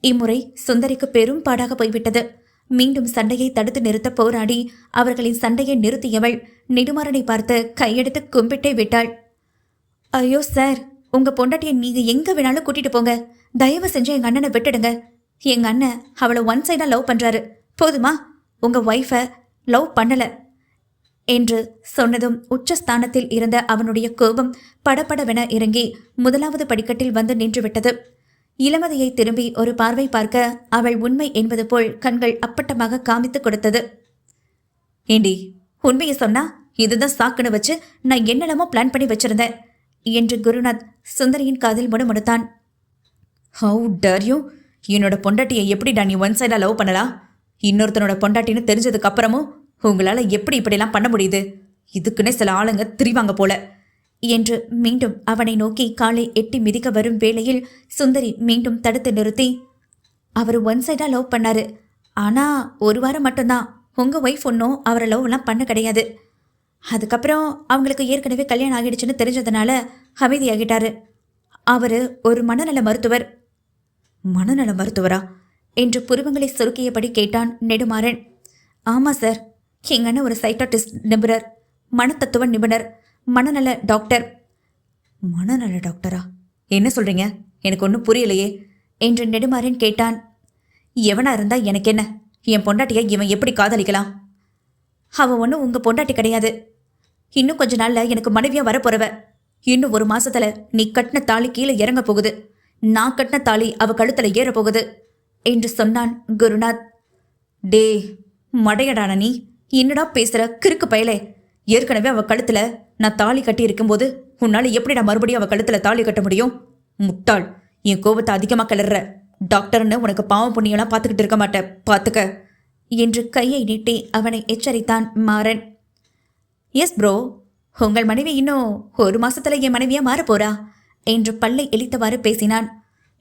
இம்முறை சுந்தரிக்கு பெரும் பாடாக போய்விட்டது. மீண்டும் சண்டையை தடுத்து நிறுத்த போராடி அவர்களின் சண்டையை நிறுத்தியவள் நெடுமாறனை பார்த்து கையெடுத்து கும்பிட்டே விட்டாள். ஐயோ சார், உங்க பொண்டாட்டியை நீங்க எங்க வேணாலும் கூட்டிட்டு போங்க. தயவு செஞ்சு எங்க அண்ணனை விட்டுடுங்க. எங்க அண்ணன் அவளை ஒன் சைடா லவ் பண்றாரு. போதுமா? உங்க ஒய்ஃபை லவ் பண்ணல என்று சொன்னதும் உச்சஸ்தானத்தில் இருந்த அவனுடைய கோபம் படபடவென இறங்கி முதலாவது படிக்கட்டில் வந்து நின்றுவிட்டது. இளமதியை திரும்பி ஒரு பார்வை பார்க்க அவள் உண்மை என்பது போல் கண்கள் அப்பட்டமாக காமித்து கொடுத்தது. ஏண்டி, உண்மையை சொன்னா இதுதான் சாக்குன்னு வச்சு நான் என்னெல்லாமோ பிளான் பண்ணி வச்சிருந்தேன் என்று குருநாத் சுந்தரியின் காதில் முணுமுணுத்தான். ஹவு டர் யூ? என்னோட பொண்டாட்டியை எப்படிடா நீ ஒன் சைடா லவ் பண்ணலாம்? இன்னொருத்தனோட பொண்டாட்டின்னு தெரிஞ்சதுக்கு அப்புறமும் உங்களால் எப்படி இப்படிலாம் பண்ண முடியுது? இதுக்குன்னே சில ஆளுங்க திரிவாங்க போல என்று மீண்டும் அவனை நோக்கி காலை எட்டி மிதிக்க வரும் வேளையில் சுந்தரி மீண்டும் தடுத்து நிறுத்தி, அவர் ஒன் சைடா லவ் பண்ணாரு. ஆனா ஒரு வாரம் மட்டும்தான். உங்க ஒய்ஃப் ஒன்றும் அவரை லவ்லாம் பண்ண கிடையாது. அதுக்கப்புறம் அவங்களுக்கு ஏற்கனவே கல்யாணம் ஆகிடுச்சுன்னு தெரிஞ்சதுனால அமைதியாகிட்டாரு. அவர் ஒரு மனநல மருத்துவர். மனநல மருத்துவரா என்று புருவங்களை சுருக்கியபடி கேட்டான் நெடுமாறன். ஆமாம் சார், எங்க அண்ணன் ஒரு சைக்காட்டிஸ்ட் நிபுணர், மனத்தத்துவ நிபுணர், மனநல டாக்டர். மனநல டாக்டரா? என்ன சொல்றீங்க? எனக்கு ஒன்றும் புரியலையே என்று நெடுமாறன் கேட்டான். எவனா இருந்தா எனக்கு என்ன? என் பொண்டாட்டியை இவன் எப்படி காதலிக்கலாம்? அவன் ஒன்றும் உங்க பொண்டாட்டி கிடையாது. இன்னும் கொஞ்ச நாள்ல எனக்கு மனைவியா வரப்போறவ. இன்னும் ஒரு மாசத்துல நீ கட்டின தாலி கீழே இறங்க போகுது. நான் கட்டின தாலி அவ கழுத்துல ஏற போகுது என்று சொன்னான் குருநாத். டே மடையடான நீ என்னடா பேசுற கிறுக்கு பயலே? ஏற்கனவே அவ கழுத்துல நான் தாலி கட்டி இருக்கும்போது உன்னால எப்படி நான் மறுபடியும் அவ கழுத்துல தாலி கட்ட முடியும்? முட்டாள், என் கோபத்தை அதிகமா கிளற. டாக்டர்னு உனக்கு பாவம் புண்ணியெல்லாம் பார்த்துக்கிட்டு இருக்க மாட்டேன், பார்த்துக்க என்று கையை நீட்டி அவனை எச்சரித்தான் மாறன். எஸ் ப்ரோ, உங்கள் மனைவி இன்னும் ஒரு மாசத்துல என் மனைவியா மாறப்போறா என்று பல்லை இழித்தவாறு பேசினான்.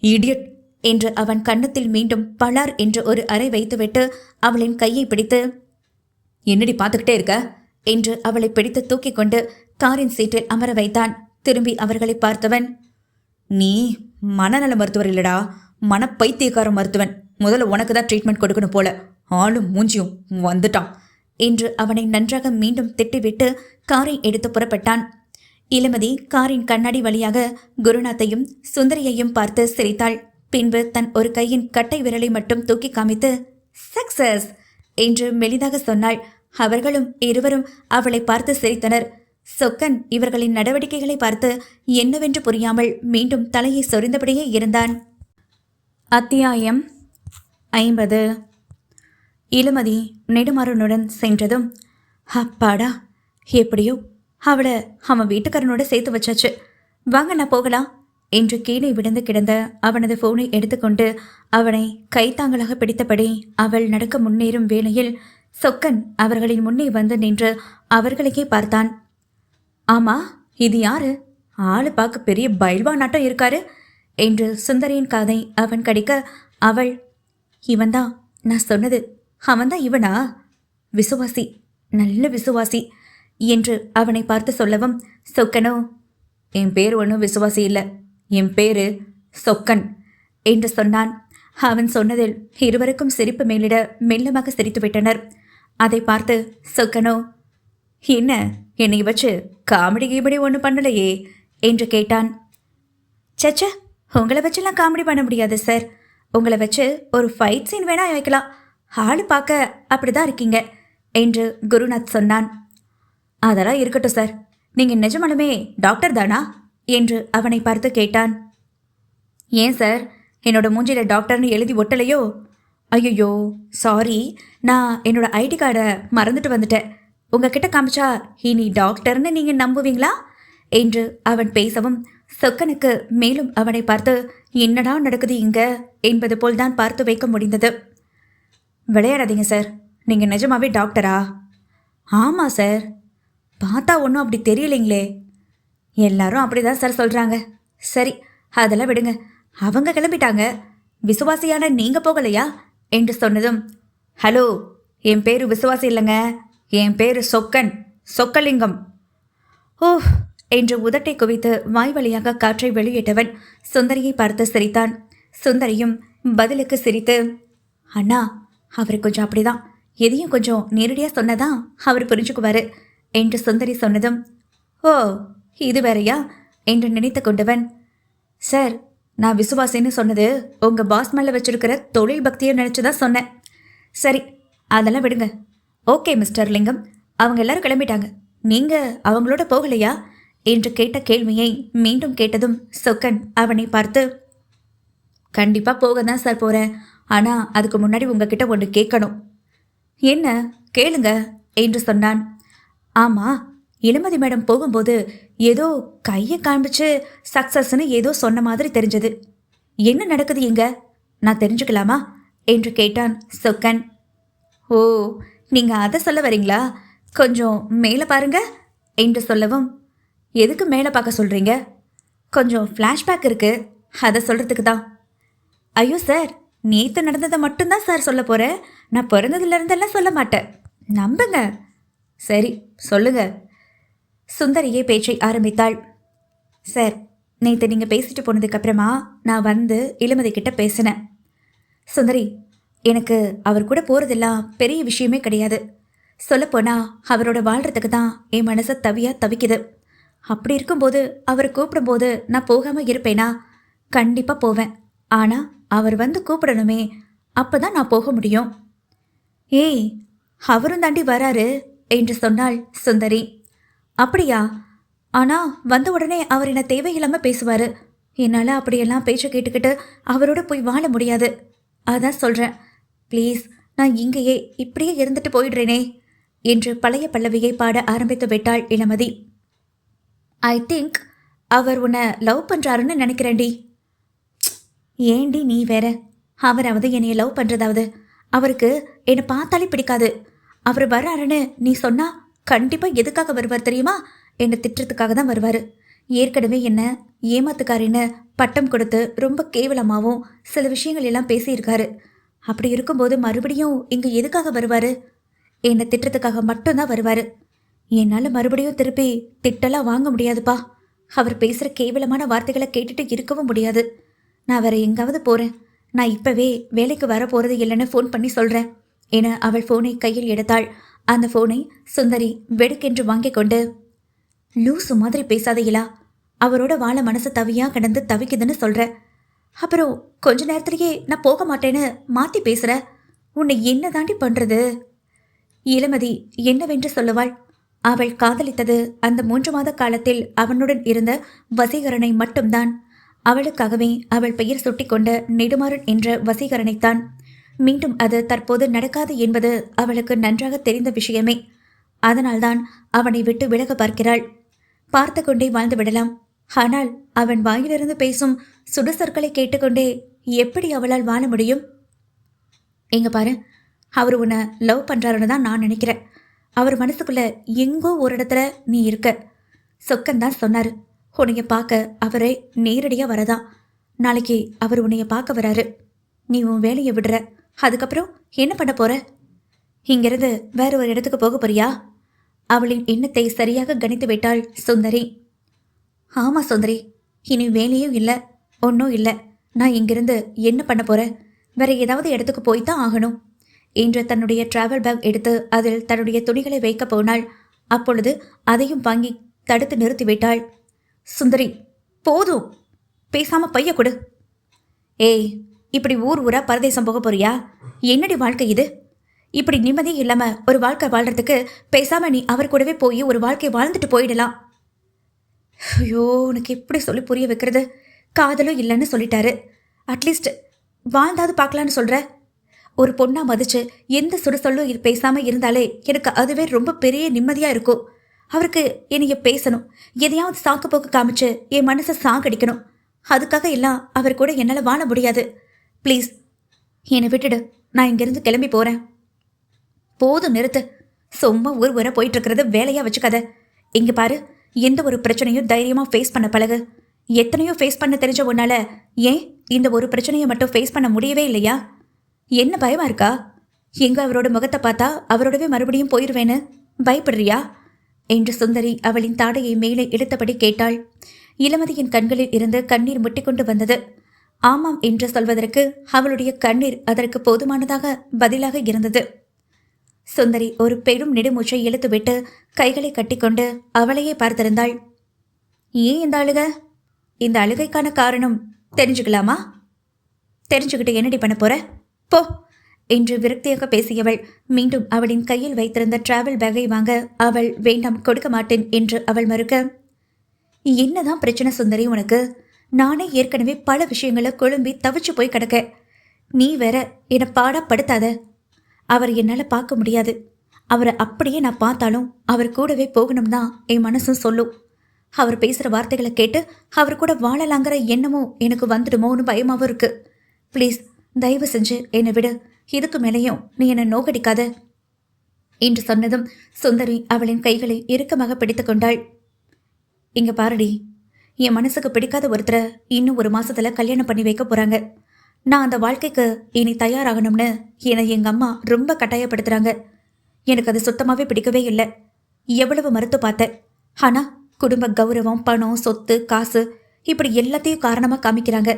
இடியட் என்று அவன் கன்னத்தில் மீண்டும் பலார் என்று ஒரு அறை வைத்துவிட்டு அவளின் கையை பிடித்து, என்னடி பார்த்துக்கிட்டே இருக்க என்று அவளை பிடித்து தூக்கி கொண்டு காரின் சீட்டில் அமர வைத்தான். திரும்பி அவர்களை பார்த்தவன், நீ மனநல மருத்துவர் இல்லடா, மனப்பைத்தியக்கார மருத்துவன். முதல்ல உனக்கு தான் ட்ரீட்மெண்ட் கொடுக்கணும் போல. ஆளும் மூஞ்சியும் வந்துட்டான் என்று அவனை நன்றாக மீண்டும் திட்டிவிட்டு காரை எடுத்து புறப்பட்டான். இளமதி காரின் கண்ணாடி வழியாக குருநாத்தையும் சுந்தரியையும் பார்த்து சிரித்தாள். பின்பு தன் ஒரு கையின் கட்டை விரலை மட்டும் தூக்கி காமித்து சக்சஸ் என்று மெலிதாக சொன்னாள். அவர்களும் இருவரும் அவளை பார்த்து சிரித்தனர். சொக்கன் இவர்களின் நடவடிக்கைகளை பார்த்து என்னவென்று புரியாமல் மீண்டும் தலையை சொரிந்தபடியே இருந்தான். அத்தியாயம் 50. இளமதி நெடுமாறனுடன் சென்றதும், அப்பாடா, எப்படியோ அவளை அவன் வீட்டுக்காரனோட சேர்த்து வச்சாச்சு, வாங்க நான் போகலாம் என்று கீழே விழுந்து கிடந்த அவனது போனை எடுத்துக்கொண்டு அவனை கைத்தாங்களாக பிடித்தபடி அவள் நடக்க முன்னேறும் வேளையில் சொக்கன் அவர்களின் முன்னே வந்து நின்று அவர்களுக்கே பார்த்தான். ஆமா, இது யாரு? ஆளு பார்க்க பெரிய பைல்வா நாட்டம் இருக்காரு என்று சுந்தரியின் காதை அவன் கடிக்க அவள், இவன்தான் நான் சொன்னது, அவன்தான் இவனா? விசுவாசி, நல்ல விசுவாசி என்று அவனை பார்த்து சொல்லவும் சொக்கனோ, என் பேர் ஒன்றும் விசுவாசி இல்லை, என் பேரு சொக்கன் என்று சொன்னான். அவன் சொன்னதில் இருவருக்கும் சிரிப்பு மேலிட மெல்லமாக சிரித்து விட்டனர். அதை பார்த்து சொக்கனோ, என்ன என்னை வச்சு காமெடி கீபடி ஒன்றும் பண்ணலையே என்று கேட்டான். சச்ச, உங்களை வச்செல்லாம் காமெடி பண்ண முடியாது சார். உங்களை வச்சு ஒரு ஃபைட் சீன் வேணா வைக்கலாம். ஆளு பார்க்க அப்படிதான் இருக்கீங்க என்று குருநாத் சொன்னான். அதெல்லாம் இருக்கட்டும் சார், நீங்கள் நிஜமாலுமே டாக்டர் தானா என்று அவனை பார்த்து கேட்டான். ஏன் சார், என்னோட மூஞ்சில டாக்டர்னு எழுதி ஒட்டலையோ? ஐயோ சாரி, நான் என்னோட ஐடி கார்டை மறந்துட்டு வந்துட்டேன். உங்ககிட்ட காமிச்சா இனி டாக்டர்னு நீங்கள் நம்புவீங்களா என்று அவன் பேசவும் சொக்கனுக்கு மேலும் அவனை பார்த்து என்னடா நடக்குது இங்க என்பது போல்தான் பார்த்து வைக்க முடிந்தது. விளையாடாதீங்க சார், நீங்கள் நிஜமாவே டாக்டரா? ஆமாம் சார். பார்த்தா ஒன்றும் அப்படி தெரியலைங்களே. எல்லாரும் அப்படிதான் சார் சொல்கிறாங்க. சரி, அதெல்லாம் விடுங்க, அவங்க கிளம்பிட்டாங்க. விசுவாசியான நீங்கள் போகலையா என்று சொன்னதும், ஹலோ, என் பேர் விசுவாசி இல்லைங்க, என் பேர் சொக்கன், சொக்கலிங்கம். ஓ என்று உதட்டை குவித்து வாய் வழியாக காற்றை வெளியிட்டவன் சுந்தரியை பார்த்து சிரித்தான். சுந்தரியும் பதிலுக்கு சிரித்து, அண்ணா, அவர் கொஞ்சம் அப்படிதான், எதையும் கொஞ்சம் நேரடியாக சொன்னதான் அவர் புரிஞ்சுக்குவாரு என்று சுந்தரி சொன்னதும், ஓ இது வேறையா என்று நினைத்து கொண்டவன், சார், நான் விசுவாசின்னு சொன்னது உங்கள் பாஸ் மேலே வச்சிருக்கிற தொழில் பக்தியை நினச்சி தான் சொன்னேன். சரி, அதெல்லாம் விடுங்க. ஓகே மிஸ்டர் லிங்கம், அவங்க எல்லாரும் கிளம்பிட்டாங்க, நீங்கள் அவங்களோட போகலையா என்று கேட்ட கேள்வியை மீண்டும் கேட்டதும் சொக்கன் அவனை பார்த்து, கண்டிப்பாக போக தான் சார் போகிறேன். ஆனால் அதுக்கு முன்னாடி உங்ககிட்ட ஒன்று கேட்கணும். என்ன கேளுங்க என்று சொன்னான். ஆமாம், இளமதி மேடம் போகும்போது ஏதோ கையை காண்பிச்சு சக்சஸ்ன்னு ஏதோ சொன்ன மாதிரி தெரிஞ்சது. என்ன நடக்குது இங்க, நான் தெரிஞ்சுக்கலாமா என்று கேட்டான் சொக்கன். ஓ, நீங்கள் அதை சொல்ல வரீங்களா? கொஞ்சம் மேலே பாருங்க என்று சொல்லவும், எதுக்கு மேலே பார்க்க சொல்கிறீங்க? கொஞ்சம் ஃப்ளாஷ்பேக் இருக்கு, அதை சொல்கிறதுக்கு தான். ஐயோ சார், நேற்று நடந்ததை மட்டும்தான் சார் சொல்ல போகிறேன். நான் பிறந்ததுலேருந்தெல்லாம் சொல்ல மாட்டேன், நம்புங்க. சரி சொல்லுங்க. சுந்தரியே பேச்சை ஆரம்பித்தாள். சார், நேற்று நீங்கள் பேசிட்டு போனதுக்கப்புறமா நான் வந்து இளமதி கிட்ட பேசினேன். சுந்தரி, எனக்கு அவர் கூட போகிறதெல்லாம் பெரிய விஷயமே கிடையாது. சொல்லப்போனால் அவரோட வாழ்கிறதுக்கு தான் என் மனசை தவிக்குது. அப்படி இருக்கும்போது அவர் கூப்பிடும்போது நான் போகாமல் இருப்பேனா? கண்டிப்பாக போவேன். ஆனால் அவர் வந்து கூப்பிடணுமே, அப்போ தான் நான் போக முடியும். ஏய், அவரும் தாண்டி வராரு என்று சொன்னாள் சுந்தரி. அப்படியா? ஆனால் வந்த உடனே அவர் என்ன தேவையில்லாமல் பேசுவார். என்னால் அப்படியெல்லாம் பேச்சை கேட்டுக்கிட்டு அவரோட போய் வாழ முடியாது. அதான் சொல்கிறேன், ப்ளீஸ் நான் இங்கேயே இப்படியே இருந்துட்டு போயிடுறேனே என்று பழைய பல்லவியை பாட ஆரம்பித்து விட்டாள் இளமதி. ஐ திங்க் அவர் உன்னை லவ் பண்ணுறாருன்னு நினைக்கிறேன்டி. ஏண்டி நீ வேற? அவராவது என்னைய லவ் பண்ணுறதாவது? அவருக்கு என்னை பார்த்தாலே பிடிக்காது. அவர் வர்றாருன்னு நீ சொன்னா கண்டிப்பாக எதுக்காக வருவார் தெரியுமா? என்னை திட்டுறதுக்காக தான் வருவார். ஏற்கனவே என்ன ஏமாத்துக்காரின்னு பட்டம் கொடுத்து ரொம்ப கேவலமாகவும் சில விஷயங்கள் எல்லாம் பேசியிருக்காரு. அப்படி இருக்கும்போது மறுபடியும் இங்கே எதுக்காக வருவார்? என்னை திட்டுறதுக்காக மட்டும்தான் வருவார். என்னால் மறுபடியும் திருப்பி திட்டெல்லாம் வாங்க முடியாதுப்பா. அவர் பேசுகிற கேவலமான வார்த்தைகளை கேட்டுட்டு இருக்கவும் முடியாது. நான் வேற எங்காவது போகிறேன். நான் இப்போவே வேலைக்கு வர போகிறது இல்லைன்னு ஃபோன் பண்ணி சொல்கிறேன் என அவள் ஃபோனை கையில் எடுத்தாள். அந்த ஃபோனை சுந்தரி வெடுக்கென்று வாங்கி கொண்டு, லூசு மாதிரி பேசாதையிலா, அவரோட வாழ மனசு தவியாக கிடந்து தவிக்குதுன்னு சொல்கிற, அப்புறம் கொஞ்ச நேரத்திலேயே நான் போக மாட்டேன்னு மாற்றி பேசுகிற. உன்னை என்ன தாண்டி பண்ணுறது? இளமதி என்னவென்று சொல்லுவாள்? அவள் காதலித்தது அந்த 3 மாத காலத்தில் அவனுடன் இருந்த வசீகரனை மட்டும்தான். அவளுக்காகவே அவள் பெயர் சுட்டிக்கொண்ட நெடுமாறன் என்ற வசீகரனைத்தான். மீண்டும் அது தற்போது நடக்காது என்பது அவளுக்கு நன்றாக தெரிந்த விஷயமே. அதனால்தான் அவனை விட்டு விலக பார்க்கிறாள். பார்த்து கொண்டே வாழ்ந்து விடலாம். ஆனால் அவன் வாயிலிருந்து பேசும் சுடுசொற்களை கேட்டுக்கொண்டே எப்படி அவளால் வாழ முடியும்? எங்க பாரு, அவர் உன்னை லவ் பண்ணுறாருன்னு தான் நான் நினைக்கிறேன். அவர் மனசுக்குள்ள எங்கோ ஒரு இடத்துல நீ இருக்க. சொக்கந்தான் சொன்னார், உன்னைய பார்க்க அவரை நேரடியாக வரதான். நாளைக்கு அவர் உன்னைய பார்க்க வராரு. நீ உன் வேலையை விடுற. அதுக்கப்புறம் என்ன பண்ண போற? இங்கிருந்து வேற ஒரு இடத்துக்கு போக போறியா? அவளின் எண்ணத்தை சரியாக கணித்து விட்டாள் சுந்தரி. ஆமாம் சுந்தரி, இனி வேலையும் இல்லை, ஒன்றும் இல்லை. நான் இங்கிருந்து என்ன பண்ண போகிறேன்? வேற ஏதாவது இடத்துக்கு போய்தான் ஆகணும் என்று தன்னுடைய டிராவல் பேக் எடுத்து அதில் தன்னுடைய துணிகளை வைக்க போனாள். அப்பொழுது அதையும் வாங்கி தடுத்து நிறுத்திவிட்டாள். சுந்தரி, போதும், பேசாமல் பைய கொடு. ஏய், இப்படி ஊர் ஊரா பரதேசம் போக போறியா? என்னடி வாழ்க்கை இது? இப்படி நிம்மதியே இல்லாமல் ஒரு வாழ்க்கை வாழ்கிறதுக்கு பேசாமல் நீ அவர் கூடவே போய் ஒரு வாழ்க்கையை வாழ்ந்துட்டு போயிடலாம். ஐயோ, உனக்கு எப்படி சொல்லி புரிய வைக்கிறது? காதலும் இல்லைன்னு சொல்லிட்டாரு. அட்லீஸ்ட் வாழ்ந்தாவது பார்க்கலான்னு சொல்கிற. ஒரு பொண்ணாக மதிச்சு எந்த சுடுசொல்லும் பேசாமல் இருந்தாலே எனக்கு அதுவே ரொம்ப பெரிய நிம்மதியாக இருக்கும். அவருக்கு என்னைய பேசணும், எதையாவது சாக்கு போக்கு காமிச்சு என் மனசை சாகடிக்கணும். அதுக்காக எல்லாம் அவர் கூட என்னால் வாழ முடியாது. ப்ளீஸ் என்னை விட்டுடு, நான் இங்கேருந்து கிளம்பி போகிறேன். போதும், நிறுத்து. சும்மா ஊர் ஊரை போயிட்டுருக்கிறது வேலையாக வச்சுக்காத. இங்கே பாரு, எந்த ஒரு பிரச்சனையும் தைரியமாக ஃபேஸ் பண்ண பழகு. எத்தனையோ ஃபேஸ் பண்ண தெரிஞ்ச உன்னால ஏன் இந்த ஒரு பிரச்சனையை மட்டும் ஃபேஸ் பண்ண முடியவே இல்லையா? என்ன பயமா இருக்கா? எங்க அவரோட முகத்தை பார்த்தா அவரோடவே மறுபடியும் போயிடுவேன்னு பயப்படுறியா என்று சுந்தரி அவளின் தாடையை மேலே இழுத்தபடி கேட்டாள். இளமதியின் கண்களில் இருந்து கண்ணீர் முட்டிக்கொண்டு வந்தது. ஆமாம் என்று சொல்வதற்கு அவளுடைய கண்ணீர் அதற்கு போதுமானதாக பதிலாக இருந்தது. சுந்தரி ஒரு பெரும் நெடுமூச்சை இழுத்துவிட்டு கைகளை கட்டிக்கொண்டு அவளையே பார்த்திருந்தாள். ஏன் இந்த அழுக? இந்த அழுகைக்கான காரணம் தெரிஞ்சுக்கலாமா? தெரிஞ்சுக்கிட்டு என்னடி பண்ண போற? போ என்று விரக்தியாக பேசியவள் மீண்டும் அவளின் கையில் வைத்திருந்த டிராவல் பேக்கை வாங்க அவள் வேண்டாம், கொடுக்க மாட்டேன் என்று அவள் மறுக்க, என்னதான் பிரச்சனை சுந்தரி உனக்கு? நானே ஏற்கனவே பல விஷயங்களை குழம்பி தவிச்சு போய் கிடக்க. நீ வேற என்னை பாடப்படுத்தாத. அவர் என்னால் பார்க்க முடியாது. அவரை அப்படியே நான் பார்த்தாலும் அவர் கூடவே போகணும் தான் என் மனசும் சொல்லும். அவர் பேசுகிற வார்த்தைகளை கேட்டு அவர் கூட வாழலாங்கிற எண்ணமும் எனக்கு வந்துடுமோன்னு பயமாகவும் இருக்கு. ப்ளீஸ் தயவு செஞ்சு என்னை விடு. இதுக்கு மேலேயும் நீ என்னை நோக்கடிக்காத என்று சொன்னதும் சுந்தரி அவளின் கைகளை இறுக்கமாக பிடித்து கொண்டாள். இங்க பாருடி, என் மனசுக்கு பிடிக்காத ஒருத்தரை இன்னும் 1 மாசத்துல கல்யாணம் பண்ணி வைக்க போறாங்க. நான் அந்த வாழ்க்கைக்கு இனி தயாராகணும்னு என்னை எங்க அம்மா ரொம்ப கட்டாயப்படுத்துறாங்க. எனக்கு அது சுத்தமாவே பிடிக்கவே இல்லை. எவ்வளவு மறுத்து பார்த்தேன். ஆனா குடும்ப கௌரவம், பணம், சொத்து, காசு இப்படி எல்லாத்தையும் காரணமா காமிக்கிறாங்க.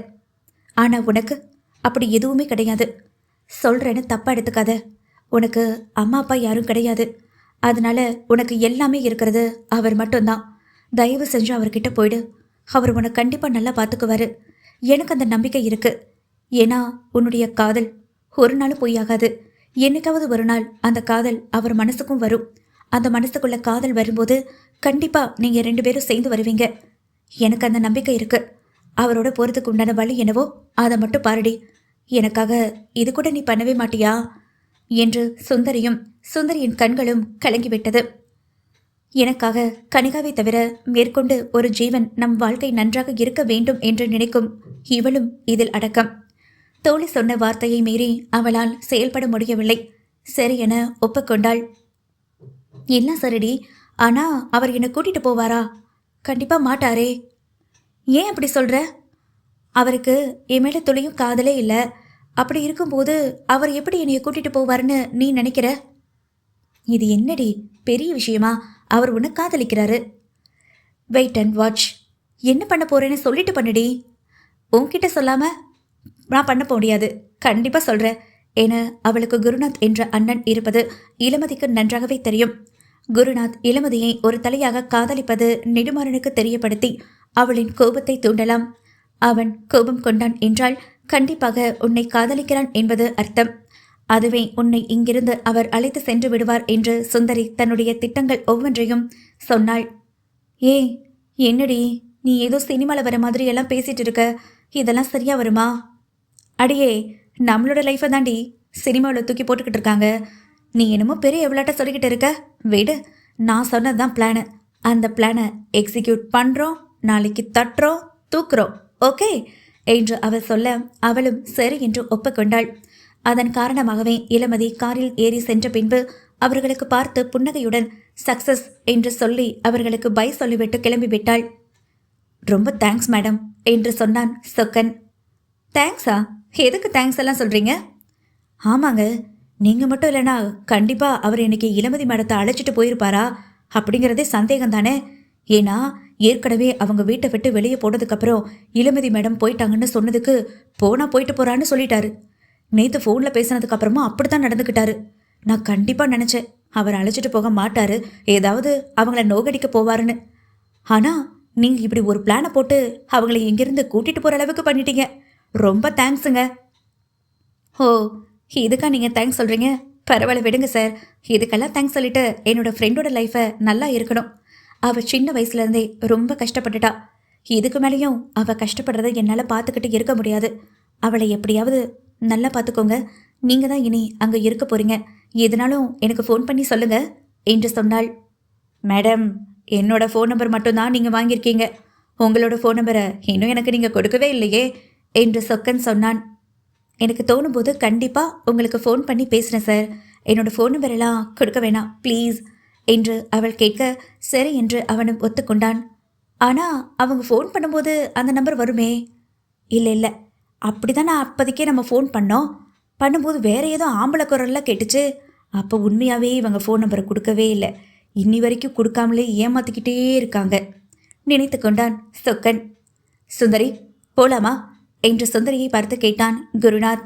ஆனா உனக்கு அப்படி எதுவுமே கிடையாது. சொல்றேன்னு தப்பா எடுத்துக்காத. உனக்கு அம்மா அப்பா யாரும் கிடையாது. அதனால உனக்கு எல்லாமே இருக்கிறது அவர் மட்டும்தான். தயவு செஞ்சு அவர்கிட்ட போயிடு. அவர் உன்னை கண்டிப்பா நல்லா பார்த்துக்குவாரு. எனக்கு அந்த நம்பிக்கை இருக்கு. ஏன்னா உன்னுடைய காதல் ஒரு நாளும் பொய்யாகாது. என்னைக்காவது ஒரு நாள் அந்த காதல் அவர் மனசுக்கும் வரும். அந்த மனசுக்குள்ள காதல் வரும்போது கண்டிப்பா நீங்க 2 பேரும் சேர்ந்து வருவீங்க. எனக்கு அந்த நம்பிக்கை இருக்கு. அவரோட போறதுக்கு உண்டான வழி என்னவோ அதை மட்டும் பாருடி. எனக்காக இது கூட நீ பண்ணவே மாட்டியா என்று சுந்தரியின் கண்களும் கலங்கிவிட்டது. எனக்காக கனிகாவை தவிர மேற்கொண்டு ஒரு ஜீவன் நம் வாழ்க்கை நன்றாக இருக்க வேண்டும் என்று நினைக்கும் இவளும் இதில் அடக்கம். தோழி சொன்ன வார்த்தையை மீறி அவளால் செயல்பட முடியவில்லை. சரி என ஒப்புக்கொண்டாள். எல்லாம் சரிடி, ஆனா அவர் என்னை கூட்டிட்டு போவாரா? கண்டிப்பா மாட்டாரே. ஏன் அப்படி சொல்ற? அவருக்கு என் மேல துளியும் காதலே இல்லை. அப்படி இருக்கும்போது அவர் எப்படி என்னைய கூட்டிட்டு போவாருன்னு நீ நினைக்கிற? இது என்னடி பெரிய விஷயமா? அவர் உன்னை காதலிக்கிறாரு. Wait and watch. என்ன பண்ண போறேன்னு சொல்லிட்டு பண்ணுடி. உன்கிட்ட சொல்லாம நான் பண்ண முடியாது. கண்டிப்பா சொல்றேன். என அவளுக்கு குருநாத் என்ற அண்ணன் இருப்பது இளமதிக்கு நன்றாகவே தெரியும். குருநாத் இளமதியை ஒரு தலையாக காதலிப்பது நெடுமாறனுக்கு தெரியப்படுத்தி அவளின் கோபத்தை தூண்டலாம். அவன் கோபம் கொண்டான் என்றால் கண்டிப்பாக உன்னை காதலிக்கிறான் என்பது அர்த்தம். அதுவே உன்னை இங்கிருந்து அவர் அழைத்து சென்று விடுவார் என்று சுந்தரி தன்னுடைய திட்டங்கள் ஒவ்வொன்றையும் சொன்னாள். ஏய் என்னடி, நீ ஏதோ சினிமாவில் வர மாதிரி எல்லாம் பேசிட்டு இருக்க. இதெல்லாம் சரியா வருமா? அடியே, நம்மளோட லைஃப்பை தாண்டி சினிமாவில் தூக்கி போட்டுக்கிட்டு இருக்காங்க. நீ என்னமோ பெரிய எவ்வளோட்ட சொல்லிக்கிட்டு இருக்க. விடு, நான் சொன்னதுதான் பிளானு. அந்த பிளானை எக்ஸிக்யூட் பண்ணுறோம். நாளைக்கு தட்டுறோம், தூக்குறோம். ஓகே என்று அவர் சொல்ல அவளும் சரி என்று ஒப்புக்கொண்டாள். அதன் காரணமாகவே இளமதி காரில் ஏறி சென்ற பின்பு அவர்களுக்கு பார்த்து புன்னகையுடன் சக்சஸ் என்று சொல்லி அவர்களுக்கு பை சொல்லிவிட்டு கிளம்பிவிட்டாள். ரொம்ப தேங்க்ஸ் மேடம் என்று சொன்னான் சொக்கன். தேங்க்ஸா? எதுக்கு தேங்க்ஸ் எல்லாம் சொல்றீங்க? ஆமாங்க, நீங்க மட்டும் இல்லைனா கண்டிப்பா அவர் இன்னைக்கு இளமதி மேடத்தை அழைச்சிட்டு போயிருப்பாரா அப்படிங்கிறதே சந்தேகம் தானே. ஏன்னா ஏற்கனவே அவங்க வீட்டை விட்டு வெளியே போனதுக்கப்புறம் இளமதி மேடம் போயிட்டாங்கன்னு சொன்னதுக்கு போயிட்டு போறான்னு சொல்லிட்டாரு. நேற்று ஃபோனில் பேசினதுக்கு அப்புறமா அப்படித்தான் நடந்துக்கிட்டாரு. நான் கண்டிப்பாக நினச்சேன் அவர் அழைச்சிட்டு போக மாட்டாரு, ஏதாவது அவங்கள நோகடிக்க போவாருன்னு. ஆனால் நீங்கள் இப்படி ஒரு பிளானை போட்டு அவங்கள இங்கிருந்து கூட்டிகிட்டு போகிற அளவுக்கு பண்ணிட்டீங்க. ரொம்ப தேங்க்ஸுங்க. ஓ, இதுக்கா நீங்கள் தேங்க்ஸ் சொல்கிறீங்க? பரவாயில்ல விடுங்க சார். இதுக்கெல்லாம் தேங்க்ஸ் சொல்லிட்டு என்னோட ஃப்ரெண்டோட லைஃப்பை நல்லா இருக்கணும். அவள் சின்ன வயசுலேருந்தே ரொம்ப கஷ்டப்பட்டுட்டா. இதுக்கு மேலேயும் அவள் கஷ்டப்படுறத என்னால் பார்த்துக்கிட்டு இருக்க முடியாது. அவளை எப்படியாவது நல்லா பார்த்துக்கோங்க. நீங்கள் தான் இனி அங்கே இருக்க போகிறீங்க. எதுனாலும் எனக்கு ஃபோன் பண்ணி சொல்லுங்க என்று சொன்னாள். மேடம், என்னோட ஃபோன் நம்பர் மட்டும்தான் நீங்கள் வாங்கியிருக்கீங்க. உங்களோட ஃபோன் நம்பரை இன்னும் எனக்கு நீங்கள் கொடுக்கவே இல்லையே என்று சொக்கன் சொன்னான். எனக்கு தோணும்போது கண்டிப்பாக உங்களுக்கு ஃபோன் பண்ணி பேசுகிறேன் சார். என்னோடய ஃபோன் நம்பரெல்லாம் கொடுக்க வேணாம் ப்ளீஸ் என்று அவள் கேட்க சரி என்று அவனும் ஒத்துக்கொண்டான். ஆனால் அவங்க ஃபோன் பண்ணும்போது அந்த நம்பர் வருமே. இல்லை, அப்படி தான் நான் அப்போதைக்கே நம்ம ஃபோன் பண்ணும்போது வேற ஏதோ ஆம்பளை குரல்லாம் கேட்டுச்சு. அப்போ உண்மையாகவே இவங்க ஃபோன் நம்பரை கொடுக்கவே இல்லை. இன்னி வரைக்கும் கொடுக்காமலே ஏமாற்றிக்கிட்டே இருக்காங்க நினைத்து கொண்டான் சொக்கன். சுந்தரி போலாமா என்று சுந்தரியை பார்த்து கேட்டான் குருநாத்.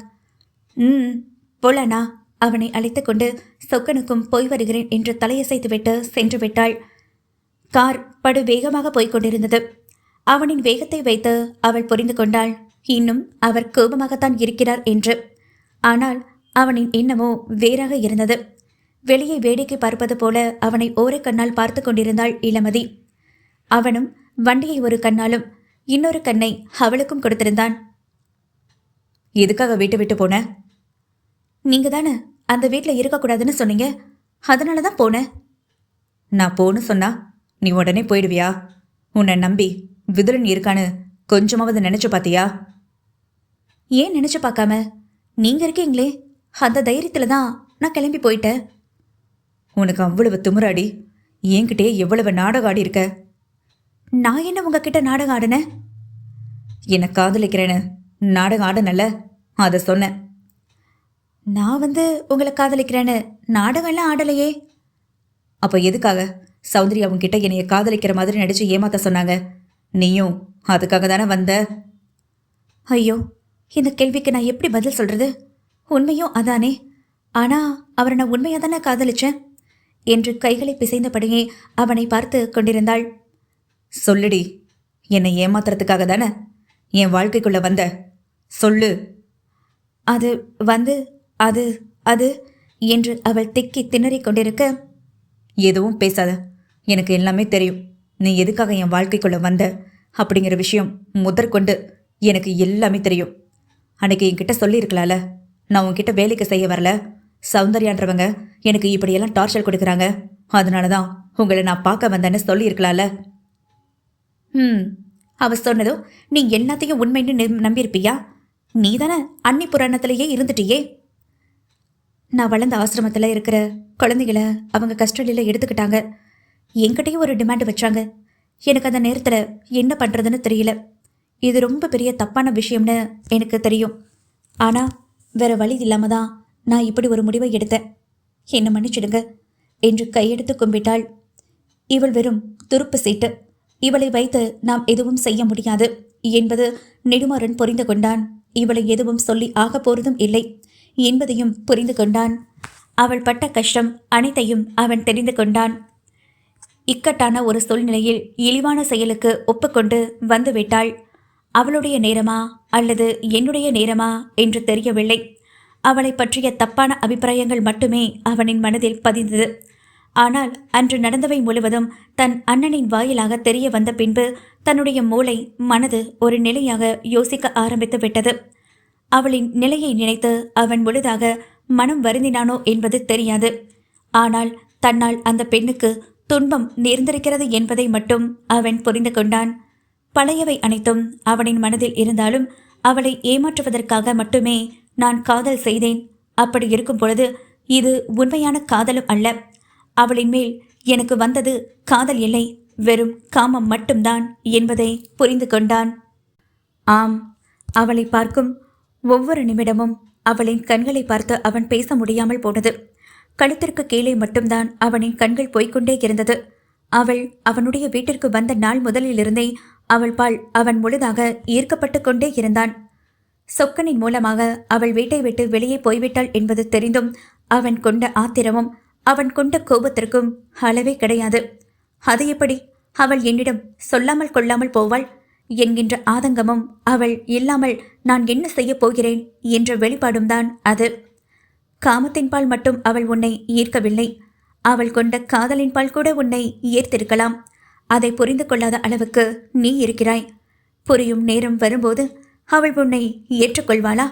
போலானா? அவனை அழைத்து கொண்டு சொக்கனுக்கும் போய் வருகிறேன் என்று தலையசைத்துவிட்டு சென்று விட்டாள். கார் படு வேகமாக போய்கொண்டிருந்தது. அவனின் வேகத்தை வைத்து அவள் புரிந்து கொண்டாள் இன்னும் அவர் கோபமாகத்தான் இருக்கிறார் என்று. ஆனால் அவனின் எண்ணமோ வேறாக இருந்தது. வெளியே வேடிக்கை பார்ப்பது போல அவனை ஓரை கண்ணால் பார்த்து கொண்டிருந்தாள் இளமதி. அவனும் வண்டியை ஒரு கண்ணாலும் இன்னொரு கண்ணை அவளுக்கும் கொடுத்திருந்தான். எதுக்காக வீட்டை விட்டு போன? நீங்க தானே அந்த வீட்டில் இருக்கக்கூடாதுன்னு சொன்னீங்க, அதனால தான் போனேன். நான் போன்னு சொன்னா நீ உடனே போயிடுவியா? உன்னை நம்பி விதுரன் இருக்கான்னு கொஞ்சமாவது நினைச்சு பார்த்தியா? ஏன் நினைச்சு பார்க்காம? நீங்க இருக்கீங்களே, அந்த தைரியத்தில் தான் நான் கிளம்பி போயிட்டேன். உனக்கு அவ்வளவு திமிராடி என்கிட்டே எவ்வளவு நாடகம் ஆடி இருக்க. நான் என்ன உங்ககிட்ட நாடகம் ஆடினேன்? என்னை காதலிக்கிறேன்னு நாடகம் ஆடனல்ல, அதை சொன்னேன். நான் உங்களை காதலிக்கிறேன்னு நாடகம்லாம் ஆடலையே. அப்போ எதுக்காக சௌந்தர்யா உன்கிட்ட என்னைய காதலிக்கிற மாதிரி நடிச்சு ஏமாத்த சொன்னாங்க? நீயும் அதுக்காக தானே வந்த? ஐயோ, இந்த கேள்விக்கு நான் எப்படி பதில் சொல்றது? உண்மையும் அதானே. ஆனா அவரை நான் உண்மையாக தானே காதலிச்சேன் என்று கைகளை பிசைந்தபடியே அவனை பார்த்து கொண்டிருந்தாள். சொல்லுடி, என்னை ஏமாத்துறதுக்காக தானே என் வாழ்க்கைக்குள்ள வந்த? சொல்லு. அது அது அது என்று அவள் திக்கி திணறிக் கொண்டிருக்க, எதுவும் பேசாத, எனக்கு எல்லாமே தெரியும். நீ எதுக்காக என் வாழ்க்கைக்குள்ள வந்த அப்படிங்கிற விஷயம் முதற்கொண்டு எனக்கு எல்லாமே தெரியும். அன்னைக்கு என்கிட்ட சொல்லியிருக்கலாம்ல, நான் உன்கிட்ட வேலைக்கு செய்ய வரல, சௌந்தர்யான்றவங்க எனக்கு இப்படியெல்லாம் டார்ச்சர் கொடுக்குறாங்க, அதனால தான் உங்களை நான் பார்க்க வந்தேன்னு சொல்லியிருக்கலாம்ல. அவ சொன்னதும் நீ எல்லாத்தையும் உண்மைன்னு நம்பியிருப்பியா? நீ தானே அன்னி புராணத்திலேயே இருந்துட்டியே. நான் வளர்ந்த ஆசிரமத்தில் இருக்கிற குழந்தைகளை அவங்க கஸ்டடியில் எடுத்துக்கிட்டாங்க. என்கிட்டயும் ஒரு டிமாண்ட் வச்சாங்க. எனக்கு அந்த நேரத்தில் என்ன பண்ணுறதுன்னு தெரியல. இது ரொம்ப பெரிய தப்பான விஷயம்னு எனக்கு தெரியும். ஆனால் வேற வழி இல்லாமல் தான் நான் இப்படி ஒரு முடிவை எடுத்தேன். என்னை மன்னிச்சிடுங்க என்று கையெடுத்து கும்பிட்டாள். இவள் வெறும் துருப்பு சீட்டு. இவளை வைத்து நாம் எதுவும் செய்ய முடியாது என்பது நெடுமாறன் புரிந்து கொண்டான். இவளை எதுவும் சொல்லி ஆக போறதும் இல்லை என்பதையும் புரிந்து கொண்டான். அவள் பட்ட கஷ்டம் அனைத்தையும் அவன் தெரிந்து கொண்டான். இக்கட்டான ஒரு சூழ்நிலையில் இழிவான செயலுக்கு ஒப்புக்கொண்டு வந்துவிட்டாள். அவளுடைய நேரமா அல்லது என்னுடைய நேரமா என்று தெரியவில்லை. அவளை பற்றிய தப்பான அபிப்பிராயங்கள் மட்டுமே அவனின் மனதில் பதிந்தது. ஆனால் அன்று நடந்தவை முழுவதும் தன் அண்ணனின் வாயிலாக தெரிய வந்த பின்பு தன்னுடைய மூளை மனது ஒரு நிலையாக யோசிக்க ஆரம்பித்து விட்டது. அவளின் நிலையை நினைத்து அவன் முழுதாக மனம் வருந்தினானோ என்பது தெரியாது. ஆனால் தன்னால் அந்த பெண்ணுக்கு துன்பம் நேர்ந்திருக்கிறது என்பதை மட்டும் அவன் புரிந்து கொண்டான். பழையவை அனைத்தும் அவனின் மனதில் இருந்தாலும் அவளை ஏமாற்றுவதற்காக மட்டுமே நான் காதல் செய்தேன். அப்படி இருக்கும் பொழுது இது உண்மையான காதலும் அல்ல. அவளின் மேல் எனக்கு வந்தது காதல் இல்லை, வெறும் காமம் மட்டும்தான் என்பதை புரிந்து கொண்டான். ஆம், அவளை பார்க்கும் ஒவ்வொரு நிமிடமும் அவளின் கண்களை பார்த்து அவன் பேச முடியாமல் போனது. கழுத்திற்கு கீழே மட்டும்தான் அவனின் கண்கள் போய்கொண்டே இருந்தது. அவள் அவனுடைய வீட்டிற்கு வந்த நாள் முதலிலிருந்தே அவள் பால் அவன் முழுதாக ஈர்க்கப்பட்டு கொண்டே இருந்தான். சொக்கனின் மூலமாக அவள் வீட்டை விட்டு வெளியே போய்விட்டாள் என்பது தெரிந்தும் அவன் கொண்ட ஆத்திரமும் அவன் கொண்ட கோபத்திற்கும் அளவே கிடையாது. அது எப்படி அவள் என்னிடம் சொல்லாமல் கொள்ளாமல் போவாள் என்கின்ற ஆதங்கமும் அவள் இல்லாமல் நான் என்ன செய்ய போகிறேன் என்ற வெளிப்பாடும் தான் அது. காமத்தின் பால் மட்டும் அவள் உன்னை ஈர்க்கவில்லை, அவள் கொண்ட காதலின் பால் கூட உன்னை ஈர்த்திருக்கலாம். அதை புரிந்து கொள்ளாத அளவுக்கு நீ இருக்கிறாய். புரியும் நேரம் வரும்போது அவள் உன்னை ஏற்றுக்கொள்வாளா?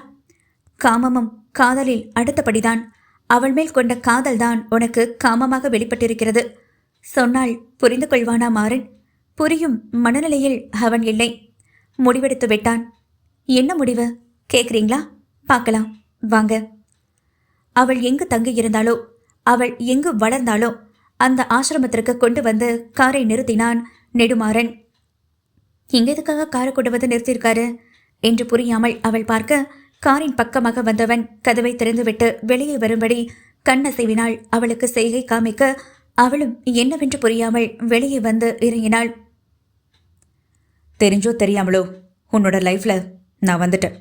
காமமும் காதலில் அடுத்தபடிதான். அவள் மேல் கொண்ட காதல்தான் உனக்கு காமமாக வெளிப்பட்டிருக்கிறது. சொன்னால் புரிந்து கொள்வானா மாறன்? புரியும் மனநிலையில் அவன் இல்லை. முடிவெடுத்து விட்டான். என்ன முடிவு கேட்குறீங்களா? பார்க்கலாம் வாங்க. அவள் எங்கு தங்கி இருந்தாலோ, அவள் எங்கு வளர்ந்தாலோ அந்த ஆசிரமத்திற்கு கொண்டு வந்து காரை நிறுத்தினான் நெடுமாறன். இங்க எதுக்காக காரை கொண்டு வந்து நிறுத்தியிருக்காரு என்று புரியாமல் அவள் பார்க்க, காரின் பக்கமாக வந்தவன் கதவை திறந்துவிட்டு வெளியே வரும்படி கண்ணசைவினாள். அவளுக்கு செய்கை காமிக்க அவளும் என்னவென்று புரியாமல் வெளியே வந்து இறங்கினாள். தெரிஞ்சோ தெரியாமலோ உன்னோட லைஃப்ல நான் வந்துட்டேன்.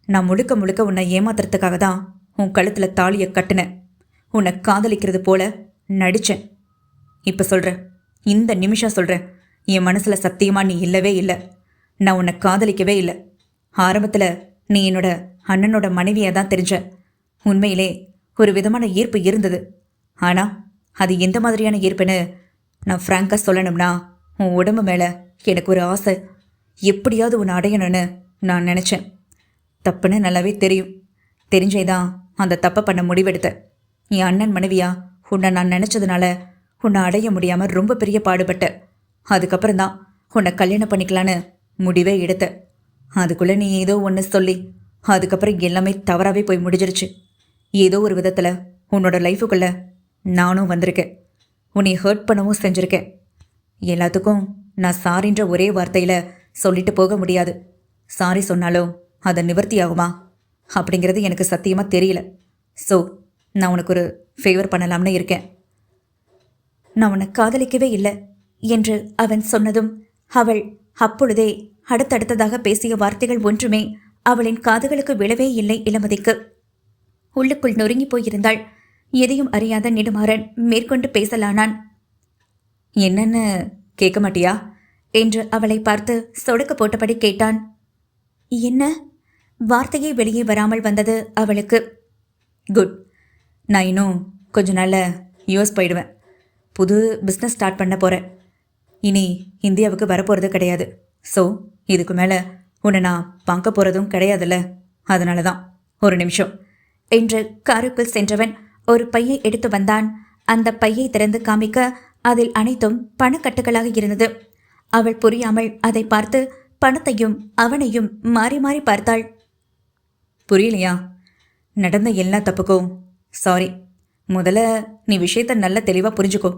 நான் முழுக்க முழுக்க உன்னை ஏமாத்துறதுக்காக தான் உன் கழுத்துல தாலியை கட்டினேன். உன்னை காதலிக்கிறது போல நடிச்சேன். இப்போ சொல்கிறேன், இந்த நிமிஷம் சொல்கிறேன், என் மனசில் சத்தியமாக நீ இல்லவே இல்லை. நான் உன்னை காதலிக்கவே இல்லை. ஆரம்பத்தில் நீ என்னோட அண்ணனோட மனைவியாக தான் தெரிஞ்ச. உண்மையிலே ஒரு விதமான ஈர்ப்பு இருந்தது. ஆனால் அது எந்த மாதிரியான ஈர்ப்புன்னு நான் ஃப்ராங்காக சொல்லணும்னா, உன் உடம்பு மேலே எனக்கு ஒரு ஆசை. எப்படியாவது உன்னை அடையணும்னு நான் நினச்சேன். தப்புன்னு நல்லாவே தெரியும். தெரிஞ்சேதான் அந்த தப்பை பண்ண முடிவெடுத்தேன். என் அண்ணன் மனைவியா உன்னை நான் நினச்சதுனால உன்னை அடைய முடியாமல் ரொம்ப பெரிய பாடுபட்டேன். அதுக்கப்புறம் தான் உன்னை கல்யாணம் பண்ணிக்கலான்னு முடிவே எடுத்தேன். அதுக்குள்ளே நீ ஏதோ ஒன்று சொல்லி அதுக்கப்புறம் எல்லாமே தவறாகவே போய் முடிஞ்சிருச்சு. ஏதோ ஒரு விதத்தில் உன்னோட லைஃபுக்குள்ளே நானும் வந்திருக்கேன். உன்னை ஹர்ட் பண்ணவும் செஞ்சுருக்கேன். எல்லாத்துக்கும் நான் சாரின்ற ஒரே வார்த்தையில் சொல்லிட்டு போக முடியாது. சாரி சொன்னாலும் அதை நிவர்த்தி ஆகுமா அப்படிங்கிறது எனக்கு சத்தியமாக தெரியல. ஸோ நான் உனக்கு ஒரு ஃபேவர் பண்ணலாம்னு இருக்கேன். நான் உன்னை காதலிக்கவே இல்லை என்று அவன் சொன்னதும் அவள் அப்பொழுதே அடுத்தடுத்ததாக பேசிய வார்த்தைகள் ஒன்றுமே அவளின் காதுகளுக்கு விழவே இல்லை. இளமதிக்கு உள்ளுக்குள் நொறுங்கி போயிருந்தாள். எதையும் அறியாத நெடுமாறன் மேற்கொண்டு பேசலானான். என்னன்னு கேட்க மாட்டியா என்று அவளை பார்த்து சொடுக்க போட்டபடி கேட்டான். என்ன? வார்த்தையே வெளியே வராமல் வந்தது அவளுக்கு. குட். நான் இன்னும் கொஞ்ச நாளில் யூஎஸ் போயிடுவேன். புது பிஸ்னஸ் ஸ்டார்ட் பண்ண போகிறேன். இனி இந்தியாவுக்கு வரப்போகிறது கிடையாது. ஸோ இதுக்கு மேலே உன்னை நான் பார்க்க போகிறதும் கிடையாதுல்ல. அதனால தான். ஒரு நிமிஷம் என்று காருக்குள் சென்றவன் ஒரு பையை எடுத்து வந்தான். அந்த பையை திறந்து காமிக்க அதில் அனைத்தும் பணக்கட்டுகளாக இருந்தது. அவள் புரியாமல் அதை பார்த்து பணத்தையும் அவனையும் மாறி மாறி பார்த்தாள். புரியலையா? நடந்த எல்லா தப்புக்கும் சாரி. முதல்ல நீ விஷயத்த நல்ல தெளிவாக புரிஞ்சுக்கோ.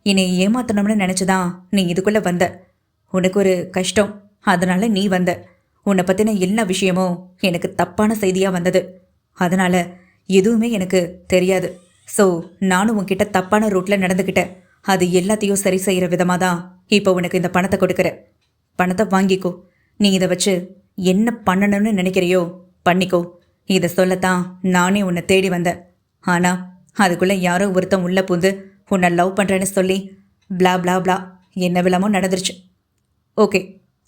என்னை ஏமாத்தணும்னு நினச்சிதான் நீ இதுக்குள்ளே வந்த. உனக்கு ஒரு கஷ்டம், அதனால நீ வந்த. உன்னை பற்றின எல்லா விஷயமும் எனக்கு தப்பான செய்தியாக வந்தது. அதனால் எதுவுமே எனக்கு தெரியாது. ஸோ நானும் உன்கிட்ட தப்பான ரூட்டில் நடந்துக்கிட்டேன். அது எல்லாத்தையும் சரி செய்கிற விதமாக தான் இப்போ உனக்கு இந்த பணத்தை கொடுக்குறேன். பணத்தை வாங்கிக்கோ. நீ இதை வச்சு என்ன பண்ணணும்னு நினைக்கிறியோ பண்ணிக்கோ. இதை சொல்லத்தான் நானே உன்னை தேடி வந்தேன். ஆனால் அதுக்குள்ளே யாரோ ஒருத்தன் உள்ளே பூந்து உன்னை லவ் பண்ணுறேன்னு சொல்லி பிளா பிளா பிளா என்ன விலமோ நடந்துருச்சு. ஓகே,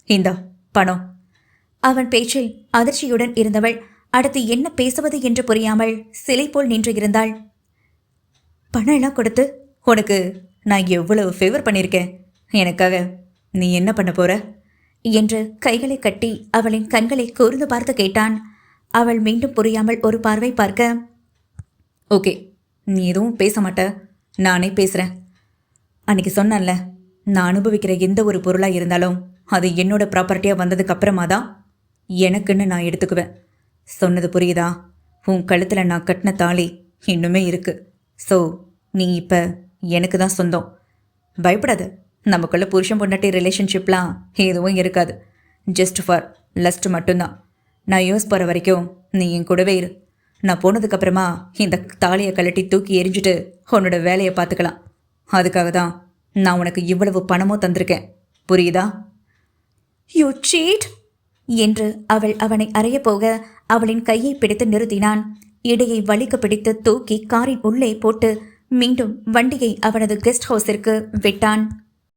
இந்தா பணம். அவன் பேச்சில் அதிர்ச்சியுடன் இருந்தவள் அடுத்து என்ன பேசுவது என்று புரியாமல் சிலை போல் நின்று இருந்தாள். பணம் எல்லாம் கொடுத்து உனக்கு நான் எவ்வளவு ஃபேவர் பண்ணியிருக்கேன். எனக்காக நீ என்ன பண்ண போற என்று கைகளை கட்டி அவளின் கண்களை கூர்ந்து பார்த்து கேட்டான். அவள் மீண்டும் புரியாமல் ஒரு பார்வை பார்க்க, ஓகே, நீ எதுவும் பேச மாட்ட, நானே பேசுகிறேன். அன்னைக்கு சொன்னேன்ல, நான் அனுபவிக்கிற எந்த ஒரு பொருளாக இருந்தாலும் அது என்னோட ப்ராப்பர்ட்டியாக வந்ததுக்கு அப்புறமா தான் எனக்குன்னு நான் எடுத்துக்குவேன். சொன்னது புரியுதா? உன் கழுத்தில் நான் கட்டின தாலி இன்னுமே இருக்குது. ஸோ நீ இப்போ எனக்கு தான் சொந்தம். பயப்படாத. நமக்குள்ள புருஷன் பொண்டாட்டி ரிலேஷன்ஷிப்லாம் எதுவும் இருக்காது. ஜஸ்ட் ஃபார் லஸ்ட் மட்டும்தான். நான் யூஸ் போகிற வரைக்கும் நீ என் கூடவே இரு. நான் போனதுக்கப்புறமா இந்த தாலியை கழட்டி தூக்கி எரிஞ்சிட்டு உன்னோட வேலையை பார்த்துக்கலாம். அதுக்காக தான் நான் உனக்கு இவ்வளவு பணமும் தந்திருக்கேன். புரியுதா? யூ சீட் என்று அவள் அவனை அறைய போக அவளின் கையை பிடித்து நிறுத்தினான். இடையை வலிக்க பிடித்து தூக்கி காரின் உள்ளே போட்டு மீண்டும் வண்டியை அவனது கெஸ்ட் ஹவுஸிற்கு விட்டான்.